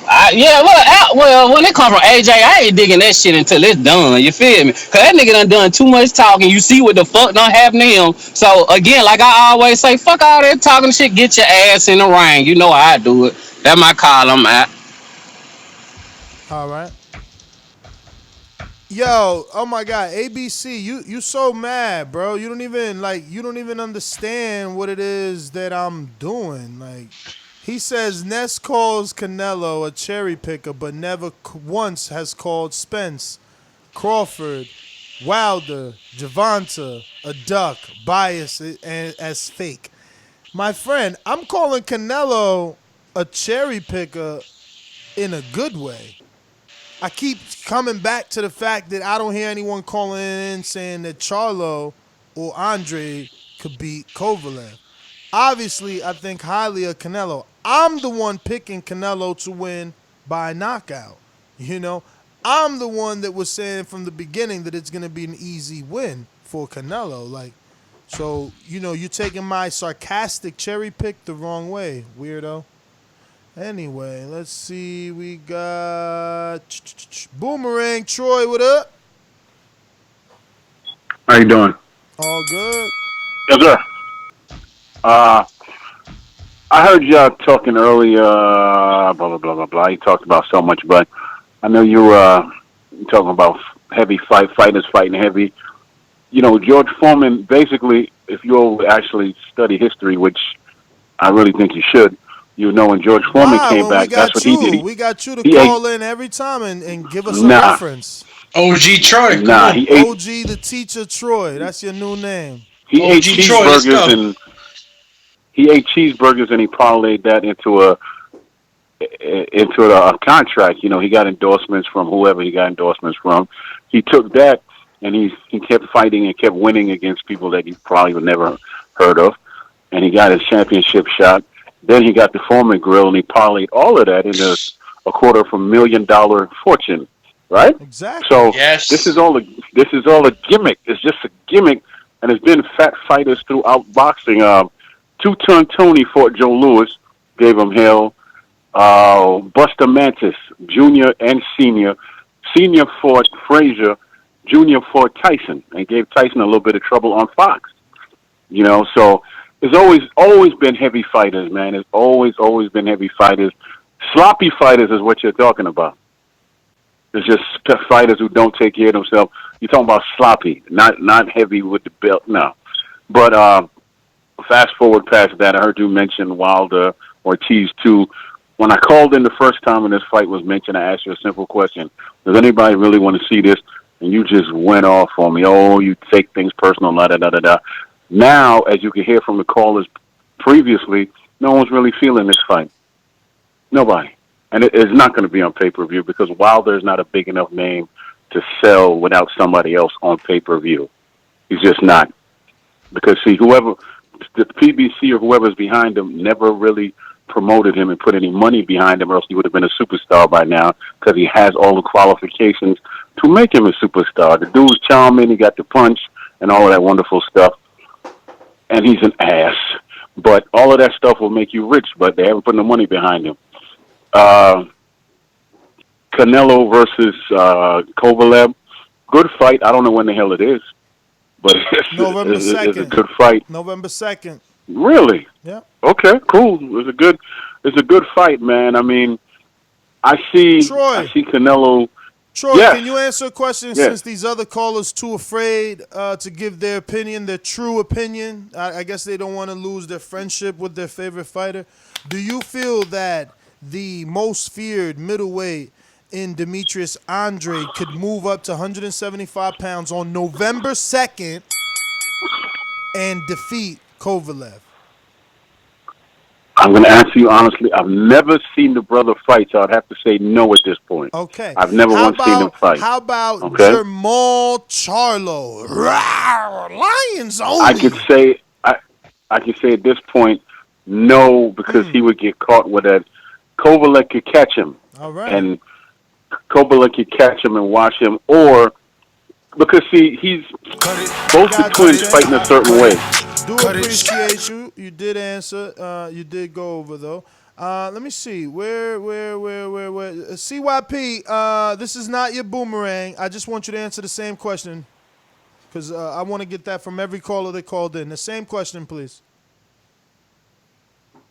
Speaker 2: Well, when it come from AJ, I ain't digging that shit until it's done. You feel me? Cause that nigga done too much talking. You see what the fuck done happen to him. So again, like I always say, fuck all that talking shit. Get your ass in the ring. You know how I do it. That's my call. I'm at.
Speaker 10: All right. Yo, oh my God, ABC, you so mad, bro. You don't even understand what it is that I'm doing. Like, he says Ness calls Canelo a cherry picker, but never once has called Spence, Crawford, Wilder, Gervonta a duck, bias as fake. My friend, I'm calling Canelo a cherry picker in a good way. I keep coming back to the fact that I don't hear anyone calling in saying that Charlo or Andre could beat Kovalev. Obviously, I think highly of Canelo. I'm the one picking Canelo to win by knockout. You know, I'm the one that was saying from the beginning that it's going to be an easy win for Canelo. Like, so, you know, you're taking my sarcastic cherry pick the wrong way, weirdo. Anyway, let's see. We got Boomerang Troy. What up?
Speaker 22: How you doing?
Speaker 10: All good.
Speaker 22: Yes, sir. I heard y'all talking earlier, blah, blah, blah, blah, blah. You talked about so much, but I know you talking about heavy fighters fighting heavy. You know, George Foreman, basically, if you actually study history, which I really think you should, you know when George Foreman came back, that's what he did.
Speaker 10: We got you to call in every time and give us a reference.
Speaker 14: OG Troy.
Speaker 10: OG the teacher Troy. That's your new name.
Speaker 22: He ate cheeseburgers and he parlayed that into a contract. You know, he got endorsements from whoever he got endorsements from. He took that and he kept fighting and kept winning against people that he probably would never heard of. And he got his championship shot. Then he got the Foreman grill and he parlayed all of that into a $250,000 fortune. Right?
Speaker 10: Exactly.
Speaker 22: So this is all a gimmick. It's just a gimmick, and it's been fat fighters throughout boxing. Two-Ton Tony fought Joe Louis, gave him hell. Buster Mantis, Junior and Senior. Senior fought Frazier. Junior fought Tyson, and gave Tyson a little bit of trouble on Fox. You know, so it's always been heavy fighters, man. It's always been heavy fighters. Sloppy fighters is what you're talking about. It's just fighters who don't take care of themselves. You're talking about sloppy, not heavy with the belt, no. But fast forward past that, I heard you mention Wilder, Ortiz too. When I called in the first time when this fight was mentioned, I asked you a simple question. Does anybody really want to see this? And you just went off on me. Oh, you take things personal, da-da-da-da-da. Now, as you can hear from the callers previously, no one's really feeling this fight. Nobody. And it's not going to be on pay-per-view because Wilder is not a big enough name to sell without somebody else on pay-per-view. He's just not. Because, see, whoever the PBC or whoever's behind him never really promoted him and put any money behind him, or else he would have been a superstar by now, because he has all the qualifications to make him a superstar. The dude's charming, he got the punch and all of that wonderful stuff, and he's an ass. But all of that stuff will make you rich, but they haven't put no money behind him. Canelo versus Kovalev, good fight. I don't know when the hell it is, but
Speaker 10: November 2nd.
Speaker 22: It's a good fight.
Speaker 10: November 2nd.
Speaker 22: Really?
Speaker 10: Yeah.
Speaker 22: Okay, cool. It's a good fight, man. I mean, I see Canelo.
Speaker 10: Troy,
Speaker 22: yes.
Speaker 10: Can you answer a question since these other callers too afraid to give their opinion, their true opinion? I guess they don't want to lose their friendship with their favorite fighter. Do you feel that the most feared middleweight in Demetrius Andrade could move up to 175 pounds on November 2nd and defeat Kovalev?
Speaker 22: I'm going to answer you honestly. I've never seen the brother fight, so I'd have to say no at this point.
Speaker 10: Okay.
Speaker 22: I've never once seen him fight.
Speaker 10: How about Jamal Charlo? Lions only.
Speaker 22: I could say at this point no, because he would get caught with that. Kovalev could catch him.
Speaker 10: All right.
Speaker 22: And Kovalev could catch him and watch him, or because he's both the twins fighting a certain way.
Speaker 10: Do appreciate you. You did answer. You did go over though. Let me see. Where? CYP. This is not your boomerang. I just want you to answer the same question, because I want to get that from every caller that called in. The same question, please.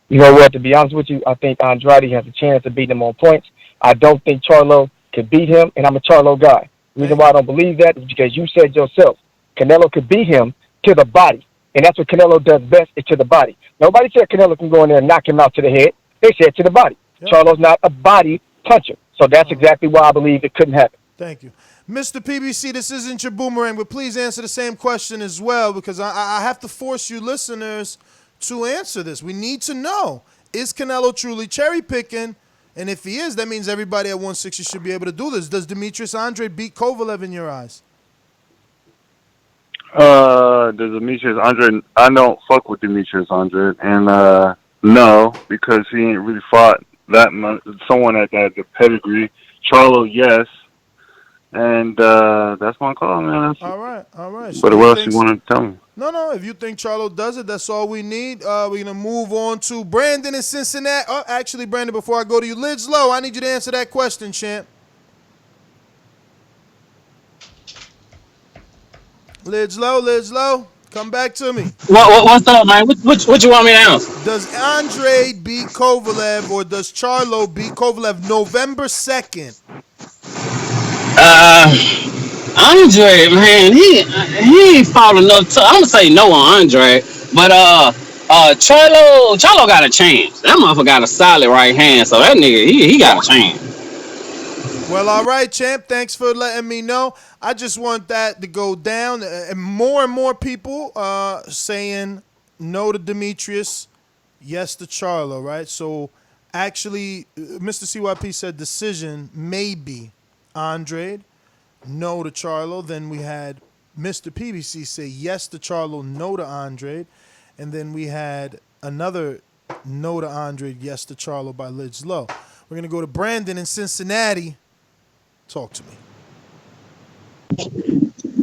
Speaker 21: You know what? To be honest with you, I think Andrade has a chance to beat him on points. I don't think Charlo could beat him, and I'm a Charlo guy. The reason why I don't believe that is because you said yourself, Canelo could beat him to the body. And that's what Canelo does best, is to the body. Nobody said Canelo can go in there and knock him out to the head. They said to the body. Yep. Charlo's not a body puncher. So that's exactly why I believe it couldn't happen.
Speaker 10: Thank you. Mr. PBC, this isn't your boomerang, but please answer the same question as well, because I have to force you listeners to answer this. We need to know, is Canelo truly cherry-picking? And if he is, that means everybody at 160 should be able to do this. Does Demetrius Andrade beat Kovalev in your eyes?
Speaker 20: Does Demetrius Andrade? I don't fuck with Demetrius Andrade, and no, because he ain't really fought that much. Someone at the pedigree. Charlo, yes, and that's my call, man.
Speaker 10: All right.
Speaker 20: But what else you want to tell me?
Speaker 10: No. If you think Charlo does it, that's all we need. We're gonna move on to Brandon in Cincinnati. Oh, actually, Brandon, before I go to you, Lidge Low, I need you to answer that question, champ. Lidge Low, come back to me.
Speaker 2: What's up, man? What you want me to answer?
Speaker 10: Does Andrade beat Kovalev, or does Charlo beat Kovalev November 2nd?
Speaker 2: Andre, man, he ain't fought enough. I'm gonna say no on Andre, but Charlo got a chance. That motherfucker got a solid right hand, so that nigga he got a chance.
Speaker 10: Well, all right, champ. Thanks for letting me know. I just want that to go down, and more people saying no to Demetrius, yes to Charlo, right? So actually, Mr. CYP said decision maybe Andrade, no to Charlo. Then we had Mr. PBC say yes to Charlo, no to Andrade. And then we had another no to Andrade, yes to Charlo by Lidge Low. We're going to go to Brandon in Cincinnati. Talk to me.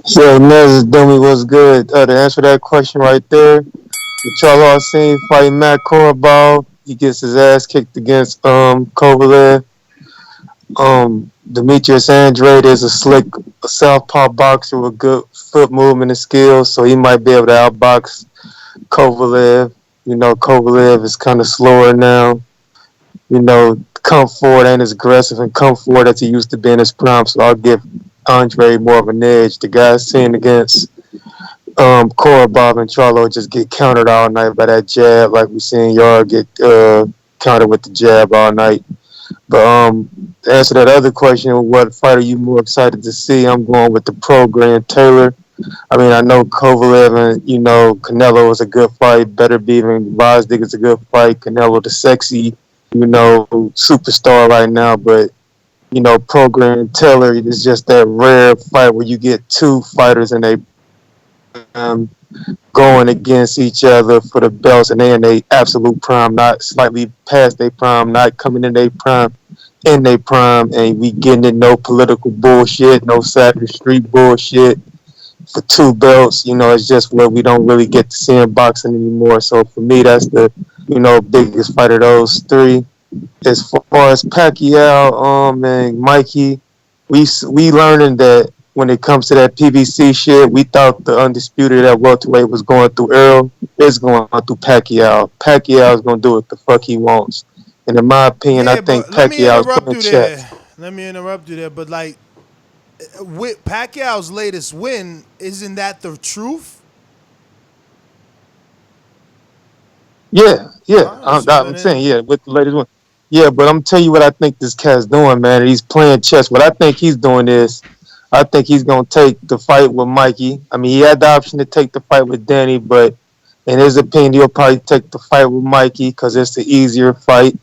Speaker 6: So, Nez Dummy was good. To answer that question right there, the Charlo I seen fighting Matt Korobov, he gets his ass kicked against Kovalev. Demetrius Andrade is a southpaw boxer with good foot movement and skills, so he might be able to outbox Kovalev. You know, Kovalev is kind of slower now. You know, come forward ain't as aggressive and come forward as he used to be in his prime, so I'll give Andre more of an edge. The guys seen against Korobov and Charlo just get countered all night by that jab, like we seen Yard get countered with the jab all night. But to answer that other question, what fight are you more excited to see? I'm going with the Prograis-Taylor. I mean, I know Kovalev and, you know, Canelo is a good fight. Beterbiev-Gvozdyk is a good fight. Canelo, the sexy, you know, superstar right now. But, you know, Prograis-Taylor is just that rare fight where you get two fighters and they going against each other for the belts, and they in their absolute prime, not slightly past their prime, not coming in their prime, and we getting in no political bullshit, no Saturday street bullshit for 2 belts. It's just what we don't really get to see in boxing anymore. So for me, that's the biggest fight of those 3. As far as Pacquiao and Mikey, we learning that when it comes to that PBC shit, we thought the undisputed at welterweight was going through Earl. It's going through Pacquiao. Pacquiao's going to do what the fuck he wants. And in my opinion, I think Pacquiao's playing chess.
Speaker 10: Let me interrupt you there. But, like, with Pacquiao's latest win, isn't that the truth?
Speaker 6: Yeah. I'm saying, yeah, with the latest one. Yeah, but I'm telling you what I think this cat's doing, man. He's playing chess. What I think he's doing is, I think he's going to take the fight with Mikey. I mean, he had the option to take the fight with Danny, but in his opinion, he'll probably take the fight with Mikey because it's the easier fight.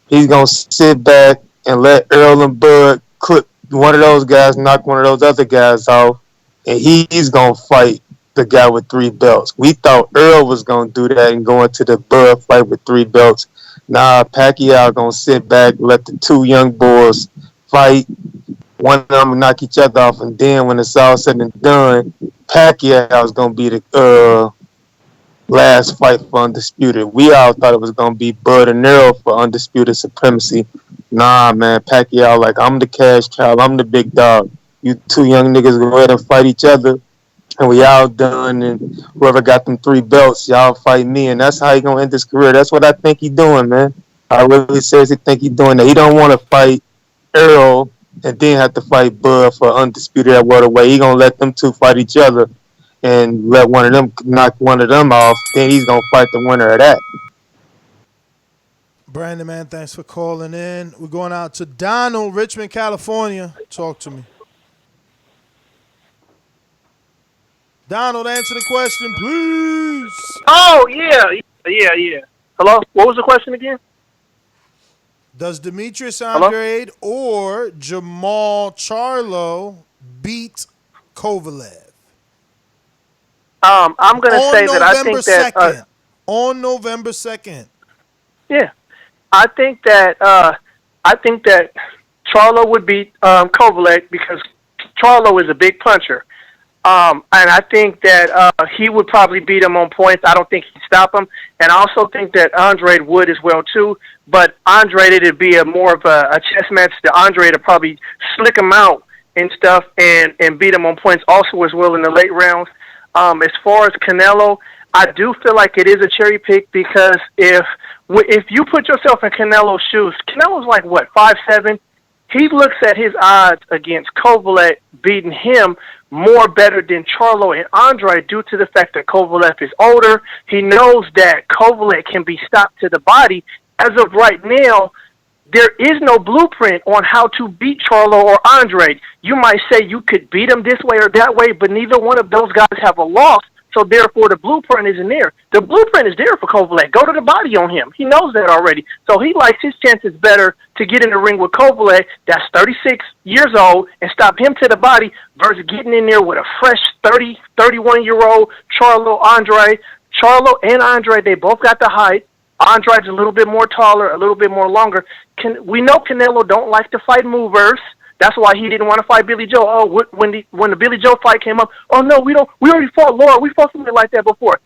Speaker 6: He's going to sit back and let Earl and Bud clip one of those guys, knock one of those other guys off, and he's going to fight the guy with 3 belts. We thought Earl was going to do that and go into the Bud fight with 3 belts. Nah, Pacquiao going to sit back, let the 2 young boys fight. One of them will knock each other off, and then when it's all said and done, Pacquiao is going to be the last fight for Undisputed. We all thought it was going to be Bud and Earl for Undisputed Supremacy. Nah, man, Pacquiao, like, I'm the cash cow, I'm the big dog. You 2 young niggas go ahead and fight each other, and we all done, and whoever got them 3 belts, y'all fight me, and that's how he going to end his career. That's what I think he doing, man. I really seriously think he doing that. He don't want to fight Earl and then have to fight Bud for Undisputed at welterweight. He gonna let them 2 fight each other and let one of them knock one of them off. Then he's gonna fight the winner of that.
Speaker 10: Brandon, man, thanks for calling in. We're going out to Donald, Richmond, California. Talk to me. Donald, answer the question, please.
Speaker 7: Oh, yeah. Hello? What was the question again?
Speaker 10: Does Demetrius Andrade or Jamal Charlo beat Kovalev?
Speaker 7: I'm going to say that I think that...
Speaker 10: on November 2nd.
Speaker 7: Yeah. I think that Charlo would beat Kovalev because Charlo is a big puncher. And I think that he would probably beat him on points. I don't think he'd stop him. And I also think that Andrade would as well, too. But Andrade, it'd be more of a chess match. The Andrade would probably slick him out and stuff and beat him on points also as well in the late rounds. As far as Canelo, I do feel like it is a cherry pick because if you put yourself in Canelo's shoes, Canelo's like, what, 5'7"? He looks at his odds against Kovalev beating him more better than Charlo and Andrade due to the fact that Kovalev is older. He knows that Kovalev can be stopped to the body. As of right now, there is no blueprint on how to beat Charlo or Andrade. You might say you could beat him this way or that way, but neither one of those guys have a loss. So therefore, the blueprint isn't there. The blueprint is there for Kovalev. Go to the body on him. He knows that already. So he likes his chances better to get in the ring with Kovalev, that's 36 years old, and stop him to the body versus getting in there with a fresh 30, 31-year-old Charlo, Andrade. Charlo and Andrade, they both got the height. Andrade's a little bit more taller, a little bit more longer. We know Canelo don't like to fight movers. That's why he didn't want to fight Billy Joe. Oh, when the Billy Joe fight came up, oh no, we already fought Laura. We fought somebody like that before.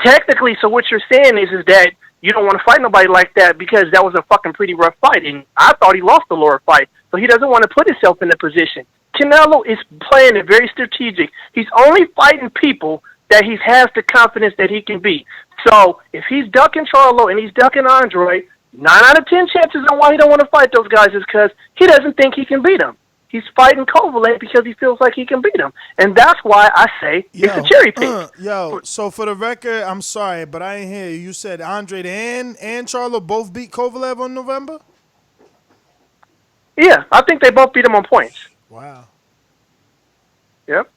Speaker 7: Technically, so what you're saying is that you don't want to fight nobody like that because that was a fucking pretty rough fight, and I thought he lost the Laura fight, so he doesn't want to put himself in the position. Canelo is playing it very strategic. He's only fighting people that he has the confidence that he can beat. So if he's ducking Charlo and he's ducking Andrade, 9 out of 10 chances on why he don't want to fight those guys is because he doesn't think he can beat them. He's fighting Kovalev because he feels like he can beat him. And that's why I say it's a cherry pick.
Speaker 10: So for the record, I'm sorry, but I didn't hear you. You said Andrade and Charlo both beat Kovalev on November?
Speaker 7: Yeah, I think they both beat him on points.
Speaker 10: Wow.
Speaker 7: Yep.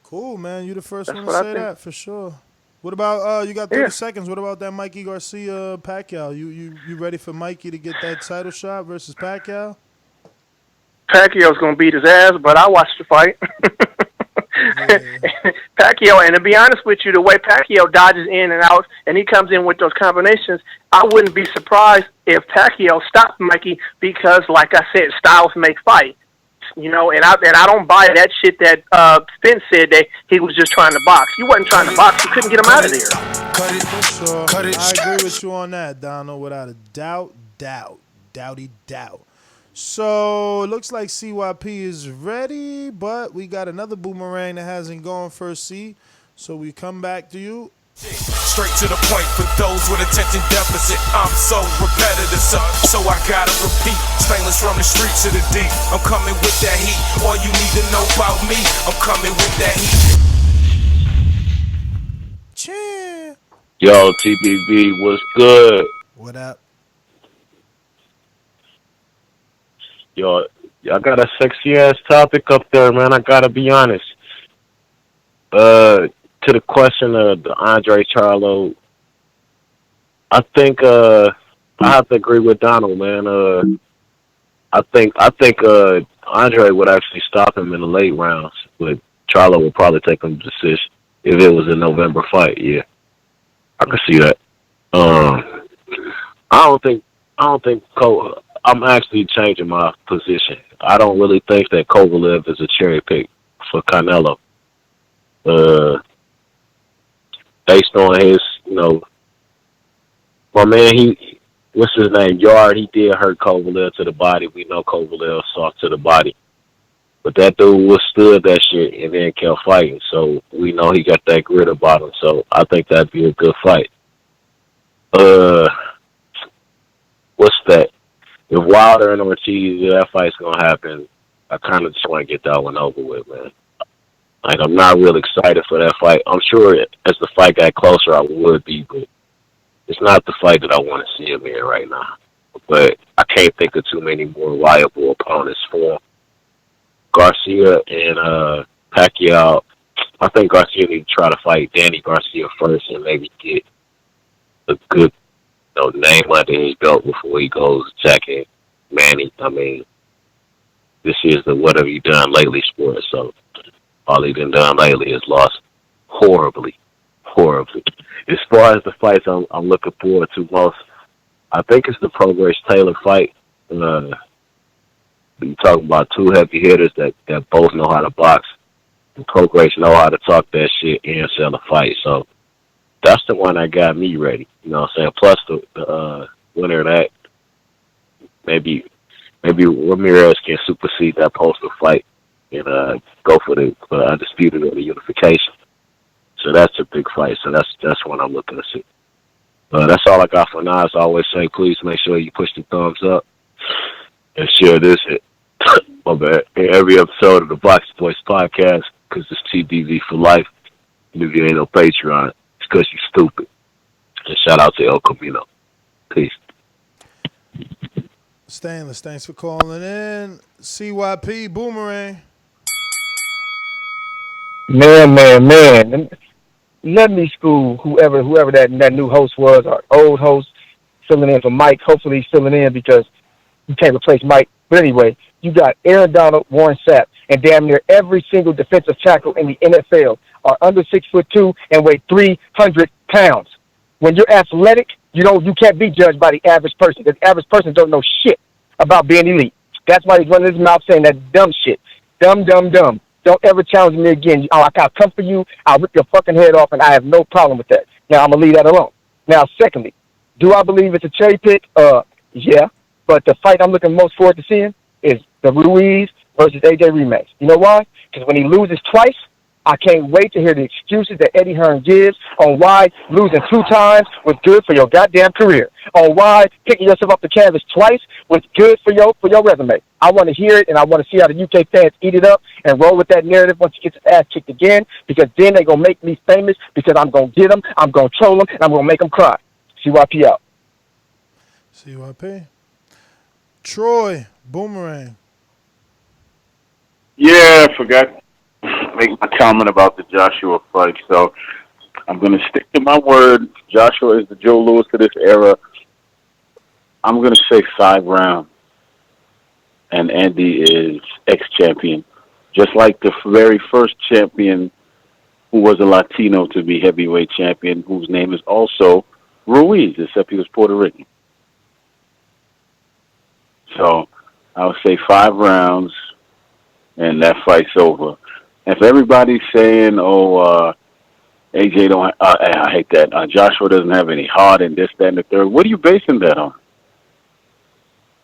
Speaker 10: Cool, man. You the first one to say that for sure. What about you got 30 seconds? What about that Mikey Garcia Pacquiao? You ready for Mikey to get that title shot versus Pacquiao?
Speaker 7: Pacquiao's gonna beat his ass, but I watched the fight. Pacquiao, and to be honest with you, the way Pacquiao dodges in and out, and he comes in with those combinations, I wouldn't be surprised if Pacquiao stopped Mikey because, like I said, styles make fight. You know, and I don't buy that shit that Spence said that he was just trying to box. He wasn't trying to box. You couldn't get him out of there.
Speaker 10: For sure. I agree with you on that, Donald, without a doubt. So, it looks like CYP is ready, but we got another boomerang that hasn't gone first C. So, we come back to you.
Speaker 9: Straight to the point for those with attention deficit. I'm so repetitive, so I gotta repeat. Stainless from the streets to the deep. I'm coming with that heat. All you need to know about me, I'm coming with that heat.
Speaker 22: Yo, TBV, what's good?
Speaker 10: What up?
Speaker 22: Yo, I got a sexy ass topic up there, man. I gotta be honest. To the question of the Andre Charlo, I think I have to agree with Donald, man. I think Andre would actually stop him in the late rounds, but Charlo would probably take him to decision if it was a November fight. Yeah, I can see that. I'm actually changing my position. I don't really think that Kovalev is a cherry pick for Canelo. Based on his, my man, what's his name? Yard, he did hurt Kovalev to the body. We know Kovalev soft to the body. But that dude withstood that shit and then kept fighting. So we know he got that grit about him. So I think that'd be a good fight. What's that? If Wilder and Ortiz, that fight's going to happen, I kind of just want to get that one over with, man. Like, I'm not real excited for that fight. I'm sure as the fight got closer, I would be, but it's not the fight that I want to see him in right now. But I can't think of too many more viable opponents for him. Garcia and Pacquiao, I think Garcia need to try to fight Danny Garcia first and maybe get a good name under his belt before he goes attacking Manny. I mean, this is the what have you done lately sport, so all he been done lately is lost horribly. As far as the fights I'm looking forward to most, I think it's the Prograis-Taylor fight. You talking about two heavy hitters that both know how to box. And Prograis know how to talk that shit and sell a fight. So that's the one that got me ready. You know what I'm saying? Plus the winner of that, maybe Ramirez can supersede that postal fight and go for the undisputed or the unification. So that's a big fight. So that's what I'm looking to see. That's all I got for now. As I always say, please make sure you push the thumbs up and share this. My bad. In every episode of the Boxing Voice podcast, because it's TBV for life. And if you ain't no Patreon, it's because you stupid. And shout out to El Camino. Peace.
Speaker 10: Stainless, thanks for calling in. CYP Boomerang.
Speaker 21: Man. Let me school whoever that new host was, our old host, filling in for Mike. Hopefully he's filling in because you can't replace Mike. But anyway, you got Aaron Donald, Warren Sapp, and damn near every single defensive tackle in the NFL are under 6'2" and weigh 300 pounds. When you're athletic, you can't be judged by the average person. The average person don't know shit about being elite. That's why he's running his mouth saying that dumb shit. Dumb. Don't ever challenge me again. I'll come for you. I'll rip your fucking head off, and I have no problem with that. Now, I'm going to leave that alone. Now, secondly, do I believe it's a cherry pick? Yeah. But the fight I'm looking most forward to seeing is the Ruiz versus AJ rematch. You know why? Because when he loses twice, I can't wait to hear the excuses that Eddie Hearn gives on why losing 2 times was good for your goddamn career, on why picking yourself off the canvas twice was good for your resume. I want to hear it, and I want to see how the UK fans eat it up and roll with that narrative once he gets his ass kicked again, because then they're going to make me famous because I'm going to get them, I'm going to troll them, and I'm going to make them cry. CYP out.
Speaker 10: CYP. Troy, Boomerang.
Speaker 22: Yeah, I forgot to make my comment about the Joshua fight, so I'm going to stick to my word. Joshua is the Joe Louis of this era. I'm going to say 5 rounds, and Andy is ex-champion. Just like the very first champion who was a Latino to be heavyweight champion, whose name is also Ruiz, except he was Puerto Rican. So I would say 5 rounds, and that fight's over. If everybody's saying, AJ don't, I hate that. Joshua doesn't have any heart and this, that, and the third. What are you basing that on?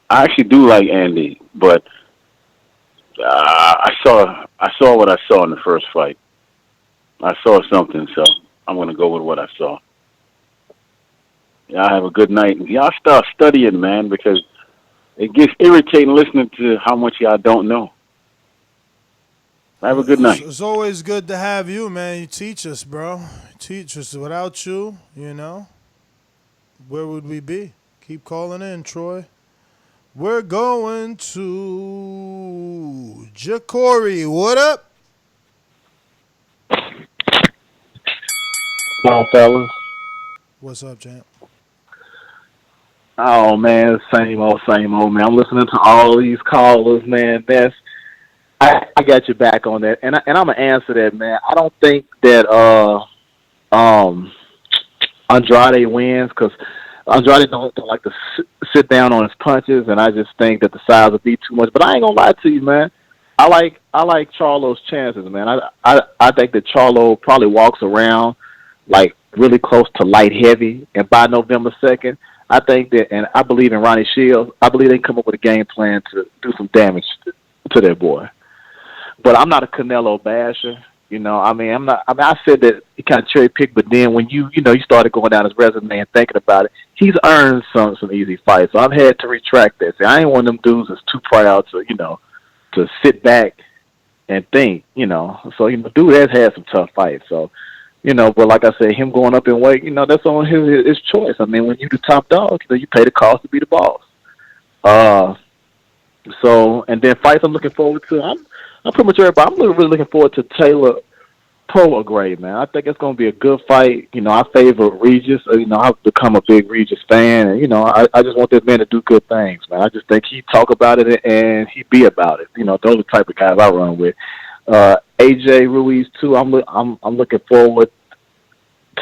Speaker 22: I actually do like Andy, but I saw what I saw in the first fight. I saw something, so I'm going to go with what I saw. Y'all have a good night. Y'all start studying, man, because it gets irritating listening to how much y'all don't know. Have a good night.
Speaker 10: It's always good to have you, man. You teach us, bro. You teach us. Without you, where would we be? Keep calling in, Troy. We're going to Jacory. What up?
Speaker 8: Come on, fellas.
Speaker 10: What's up, champ?
Speaker 8: Oh, man, same old, man. I'm listening to all these callers, man. I got your back on that, and I'm gonna answer that, man. I don't think that Andrade wins because Andrade don't like to sit down on his punches, and I just think that the size would be too much. But I ain't gonna lie to you, man. I like Charlo's chances, man. I think that Charlo probably walks around like really close to light heavy, and by November 2nd, I think that, and I believe in Ronnie Shields. I believe they come up with a game plan to do some damage to their boy. But I'm not a Canelo basher, I said that he kind of cherry picked, but then when you started going down his resume and thinking about it, he's earned some easy fights. So I've had to retract that. See, I ain't one of them dudes that's too proud to to sit back and think, So dude has had some tough fights. So but like I said, him going up in weight, that's on his choice. I mean, when you the top dog, you pay the cost to be the boss. So and then fights I'm looking forward to. I'm pretty much everybody. I'm really looking forward to Taylor Prograis, man. I think it's going to be a good fight. I favor Regis. I've become a big Regis fan, and I just want this man to do good things, man. I just think he talk about it and he be about it. Those are the type of guys I run with. AJ Ruiz too. I'm looking forward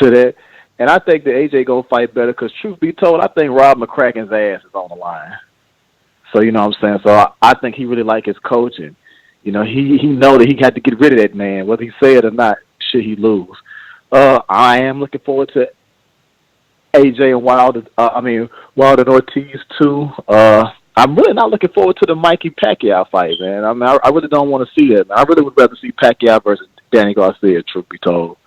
Speaker 8: to that, and I think that AJ gonna fight better because truth be told, I think Rob McCracken's ass is on the line. So what I'm saying. So I think he really like his coaching. He know that he had to get rid of that man, whether he say it or not, should he lose. I am looking forward to AJ and Wilder-Ortiz too. I'm really not looking forward to the Mikey Pacquiao fight, man. I really don't want to see that. I really would rather see Pacquiao versus Danny Garcia, truth be told.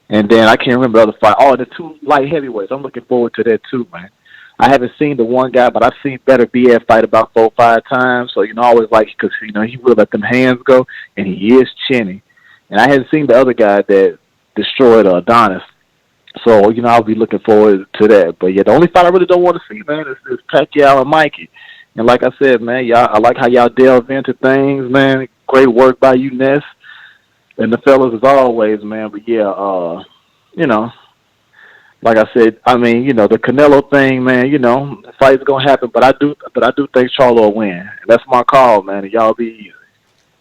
Speaker 8: And then I can't remember the other fight. Oh, the 2 light heavyweights. I'm looking forward to that too, man. I haven't seen the one guy, but I've seen Beterbiev fight about 4 or 5 times. So, I always like, because, he will let them hands go, and he is chinny. And I haven't seen the other guy that destroyed Adonis. So, I'll be looking forward to that. But, yeah, the only fight I really don't want to see, man, is Pacquiao and Mikey. And like I said, man, I like how y'all delve into things, man. Great work by you, Ness. And the fellas as always, man. But, yeah, like I said, the Canelo thing, man, the fight's gonna happen, but I do think Charlo will win. And that's my call, man, and y'all be easy.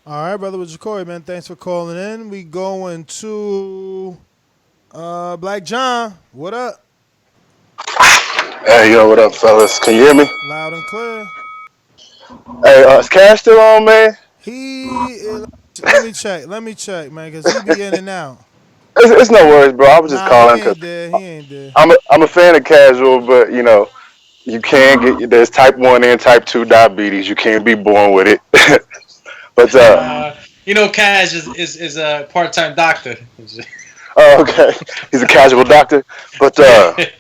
Speaker 10: All right, brother with Jacory, man. Thanks for calling in. We going to Black John. What up?
Speaker 12: Hey, yo, what up, fellas? Can you hear me?
Speaker 10: Loud and clear.
Speaker 12: Hey, is Cash still on, man?
Speaker 10: Let me check, man, because he be in and out.
Speaker 12: It's no worries, bro. I was just calling
Speaker 10: because he ain't there.
Speaker 12: I'm a fan of Casual, but you can get there's type 1 and type 2 diabetes. You can't be born with it. But
Speaker 14: Cash is a part-time doctor.
Speaker 12: Oh, okay. He's a casual doctor, but but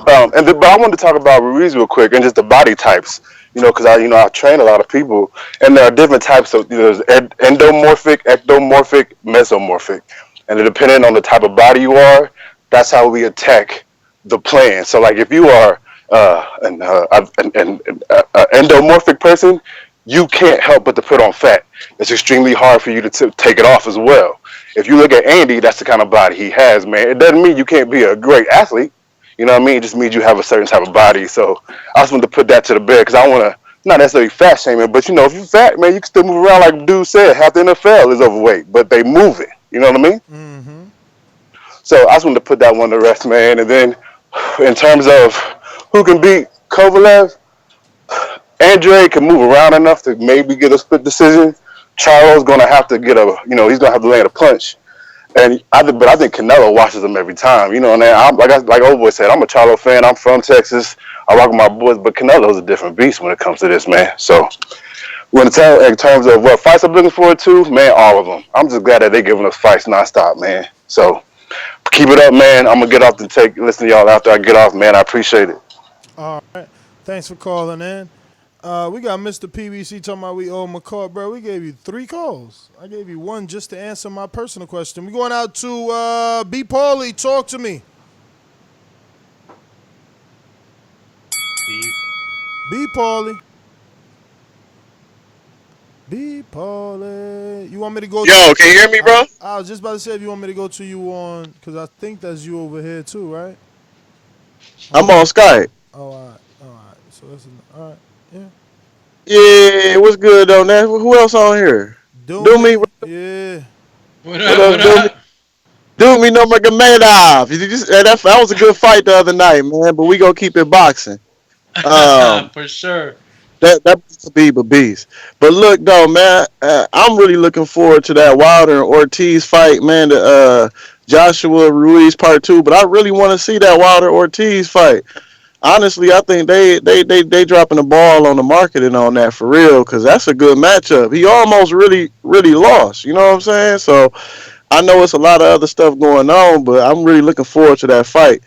Speaker 12: I wanted to talk about Ruiz real quick and just the body types. Because I train a lot of people, and there are different types of there's endomorphic, ectomorphic, mesomorphic. And depending on the type of body you are, that's how we attack the plan. So, like, if you are an endomorphic person, you can't help but to put on fat. It's extremely hard for you to take it off as well. If you look at Andy, that's the kind of body he has, man. It doesn't mean you can't be a great athlete. You know what I mean? It just means you have a certain type of body. So I just wanted to put that to the bed because I want to, not necessarily fat shaming, but, if you're fat, man, you can still move around like the dude said. Half the NFL is overweight, but they move it. You know what I mean?
Speaker 10: Mm-hmm.
Speaker 12: So I just wanted to put that one to rest, man. And then in terms of who can beat Kovalev, Andre can move around enough to maybe get a split decision. Charlo's going to have to get he's going to have to land a punch. But I think Canelo washes him every time. You know, and like old boy said, I'm a Charlo fan. I'm from Texas. I rock with my boys, but Canelo's a different beast when it comes to this, man. So in terms of what fights I'm looking forward to, man, all of them. I'm just glad that they're giving us fights nonstop, man. So keep it up, man. I'm gonna get off and listen to y'all after I get off, man. I appreciate it.
Speaker 10: All right. Thanks for calling in. We got Mr. PBC talking about we owe McCall, bro. We gave you 3 calls. I gave you 1 just to answer my personal question. We going out to B. Paulie. Talk to me. B. Paulie. B. Paulie. You want me to go?
Speaker 5: Yo, can you hear me, bro?
Speaker 10: I was just about to say if you want me to go to you on, because I think that's you over here too, right?
Speaker 5: I'm on Skype.
Speaker 10: Oh, all right. So that's all right. Yeah.
Speaker 5: Yeah, what's good on that? Who else on here?
Speaker 10: Do
Speaker 5: me.
Speaker 10: Yeah.
Speaker 14: What up?
Speaker 5: Do me no Magomedov. That was a good fight the other night, man. But we gonna keep it boxing.
Speaker 14: For sure.
Speaker 5: That could be a beast. But look though, man, I'm really looking forward to that Wilder and Ortiz fight, man. The Joshua Ruiz part 2. But I really want to see that Wilder Ortiz fight. Honestly, I think they dropping the ball on the marketing on that for real, because that's a good matchup. He almost really lost. You know what I'm saying? So I know it's a lot of other stuff going on, but I'm really looking forward to that fight.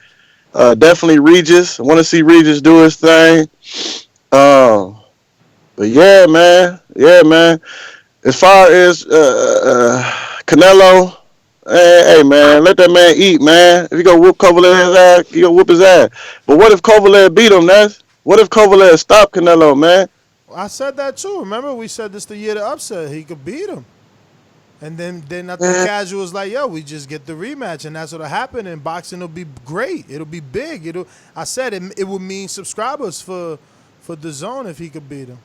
Speaker 5: Definitely Regis. I want to see Regis do his thing. But yeah, man. As far as Canelo, hey, man, let that man eat, man. If he go whoop Kovalev's ass, he go whoop his ass. But what if Kovalev beat him, what if Kovalev stopped Canelo, man?
Speaker 10: I said that too. Remember, we said this the year the upset. He could beat him. And then I think Casual was like, yo, we just get the rematch, and that's what'll happen, and boxing will be great. It'll be big. I said it would mean subscribers for DAZN if he could beat him.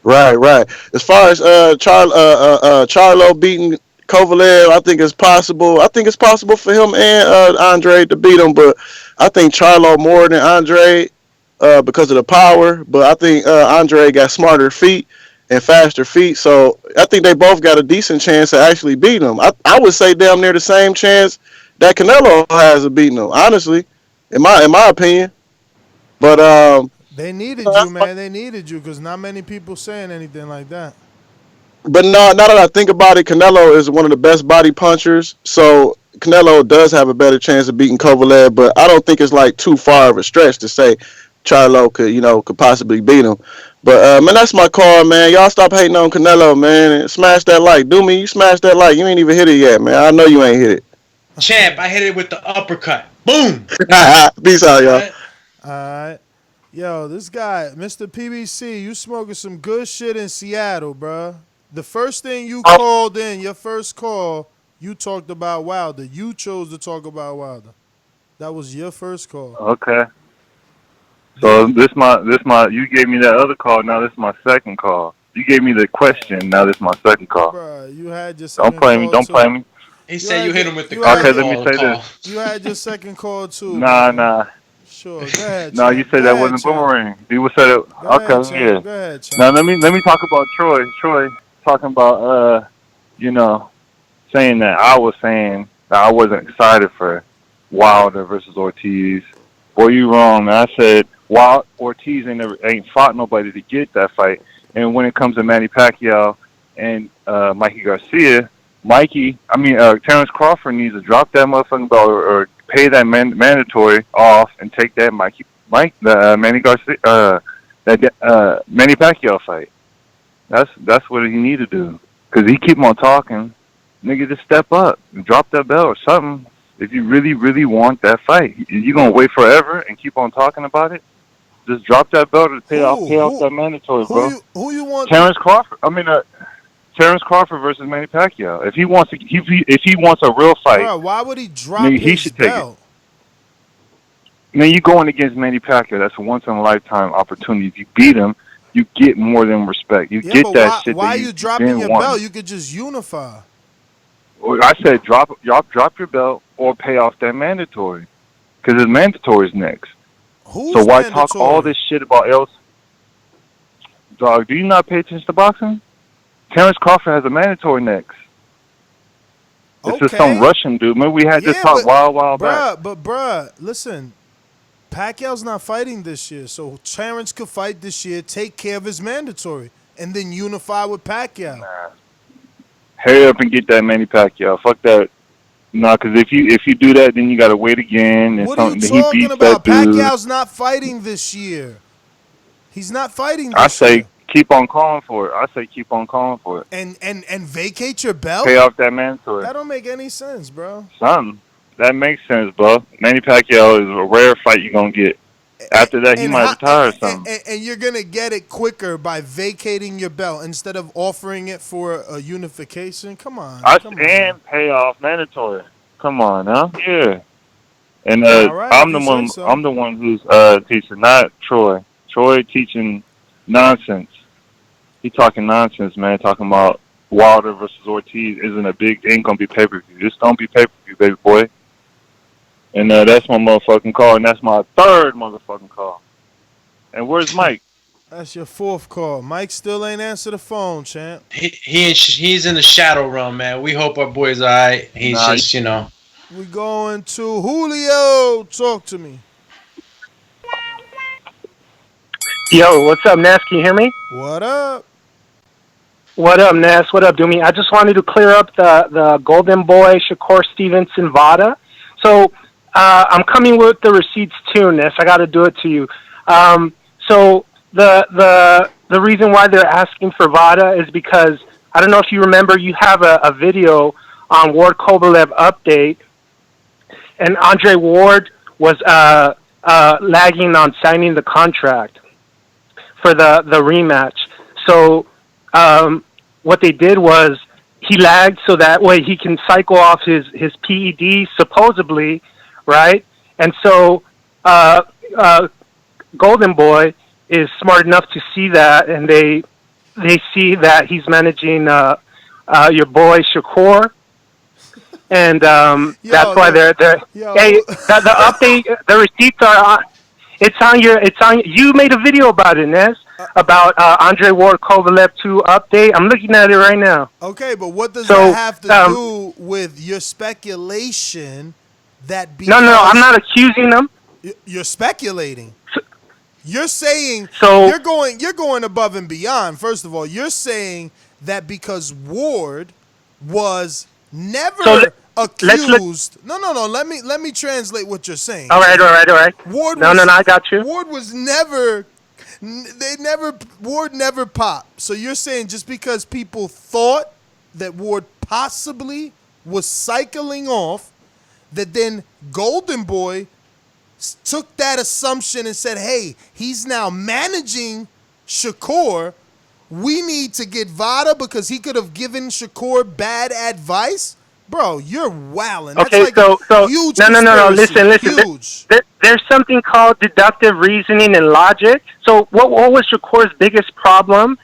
Speaker 5: Right. As far as Charlo beating Kovalev, I think it's possible. I think it's possible for him and Andre to beat him, but I think Charlo more than Andre because of the power. But I think Andre got smarter feet and faster feet, so I think they both got a decent chance to actually beat him. I would say damn near the same chance that Canelo has of beating him, honestly, in my opinion. But
Speaker 10: they needed you, man. They needed you because not many people saying anything like that.
Speaker 5: But now that I think about it, Canelo is one of the best body punchers, so Canelo does have a better chance of beating Kovalev, but I don't think it's like too far of a stretch to say Charlo could possibly beat him. But man, that's my call, man. Y'all stop hating on Canelo, man, and smash that like. Do me, you smash that like. You ain't even hit it yet, man. I know you ain't hit it.
Speaker 14: Champ, I hit it with the uppercut. Boom.
Speaker 5: Peace out, y'all.
Speaker 10: All right. Yo, this guy, Mr. PBC, you smoking some good shit in Seattle, bro. The first thing you called in, your first call, you talked about Wilder. You chose to talk about Wilder. That was your first call.
Speaker 20: Okay. So this my you gave me that other call, now this is my second call. You gave me the question, now this is my second call.
Speaker 10: Bruh, you had your second
Speaker 20: Don't play me.
Speaker 14: He said you hit him with the
Speaker 20: okay, let me say this.
Speaker 10: You had your second call too.
Speaker 20: Nah.
Speaker 10: Sure, go ahead.
Speaker 20: No, you said that wasn't boomerang. You said it. Okay, yeah.
Speaker 10: Go ahead,
Speaker 20: now let me talk about Troy. Troy talking about saying that I was saying that I wasn't excited for Wilder versus Ortiz. Boy, you wrong, man. I said Ortiz ain't fought nobody to get that fight. And when it comes to Manny Pacquiao and Mikey Garcia, Terrence Crawford needs to drop that motherfucking belt or pay that mandatory off and take that Manny Garcia Manny Pacquiao fight. That's what he need to do. Cause he keep on talking, nigga, just step up and drop that belt or something. If you really, really want that fight, you gonna wait forever and keep on talking about it? Just drop that belt and pay off that mandatory, bro.
Speaker 10: Who you want?
Speaker 20: Terrence Crawford. Terrence Crawford versus Manny Pacquiao. If he wants a real fight,
Speaker 10: bro, why would he drop his belt?
Speaker 20: Man, you going against Manny Pacquiao. That's a once in a lifetime opportunity. If you beat him, you get more than respect. You get that shit.
Speaker 10: Why are you dropping your belt? You could just unify.
Speaker 20: I said drop your belt or pay off that mandatory, because his mandatory is next.
Speaker 10: Who's
Speaker 20: so why
Speaker 10: mandatory?
Speaker 20: talk all this shit about else? Dog, do you not pay attention to boxing? Terrence Crawford has a mandatory next. It's just some Russian dude. Maybe we had this talk while back.
Speaker 10: Bruh, listen. Pacquiao's not fighting this year, so Terrence could fight this year, take care of his mandatory, and then unify with Pacquiao.
Speaker 20: Nah. Hurry up and get that Manny Pacquiao. Fuck that. No, because if you do that, then you got to wait again. And
Speaker 10: what are you talking about? Pacquiao's not fighting this year. He's not fighting this year.
Speaker 20: Keep on calling for it. I say keep on calling for it.
Speaker 10: And vacate your belt?
Speaker 20: Pay off that mandatory.
Speaker 10: That don't make any sense, bro.
Speaker 20: Something. That makes sense, bro. Manny Pacquiao is a rare fight you're going to get. After that, he might retire or something.
Speaker 10: And you're going to get it quicker by vacating your belt instead of offering it for a unification? Come on.
Speaker 20: And pay off mandatory. Come on, huh? Yeah. And
Speaker 10: right,
Speaker 20: I'm the one who's teaching, not Troy. Troy teaching nonsense. He talking nonsense, man. Talking about Wilder versus Ortiz ain't gonna be pay-per-view. It's gonna be pay-per-view, baby boy. And that's my motherfucking call, and that's my third motherfucking call. And where's Mike?
Speaker 10: That's your fourth call. Mike still ain't answer the phone, champ.
Speaker 14: He's in the shadow realm, man. We hope our boy's all right. He's just,
Speaker 10: We going to Julio. Talk to me.
Speaker 7: Yo, what's up, Ness? Can you hear me?
Speaker 10: What up?
Speaker 7: What up, Ness? What up, Doomy? I just wanted to clear up the Golden Boy Shakur Stevenson Vada. So I'm coming with the receipts too, Ness. I got to do it to you. So the reason why they're asking for Vada is because I don't know if you remember, you have a video on Ward Kovalev update, and Andre Ward was lagging on signing the contract for the rematch. So what they did was he lagged so that way he can cycle off his PED supposedly, right? And so Golden Boy is smart enough to see that, and they see that he's managing your boy Shakur, and that's why they're hey, the update, the receipts are on. It's on you made a video about it, Ness, about Andre Ward Kovalev 2 update. I'm looking at it right now.
Speaker 10: Okay, but what does that have to do with your speculation that because...
Speaker 7: No, I'm not accusing them.
Speaker 10: You're speculating. You're saying you're going above and beyond. First of all, you're saying that because Ward was never accused. No. Let me translate what you're saying.
Speaker 7: All right.
Speaker 10: Ward
Speaker 7: I got you.
Speaker 10: Ward was never. Ward never popped. So you're saying just because people thought that Ward possibly was cycling off, that then Golden Boy took that assumption and said, hey, he's now managing Shakur. We need to get Vada because he could have given Shakur bad advice? Bro, you're wilding. That's
Speaker 7: okay,
Speaker 10: like
Speaker 7: so
Speaker 10: huge
Speaker 7: no. Listen.
Speaker 10: Huge.
Speaker 7: There's something called deductive reasoning and logic. So what was Shakur's biggest problem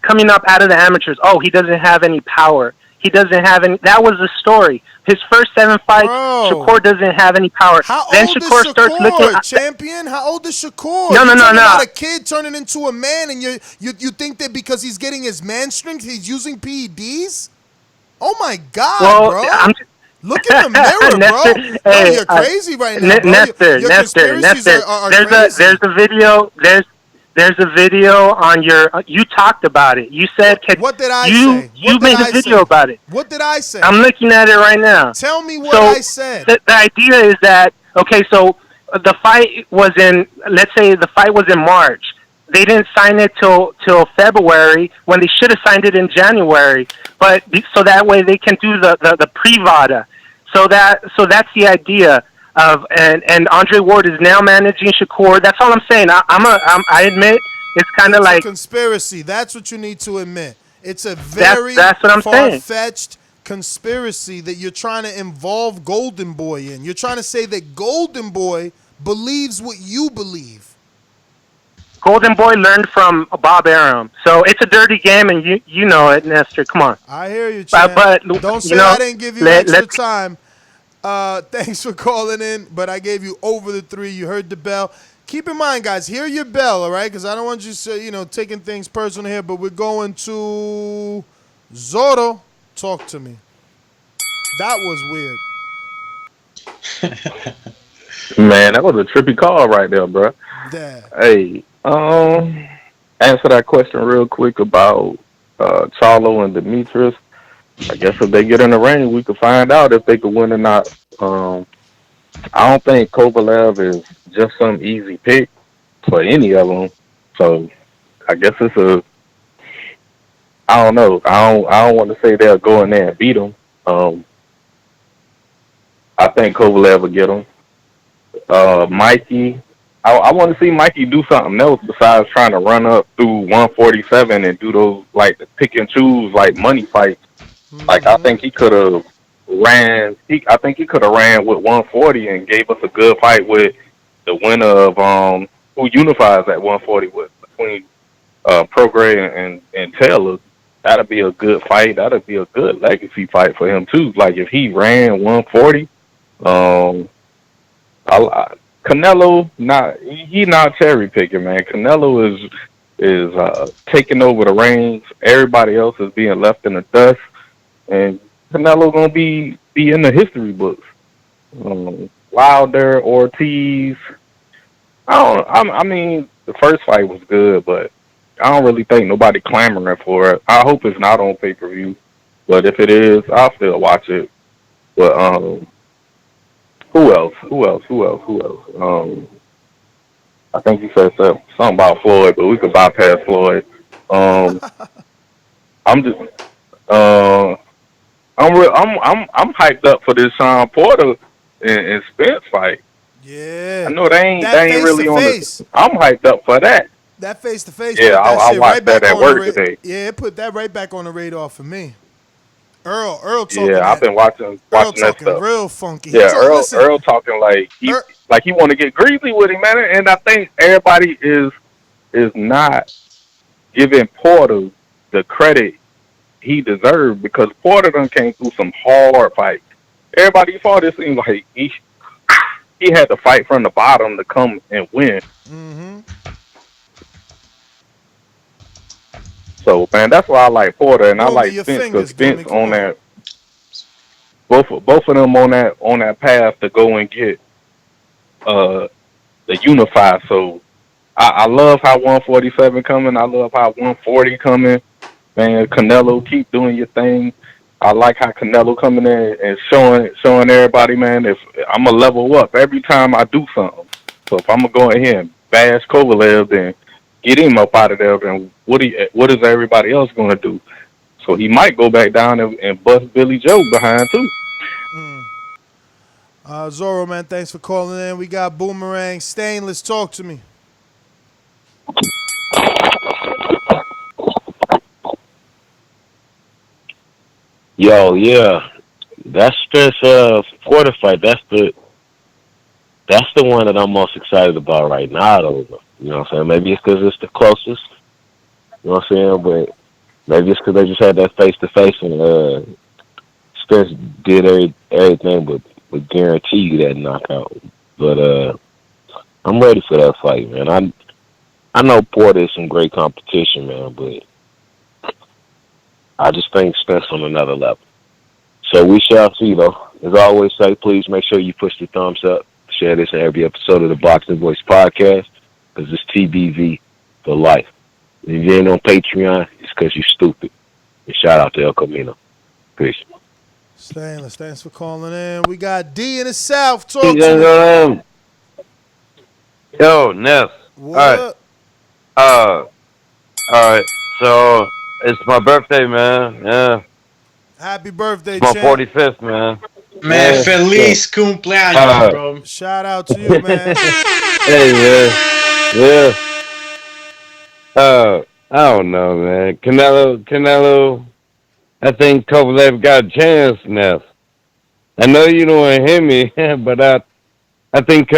Speaker 7: coming up out of the amateurs? Oh, he doesn't have any power. He doesn't have any. That was the story. His first 7 fights, Shakur doesn't have any power.
Speaker 10: Then Shakur starts looking. Champion, how old is Shakur?
Speaker 7: No.
Speaker 10: About a kid turning into a man, and you think that because he's getting his man strength, he's using PEDs? Oh my God, bro! Look in the mirror, bro.
Speaker 7: Hey,
Speaker 10: you're crazy right now, bro.
Speaker 7: Nestor. There's a video. There's a video on your. You talked about it. You said.
Speaker 10: What did I say?
Speaker 7: You made a video about it.
Speaker 10: What did I say?
Speaker 7: I'm looking at it right now.
Speaker 10: Tell me what I said.
Speaker 7: The idea is that so the fight was in. Let's say the fight was in March. They didn't sign it till February when they should have signed it in January. But so that way they can do the pre-Vada. So that's the idea of and Andre Ward is now managing Shakur. That's all I'm saying. I admit it's kind of like
Speaker 10: a conspiracy. That's what you need to admit. It's a very
Speaker 7: that's what I'm
Speaker 10: far-fetched conspiracy that you're trying to involve Golden Boy in. You're trying to say that Golden Boy believes what you believe.
Speaker 7: Golden Boy learned from Bob Arum, so it's a dirty game, and you know it, Nestor. Come on.
Speaker 10: I hear you, champ.
Speaker 7: But
Speaker 10: Don't say
Speaker 7: you know,
Speaker 10: I didn't give you extra time. Thanks for calling in, but I gave you over the 3. You heard the bell. Keep in mind, guys, hear your bell, all right? Because I don't want you to, taking things personal here, but we're going to Zorro. Talk to me. That was weird.
Speaker 3: Man, that was a trippy call right there, bro.
Speaker 10: Yeah.
Speaker 3: Hey, answer that question real quick about Charlo and Demetrius. I guess if they get in the ring, we could find out if they could win or not. I don't think Kovalev is just some easy pick for any of them. So I guess it's I don't know. I don't want to say they'll go in there and beat them. I think Kovalev will get him. Mikey, I want to see Mikey do something else besides trying to run up through 147 and do those like pick and choose like money fights. Like I think he could have ran. I think he could have ran with 140 and gave us a good fight with the winner of who unifies at 140 with between Prograis and Taylor. That'd be a good fight. That'd be a good legacy fight for him too. Like if he ran 140, Canelo he not cherry picking, man. Canelo is taking over the reins. Everybody else is being left in the dust, and Canelo gonna be in the history books. Wilder, Ortiz. I mean, the first fight was good, but I don't really think nobody clamoring for it. I hope it's not on pay-per-view, but if it is, I'll still watch it. But who else? I think you said something about Floyd, but we could bypass Floyd. I'm hyped up for this Sean Porter and Spence fight.
Speaker 10: Yeah.
Speaker 3: I know they ain't really on the. I'm hyped up for that.
Speaker 10: That face to face.
Speaker 3: Yeah, I'll watch
Speaker 10: right
Speaker 3: that at work today.
Speaker 10: Yeah, it put that right back on the radar for me. Earl talking.
Speaker 3: Yeah, I've been watching that stuff.
Speaker 10: Real funky.
Speaker 3: Yeah, Earl talking like he want to get greasy with him, man. And I think everybody is not giving Porter the credit he deserved because Porter done came through some hard fights. Everybody thought it seemed like he had to fight from the bottom to come and win.
Speaker 10: Mm-hmm.
Speaker 3: So, man, that's why I like Porter and I like Spence because Spence on that. Both of them on that path to go and get the unify. So I love how 147 coming. I love how 140 coming. Man, Canelo, keep doing your thing. I like how Canelo coming in and showing everybody, man, if I'm gonna level up every time I do something. So if I'm gonna go in here and bash Kovalev, then get him up out of there, then what is everybody else gonna do? So he might go back down and bust Billy Joe behind too.
Speaker 10: Zorro, man, thanks for calling in. We got Boomerang. Stainless, talk to me.
Speaker 11: Yo, yeah, that's this quarter fight. That's the one that I'm most excited about right now. Though, you know what I'm saying? Maybe it's because it's the closest. You know what I'm saying? But maybe it's because they just had that face to face and Spence did everything but guarantee you that knockout. But I'm ready for that fight, man. I know Porter is some great competition, man, but I just think Spence on another level. So we shall see, though. As I always say, please make sure you push the thumbs up. Share this in every episode of the Boxing Voice podcast, because it's TBV for life. If you ain't on Patreon, it's because you're stupid. And shout out to El Camino. Peace.
Speaker 10: Stainless, thanks for calling in. We got D in the South. Talk to me.
Speaker 23: Yo, Ness.
Speaker 10: What?
Speaker 23: All right. So it's my birthday, man. Yeah.
Speaker 10: Happy birthday,
Speaker 23: it's my
Speaker 10: champ.
Speaker 23: 45th, man.
Speaker 14: Man,
Speaker 23: yeah,
Speaker 14: feliz cumpleaños, bro.
Speaker 10: Shout out to you, man.
Speaker 23: Hey, man. Yeah. I don't know, man. Canelo. I think Kovalev got a chance now. I know you don't want to hear me, but I think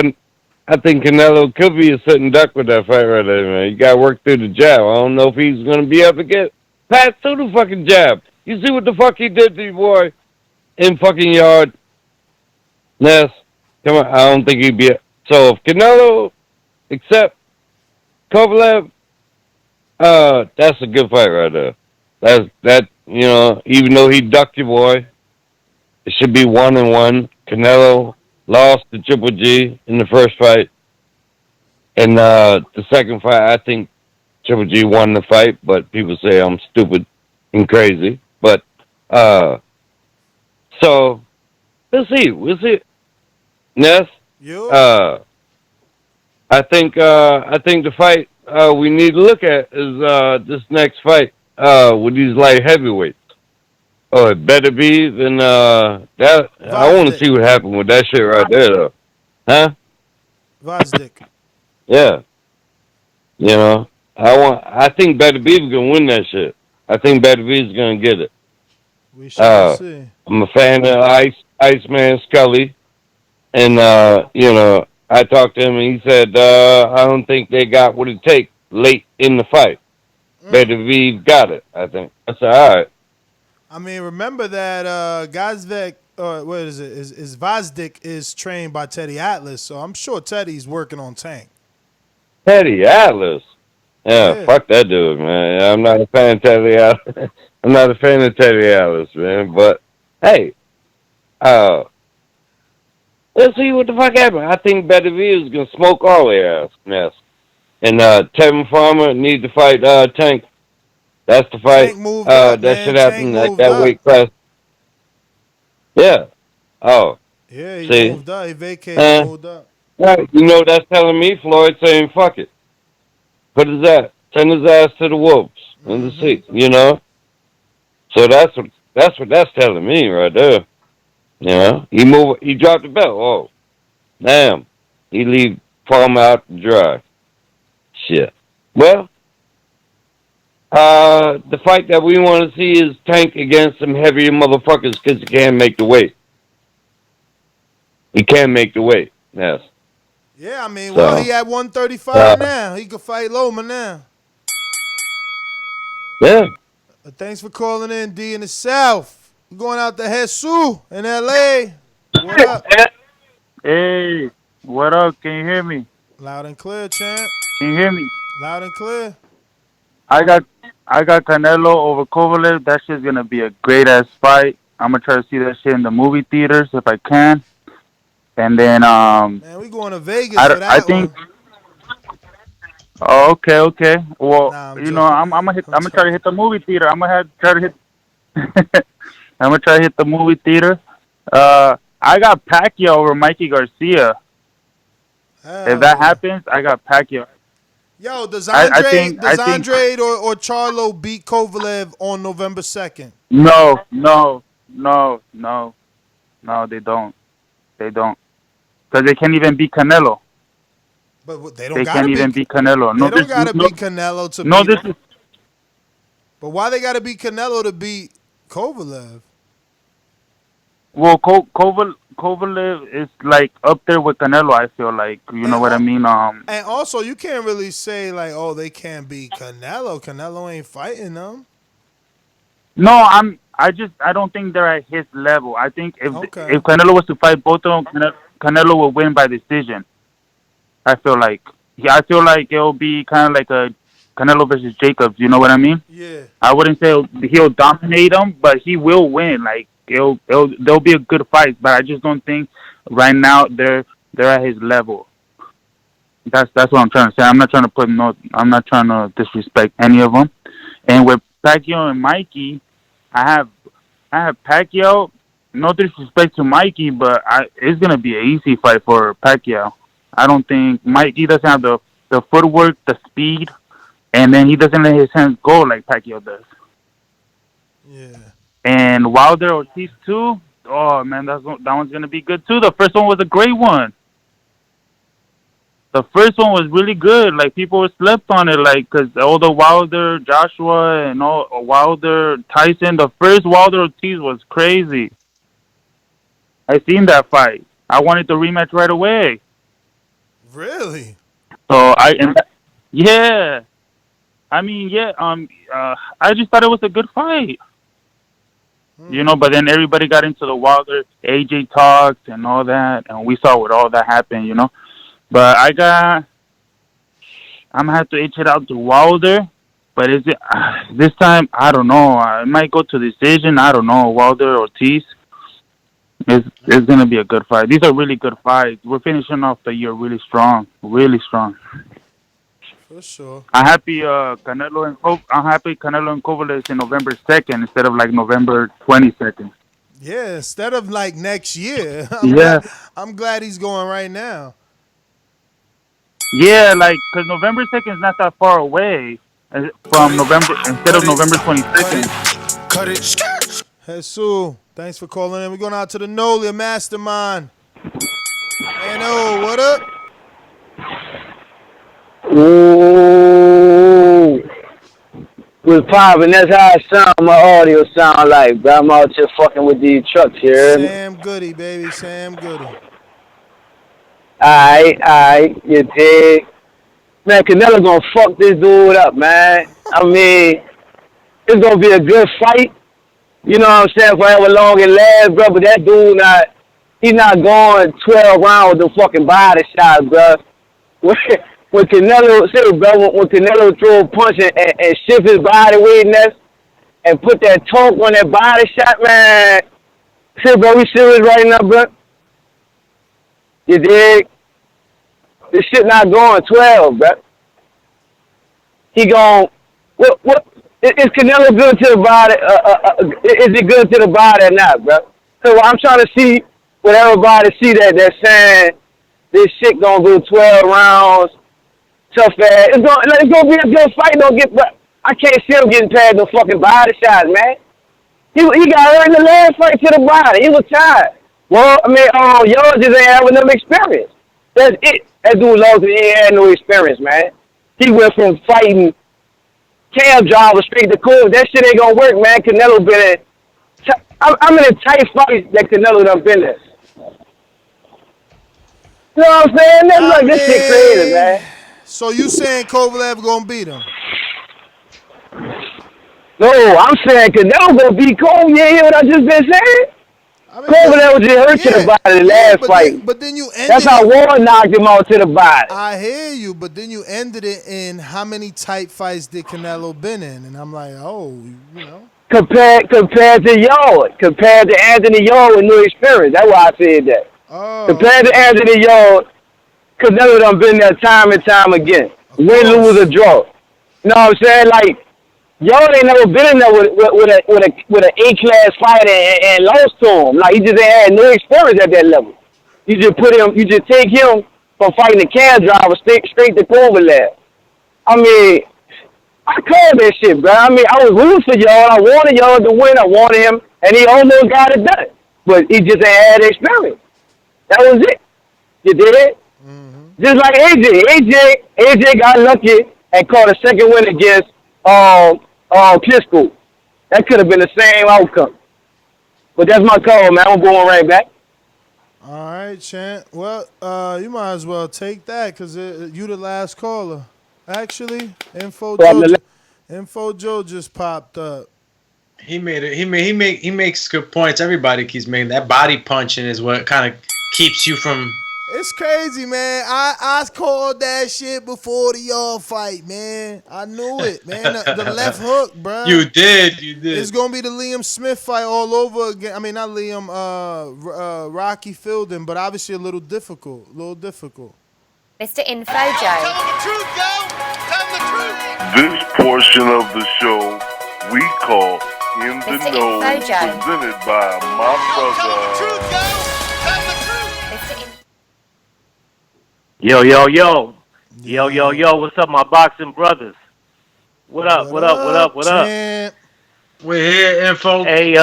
Speaker 23: I think Canelo could be a sitting duck with that fight right there, man. You got to work through the jab. I don't know if he's going to be able to get past through the fucking jab. You see what the fuck he did to you, boy, in fucking yard? Ness, come on. I don't think he'd be. So if Canelo except Kovalev, that's a good fight right there. That even though he ducked your boy, it should be 1-1. Canelo lost to Triple G in the first fight. And the second fight, I think Triple G won the fight, but people say I'm stupid and crazy. But so we'll see. Ness? I think the fight we need to look at is this next fight with these light heavyweights. Oh, it better be than that. I want to see what happened with that shit right there, though. Huh?
Speaker 10: Gvozdyk.
Speaker 23: Yeah. I think Beterbiev gonna win that shit. I think Beterbiev's gonna get it.
Speaker 10: We shall see.
Speaker 23: I'm a fan of Iceman Scully, and I talked to him and he said I don't think they got what it takes late in the fight. Beterbiev got it. I think. I said, all right.
Speaker 10: I mean, remember that Gvozdyk, what is it? Is Gvozdyk is trained by Teddy Atlas, so I'm sure Teddy's working on Tank.
Speaker 23: Teddy Atlas. Yeah, fuck that dude, man. I'm not a fan of Teddy Atlas. I'm not a fan of Teddy Atlas, man. But hey, let's see what the fuck happened. I think Beterbiev is gonna smoke all their ass, Ness. And Tevin Farmer need to fight Tank. That's the fight. That should happen at that weight class. Yeah. Oh.
Speaker 10: Yeah, he
Speaker 23: see?
Speaker 10: moved up. He vacated, moved up.
Speaker 23: Right. That's telling me Floyd saying fuck it. Put his ass, send his ass to the wolves in the seat. So that's what that's telling me right there. He dropped the belt. Oh, damn. He leave Farmer out to dry. Shit. Well, the fight that we want to see is Tank against some heavier motherfuckers because he can't make the weight. He can't make the weight. Yes.
Speaker 10: Yeah, I mean, well, he at 135 now. He could fight Loma now.
Speaker 23: Yeah.
Speaker 10: Thanks for calling in, D in the South. We're going out to Jesus in L.A. What up?
Speaker 15: Hey, what up? Can you hear me?
Speaker 10: Loud and clear, champ.
Speaker 15: Can you hear me?
Speaker 10: Loud and clear.
Speaker 15: I got Canelo over Kovalev. That shit's gonna be a great ass fight. I'm gonna try to see that shit in the movie theaters if I can. And then
Speaker 10: man, we going to Vegas for that
Speaker 15: I think
Speaker 10: one.
Speaker 15: Oh, okay. Well, I'm gonna try to hit the movie theater. I'm gonna try to hit the movie theater. I got Pacquiao over Mikey Garcia. If that happens, I got Pacquiao.
Speaker 10: Yo, does Andre or Charlo beat Kovalev on November 2nd?
Speaker 15: No, they don't. Because they can't even beat Canelo.
Speaker 10: But they
Speaker 15: can't even beat Canelo.
Speaker 10: They don't gotta beat Canelo to beat him. But why they gotta beat Canelo to beat Kovalev?
Speaker 15: Well, Kovalev is like up there with Canelo. I feel like know what I mean.
Speaker 10: And also, you can't really say like, oh, they can't beat Canelo. Canelo ain't fighting them.
Speaker 15: No, I don't think they're at his level. I think if Canelo was to fight both of them, Canelo will win by decision. I feel like it'll be kind of like a Canelo versus Jacobs. You know what I mean?
Speaker 10: Yeah.
Speaker 15: I wouldn't say he'll dominate him, but he will win. Like there'll be a good fight, but I just don't think right now they're at his level. That's what I'm trying to say. I'm not trying to disrespect any of them. And with Pacquiao and Mikey, I have Pacquiao. No disrespect to Mikey, but it's gonna be an easy fight for Pacquiao. I don't think Mikey doesn't have the footwork, the speed, and then he doesn't let his hands go like Pacquiao does.
Speaker 10: Yeah.
Speaker 15: And Wilder-Ortiz too. Oh man, that one's gonna be good too. The first one was a great one. The first one was really good. Like people slept on it, like because all the Wilder, Joshua, and all Wilder, Tyson. The first Wilder-Ortiz was crazy. I seen that fight. I wanted the rematch right away.
Speaker 10: Really?
Speaker 15: So yeah. I mean, yeah. I just thought it was a good fight. You know, but then everybody got into the Wilder, AJ talks and all that, and we saw what all that happened, you know. But I'm gonna have to itch it out to Wilder. But is it this time? I don't know. I might go to decision. I don't know. Wilder-Ortiz. It's gonna be a good fight. These are really good fights. We're finishing off the year really strong, really strong.
Speaker 10: For sure.
Speaker 15: I'm happy Canelo and Kovalev is in November 2nd instead of like November 22nd.
Speaker 10: Yeah, instead of like next year. I'm glad he's going right now.
Speaker 15: Yeah, like because November 2nd is not that far away from November instead of November 22nd.
Speaker 10: Cut it. Jesus, thanks for calling in. We're going out to the Nolia Mastermind. Hey, what up?
Speaker 16: Ooh, with popping, that's how I sound. My audio sound like, but I'm out here fucking with these trucks here.
Speaker 10: Sam Goody, baby, Sam Goody.
Speaker 16: Alright, you dig? Man, Canelo gonna fuck this dude up, man. I mean, it's gonna be a good fight. You know what I'm saying? For however long it lasts, bro. But that dude he's not going 12 rounds with the fucking body shot, bro. When Canelo, when Canelo throw a punch and shift his body weight and put that torque on that body shot, man. Bro, we serious right now, bro. You dig? This shit not going 12, bro. He gon' what? Is Canelo good to the body? Is it good to the body or not, bro? So I'm trying to see what everybody see that they're saying this shit gonna go 12 rounds. Tough ass. It's gonna be a good fight. I can't see him getting past the fucking body shots, man. He got hurt in the last fight to the body. He was tired. Well, I mean, y'all just ain't having no experience. That's it. That dude lost and he ain't had no experience, man. He went from fighting cab driver straight to cool. That shit ain't gonna work, man. Canelo been in. I'm in a tight fight that Canelo done been in. You know what I'm saying? That's like this shit crazy, man.
Speaker 10: So you saying Kovalev gonna beat him?
Speaker 16: No, I'm saying Canelo gonna beat Cole. You hear what I just been saying? Kovalev was just hurt to the body the last fight.
Speaker 10: But then you ended
Speaker 16: That's how Warren knocked him out to the body.
Speaker 10: I hear you, but then you ended it in how many tight fights did Canelo been in? And I'm like, you know.
Speaker 16: Compared to Anthony Yarde with no experience. That's why I said that. Compared to Anthony Yarde, Canelo done been there time and time again. Win, lose, or draw. You know what I'm saying? Like, Yarde ain't never been in there with an A-class fighter and lost to him. Like, he just ain't had no experience at that level. You just take him from fighting the cab driver straight to Kovalev. I mean, I called that shit, bro. I mean, I was rooting for Yarde. I wanted Yarde to win. I wanted him, and he almost got it done. But he just ain't had experience. That was it. You did it? Mm-hmm. Just like AJ got lucky and caught a second win against Klitschko. That could have been the same outcome. But that's my call, man. I'm going right back.
Speaker 10: All right, Chant. Well, you might as well take that because you the last caller. Actually, Info Joe just popped up.
Speaker 14: He makes good points. Everybody keeps making that body punching is what kind of keeps you from.
Speaker 10: It's crazy, man. I called that shit before the y'all fight, man. I knew it, man. The left hook, bro.
Speaker 14: You did.
Speaker 10: It's gonna be the Liam Smith fight all over again. I mean, not Liam, Rocky Fielding, but obviously a little difficult.
Speaker 17: Mr. Info Joe.
Speaker 18: Tell the truth, yo. Tell the truth. This portion of the show we call In the
Speaker 17: Mr.
Speaker 18: Know,
Speaker 17: Info Joe.
Speaker 18: presented by my brother. Tell the truth, yo. Tell the truth.
Speaker 24: Yo, what's up, my boxing brothers? What up?
Speaker 14: We're here, Info.
Speaker 24: Hey,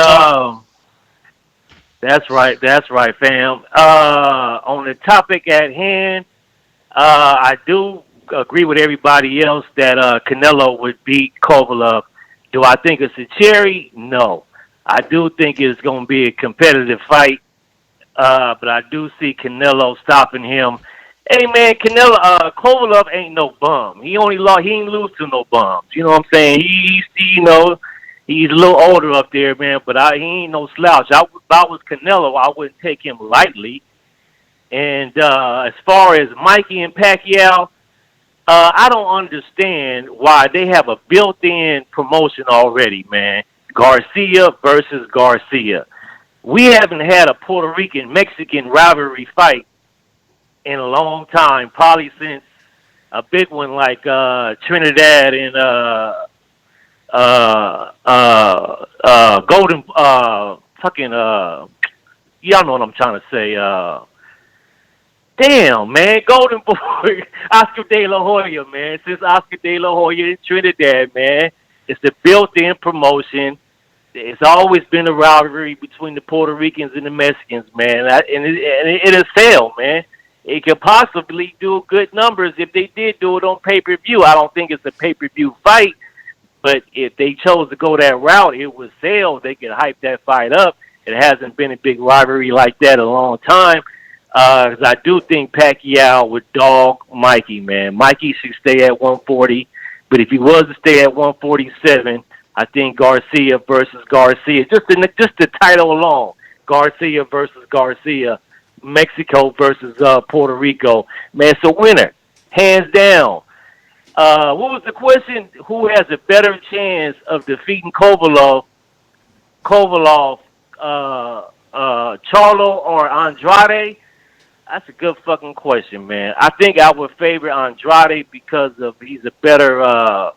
Speaker 24: that's right, fam. On the topic at hand, I do agree with everybody else that Canelo would beat Kovalev. Do I think it's a cherry? No. I do think it's going to be a competitive fight, but I do see Canelo stopping him Hey man, Kovalev ain't no bum. He ain't lose to no bums. You know what I'm saying? He's a little older up there, man. But he ain't no slouch. If I was Canelo, I wouldn't take him lightly. And as far as Mikey and Pacquiao, I don't understand why they have a built-in promotion already, man. Garcia versus Garcia. We haven't had a Puerto Rican-Mexican rivalry fight in a long time, probably since a big one like Trinidad and Golden y'all know what I'm trying to say. Damn, man, Golden Boy, Oscar De La Hoya, man. Since Oscar De La Hoya in Trinidad, man, it's the built-in promotion. It's always been a rivalry between the Puerto Ricans and the Mexicans, man, and it has failed, man. It could possibly do good numbers if they did do it on pay-per-view. I don't think it's a pay-per-view fight, but if they chose to go that route, it would sell. They could hype that fight up. It hasn't been a big rivalry like that in a long time. 'Cause I do think Pacquiao would dog Mikey, man. Mikey should stay at 140, but if he was to stay at 147, I think Garcia versus Garcia, just the title alone, Garcia versus Garcia, Mexico versus Puerto Rico, man, it's a winner, hands down. What was the question? Who has a better chance of defeating Kovalev, Charlo or Andrade? That's a good fucking question, man. I think I would favor Andrade because he's a better.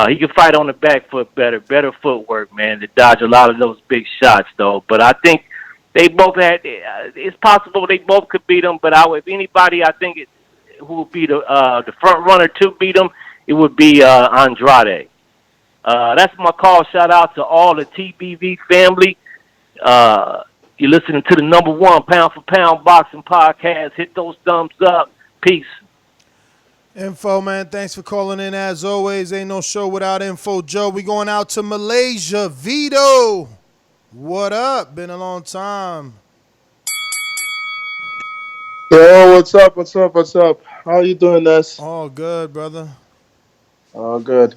Speaker 24: He can fight on the back foot better footwork, man, to dodge a lot of those big shots, though. But I think they both had. It's possible they both could beat him, but if anybody, I think who would be the front runner to beat him, it would be Andrade. That's my call. Shout out to all the TBV family. You're listening to the #1 pound for pound boxing podcast. Hit those thumbs up. Peace.
Speaker 10: Info, man. Thanks for calling in. As always, ain't no show without Info Joe. We going out to Malaysia. Vito, what up? Been a long time.
Speaker 1: Yo, what's up? What's up? What's up? How you doing, Ness?
Speaker 10: All good, brother.
Speaker 1: All good.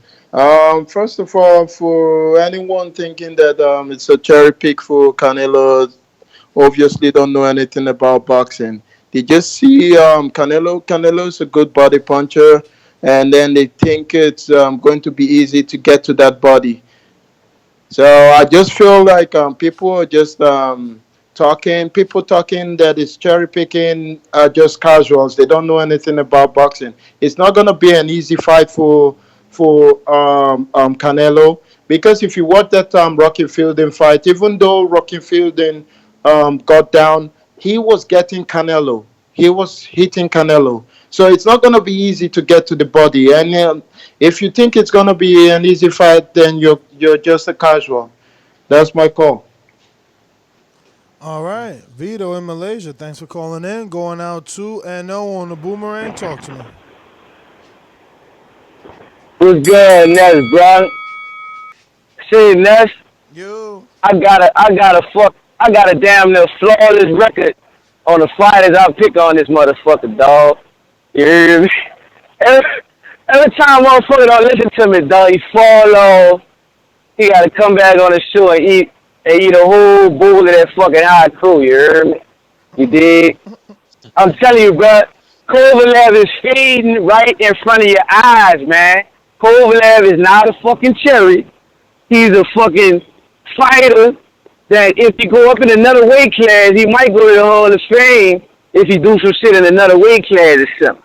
Speaker 1: First of all, for anyone thinking that it's a cherry pick for Canelo, obviously don't know anything about boxing. They just see Canelo. Canelo's a good body puncher, and then they think it's going to be easy to get to that body. So I just feel like people are just people talking that it's cherry picking are just casuals. They don't know anything about boxing. It's not going to be an easy fight for Canelo, because if you watch that Rocky Fielding fight, even though Rocky Fielding got down, he was getting Canelo. He was hitting Canelo. So it's not going to be easy to get to the body. And if you think it's going to be an easy fight, then you're just a casual. That's my call.
Speaker 10: All right. Vito in Malaysia. Thanks for calling in. Going out to NO on the Boomerang. Talk to me.
Speaker 16: What's good, Ness, bro? See, Ness, I got a damn near flawless record on the fighters I pick on this motherfucker, dog. You hear me? Every time motherfucker don't listen to me, dog, he fall off. He gotta come back on the show and eat a whole bowl of that fucking hot crew, you hear me? You dig? I'm telling you, bro, Kovalev is fading right in front of your eyes, man. Kovalev is not a fucking cherry. He's a fucking fighter that if he go up in another weight class, he might go to the Hall of Fame if he do some shit in another weight class or something.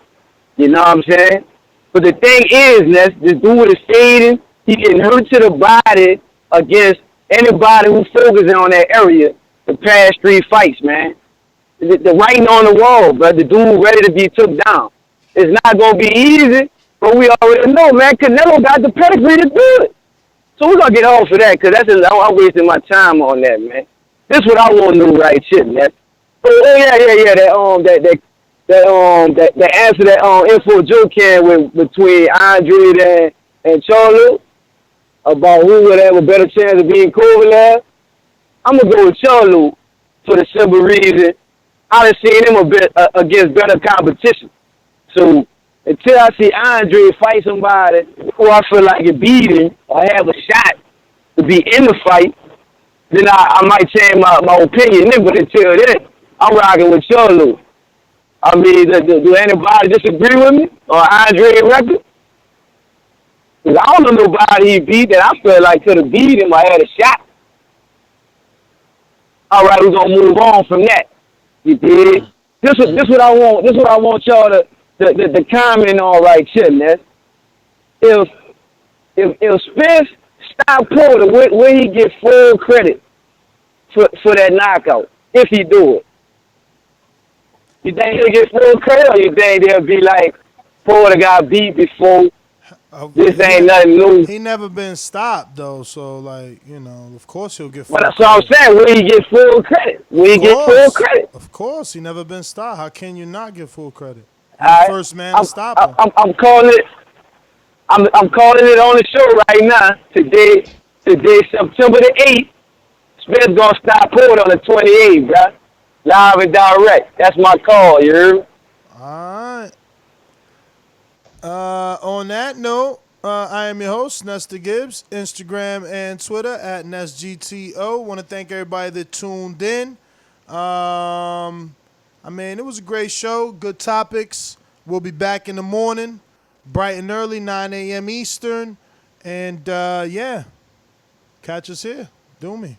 Speaker 16: You know what I'm saying? But the thing is, Ness, this dude is fading. He getting hurt to the body against anybody who focuses on that area the past 3 fights, man. The writing on the wall, but the dude ready to be took down. It's not going to be easy, but we already know, man, Canelo got the pedigree to do it. So we're going to get off of that, because I'm wasting my time on that, man. This is what I want to do right shit, man. That answer that Info Joe can with between Andre and Charlo about who would have a better chance of being Kovalev. I'm going to go with Charlo for the simple reason I done seen him a bit against better competition. So until I see Andre fight somebody who I feel like can beat him or have a shot to be in the fight, then I might change my opinion. But until then, I'm rocking with Charlo. I mean, do anybody disagree with me on Andre record? Because I don't know nobody he beat that I feel like could have beat him or had a shot. All right, we're gonna move on from that. You did. This what I want. This what I want y'all to comment on right here, man. If Spence stop Porter, will he get full credit for that knockout if he do it? You think he'll get full credit, or you think they'll be like Porter got beat before? This ain't nothing new.
Speaker 10: He never been stopped though, so like of course he'll get full
Speaker 16: But that's
Speaker 10: credit.
Speaker 16: what I'm saying. Will he get full credit? Will he get full credit?
Speaker 10: Of course, he never been stopped. How can you not get full credit? You're
Speaker 16: All
Speaker 10: the
Speaker 16: right.
Speaker 10: first man to stop him.
Speaker 16: I'm calling it. I'm calling it on the show right now. Today, September the 8th. Spence gonna stop Porter on the 28th, bro. Live and direct. That's my call. You heard me?
Speaker 10: All right. On that note, I am your host, Nestor Gibbs. Instagram and Twitter at NestGTO. Want to thank everybody that tuned in. I mean, it was a great show. Good topics. We'll be back in the morning, bright and early, 9 a.m. Eastern. And, yeah, catch us here. Do me.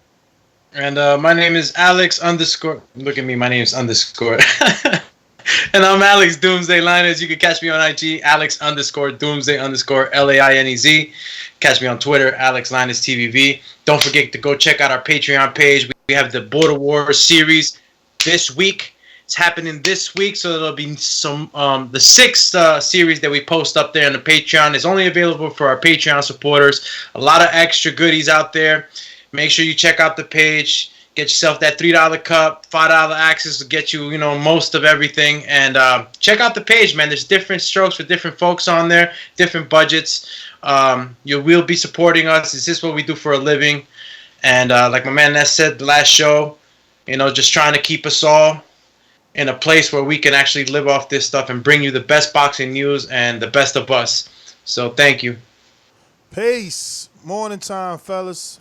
Speaker 14: And my name is Alex _ Look at me, my name is _ And I'm Alex Doomsday Linus. You can catch me on IG, Alex _ Doomsday _ LAINEZ. Catch me on Twitter, Alex Linus TVV. Don't forget to go check out our Patreon page. We have the Border Wars series this week. It's happening this week, so there'll be some the sixth series that we post up there on the Patreon is only available for our Patreon supporters. A lot of extra goodies out there. Make sure you check out the page. Get yourself that $3 cup, $5 access to get you, most of everything. And check out the page, man. There's different strokes for different folks on there, different budgets. You will be supporting us. This is what we do for a living. And like my man Ness said the last show, just trying to keep us all in a place where we can actually live off this stuff and bring you the best boxing news and the best of us. So thank you.
Speaker 10: Peace. Morning time, fellas.